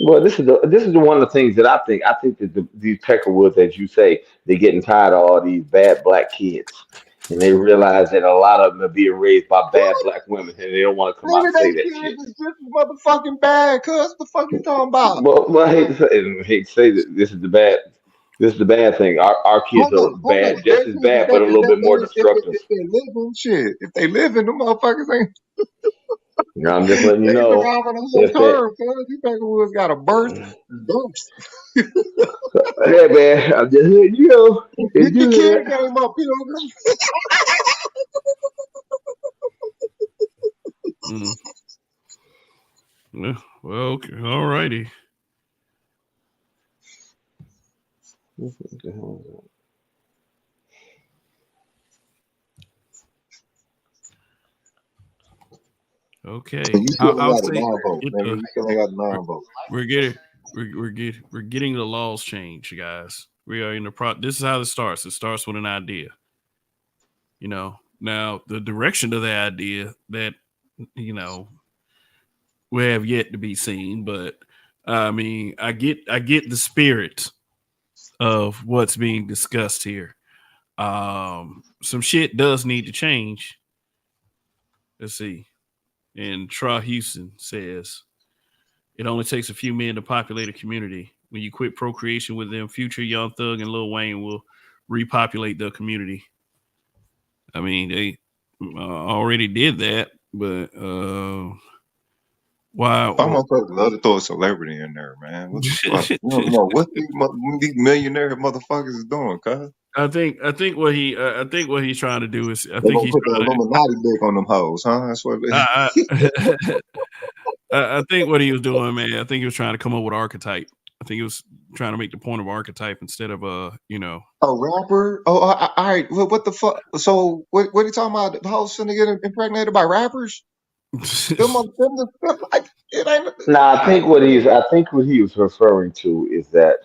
Well, this is the one of the things that I think. I think that these Peckerwoods, as you say, they're getting tired of all these bad black kids. And they realize that a lot of them are being raised by bad black women, and they don't want to come out and say that shit. It's just motherfucking bad, cuz. The fuck you talking about? Well, I hate to say that this is the bad. This is the bad thing. Our kids are bad, just as bad, but a little bit more destructive. If they living, shit. If they living, them motherfuckers ain't. I'm just letting you know. These Peckerwoods got a burst. Hey man, I'm just letting you know. Get your kid game up, Well, okay. All righty. Okay. We're getting the laws changed, guys. We are in the this is how it starts. It starts with an idea. Now the direction of the idea that will have yet to be seen. But I mean, I get the spirit of what's being discussed here. Some shit does need to change. Let's see. And Tra Houston says, it only takes a few men to populate a community. When you quit procreation with them, Future, Young Thug, and Lil Wayne will repopulate the community. I mean, they already did that, but why? I'm gonna love to throw a celebrity in there, man. What the fuck? You don't know what these millionaire motherfuckers is doing, cuz. I think what he's trying to do is They gonna put the Illuminati dick on them hoes, huh? That's what. I think what he was doing, man. I think he was trying to come up with archetype. I think he was trying to make the point of archetype instead of a rapper. Oh, all right. What the fuck? So what are you talking about? The hoes finna get impregnated by rappers? Like, it ain't. I think what he was referring to is that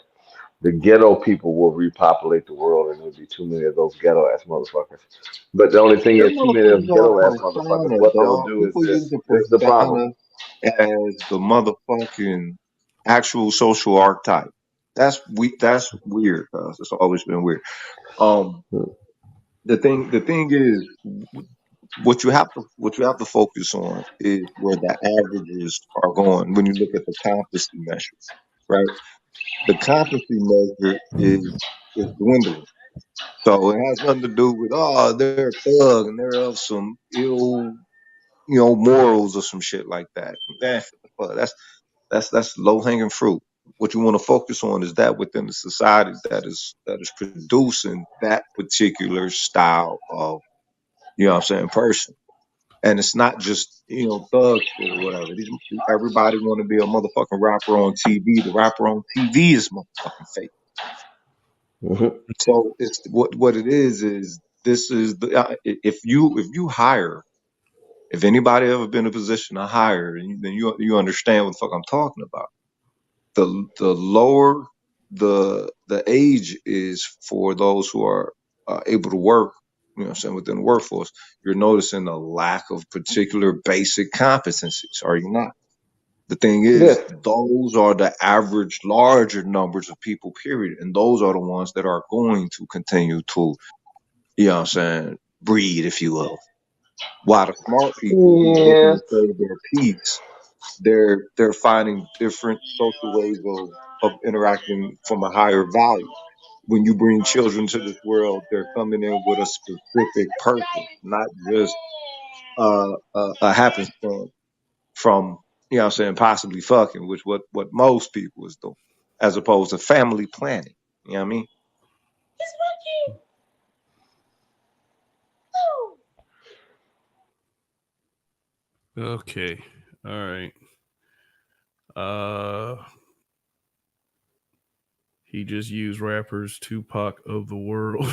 the ghetto people will repopulate the world, and there'll be too many of those ghetto ass motherfuckers. But the only thing is, too many of those ghetto ass motherfuckers, what they'll do is this. This is the problem. As the motherfucking actual social archetype. That's weird, cuz it's always been weird. The thing is, what you have to focus on is where the averages are going when you look at the competency measure, right? The competency measure is dwindling. So it has nothing to do with they're a thug and they're of some ill, morals or some shit like that. That's low hanging fruit. What you want to focus on is that within the society that is producing that particular style of, person. And it's not just, thug shit or whatever. Everybody want to be a motherfucking rapper on TV. The rapper on TV is motherfucking fake. Mm-hmm. So it's what it is this is the if you hire, if anybody ever been in a position to hire, then you understand what the fuck I'm talking about. The lower the age is for those who are able to work, within the workforce, you're noticing a lack of particular basic competencies, are you not? The thing is, those are the average larger numbers of people, period. And those are the ones that are going to continue to, breed, if you will. While the smart people who are looking to save their peace, they're finding different social ways of interacting from a higher value. When you bring children to this world, they're coming in with a specific purpose, not just a happenstance from, possibly fucking, which what most people is doing, as opposed to family planning. You know what I mean? Okay. All right. He just used rappers Tupac of the world.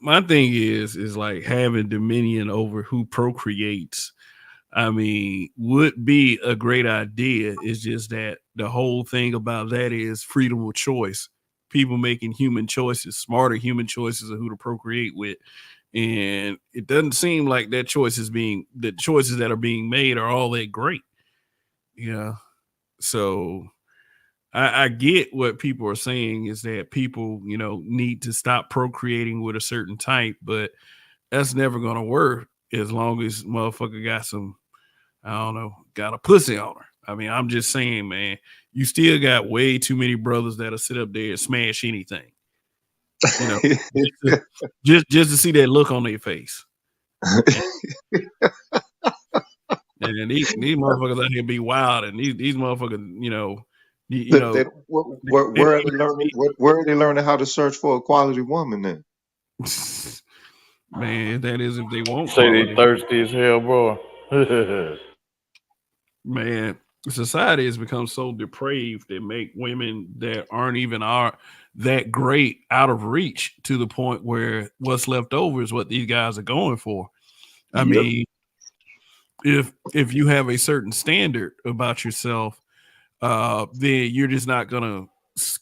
My thing is like having dominion over who procreates. I mean, would be a great idea. It's just that the whole thing about that is freedom of choice. People making human choices, smarter human choices of who to procreate with. And it doesn't seem like the choices that are being made are all that great. Yeah. So I get what people are saying is that people, need to stop procreating with a certain type, but that's never going to work as long as motherfucker got some, got a pussy on her. I mean, I'm just saying, man, you still got way too many brothers that'll sit up there and smash anything. Just to see that look on their face. And these motherfuckers out here be wild, and these motherfuckers, where are they learning how to search for a quality woman then? Man, that is if they won't. Say they thirsty as hell, bro. Man, society has become so depraved that make women that aren't even that great out of reach to the point where what's left over is what these guys are going for. I mean, if you have a certain standard about yourself, then you're just not gonna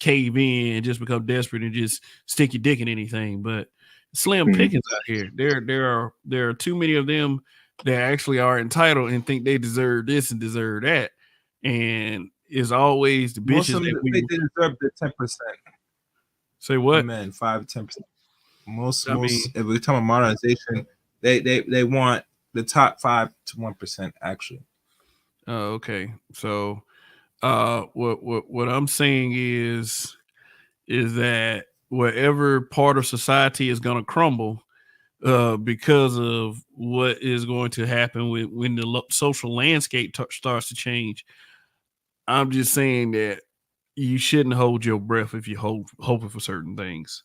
cave in and just become desperate and just stick your dick in anything. But slim pickings out here. There are too many of them that actually are entitled and think they deserve this and deserve that. And it's always the Most bitches of them that we they deserve the 10%. say what? Man, 5-10%. Most I mean, if we're talking about modernization, they want the top 5 to 1% actually. oh, okay. So what I'm saying is that whatever part of society is gonna crumble because of what is going to happen when the social landscape starts to change. I'm just saying that you shouldn't hold your breath if you hoping for certain things.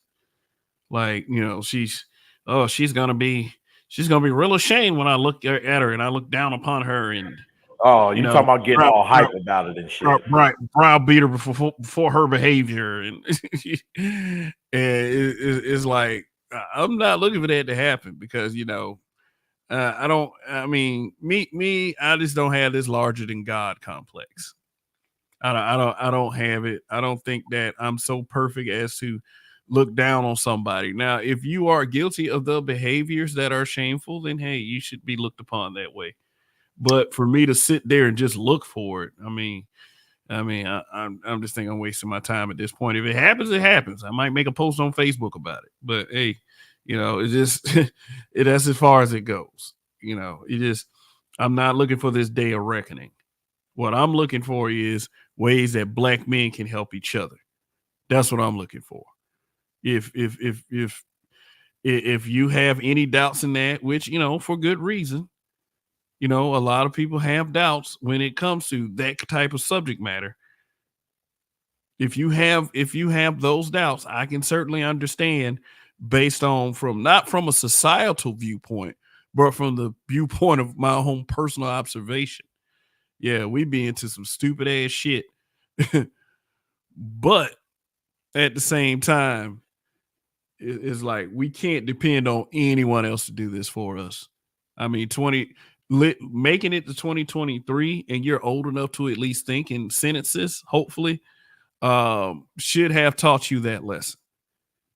Like, you know, she's gonna be real ashamed when I look at her and I look down upon her and Oh, you you know talking about getting all hype about it and shit. right browbeat her before her behavior and and it's like I'm not looking for that to happen because you know I don't. I mean, I just don't have this larger than God complex. I don't have it. I don't think that I'm so perfect as to look down on somebody. Now, if you are guilty of the behaviors that are shameful, then hey, you should be looked upon that way. But for me to sit there and just look for it, I'm just thinking I'm wasting my time at this point. If it happens, it happens. I might make a post on Facebook about it. But hey, you know, it just that's as far as it goes. You know, I'm not looking for this day of reckoning. What I'm looking for is ways that black men can help each other. That's what I'm looking for. If you have any doubts in that, which you know for good reason, you know a lot of people have doubts when it comes to that type of subject matter. If you have those doubts, I can certainly understand based on not from a societal viewpoint, but from the viewpoint of my own personal observation. Yeah, we be into some stupid ass shit. But at the same time, it's like we can't depend on anyone else to do this for us. I mean, making it to 2023 and you're old enough to at least think in sentences, hopefully, should have taught you that lesson.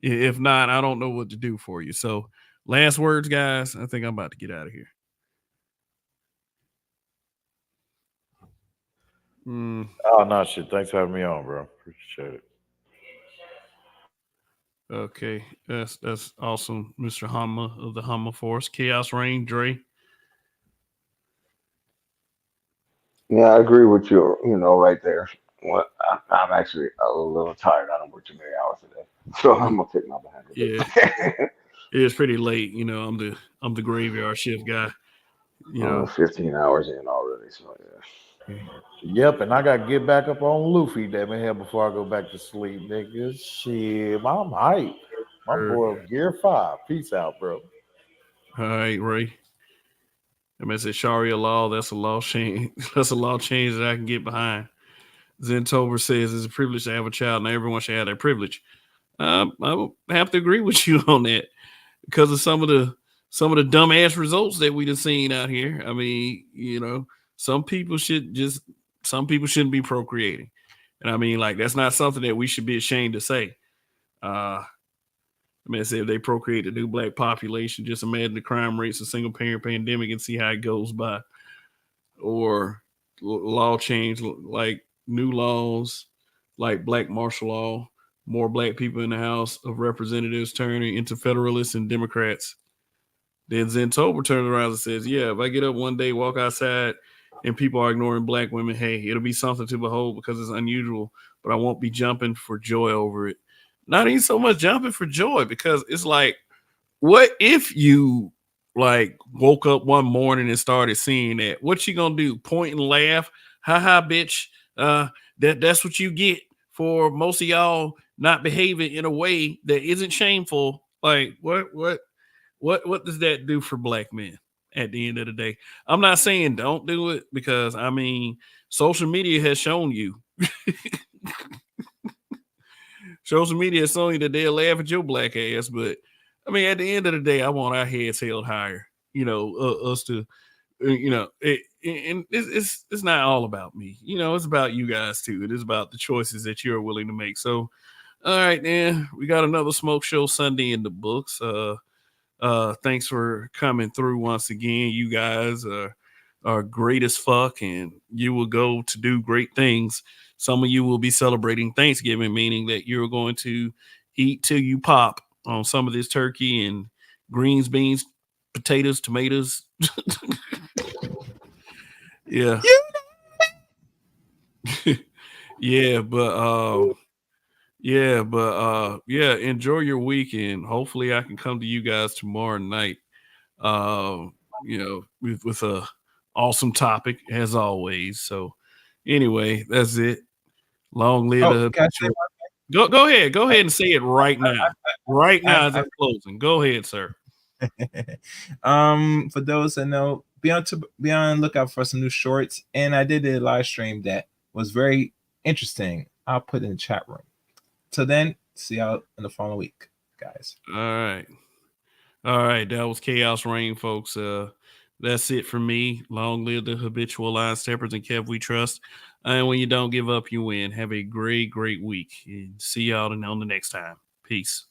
If not, I don't know what to do for you. So, last words, guys. I think I'm about to get out of here. Oh no, shit. Thanks for having me on, bro. Appreciate it. Okay, that's awesome, Mr. Hama of the Hama Force. Chaos Rain, Dre. Yeah, I agree with you. You know, right there. Well, I'm actually a little tired. I don't work too many hours today, so I'm gonna take my behind a Yeah, bit. it's pretty late. You know, I'm the graveyard shift guy. You know, 15 hours in already. So yeah. Yep, and I gotta get back up on Luffy, damn it, here before I go back to sleep, niggas. Shit, I'm hype. My boy Gear 5. Peace out, bro. all right, Ray. I mean, it's Sharia law. That's a law change. That's a law change that I can get behind. Zentober says it's a privilege to have a child, and everyone should have that privilege. I would have to agree with you on that because of some of the dumbass results that we've seen out here. I mean, you know, some people shouldn't be procreating, and I mean, like that's not something that we should be ashamed to say. I mean, I say if they procreate the new black population, just imagine the crime rates of single parent pandemic and see how it goes by. Or law change, like new laws, like black martial law, more black people in the House of Representatives turning into Federalists and Democrats. Then Zentober turns around and says, yeah, if I get up one day, walk outside, and people are ignoring black women, hey, it'll be something to behold because it's unusual, but I won't be jumping for joy over it. Not even so much jumping for joy because it's like, what if you like woke up one morning and started seeing that? What you gonna do? Point and laugh? Ha ha, bitch. That's what you get for most of y'all not behaving in a way that isn't shameful. Like what does that do for black men at the end of the day? I'm not saying don't do it because I mean social media has shown you. Social media has shown you that they'll laugh at your black ass, but I mean, at the end of the day, I want our heads held higher. You know, us to, you know, and it's not all about me. You know, it's about you guys too. It is about the choices that you're willing to make. So, all right, then we got another smoke show Sunday in the books. Thanks for coming through once again. You guys are great as fuck, and you will go to do great things. Some of you will be celebrating Thanksgiving, meaning that you're going to eat till you pop on some of this turkey and greens, beans, potatoes, tomatoes. Yeah. Yeah, but enjoy your weekend. Hopefully I can come to you guys tomorrow night. With a awesome topic as always. So anyway, that's it. Long live the can I say go ahead. Go ahead and say it right now. Right now I- as I'm closing. Go ahead, sir. For those that know, be on lookout for some new shorts. And I did a live stream that was very interesting. I'll put it in the chat room. Till then, see y'all in the following week, guys. All right. That was Chaos Reign, folks. That's it for me. Long live the habitual line steppers and Kev we trust. And when you don't give up, you win. Have a great, great week. And see y'all on the next time. Peace.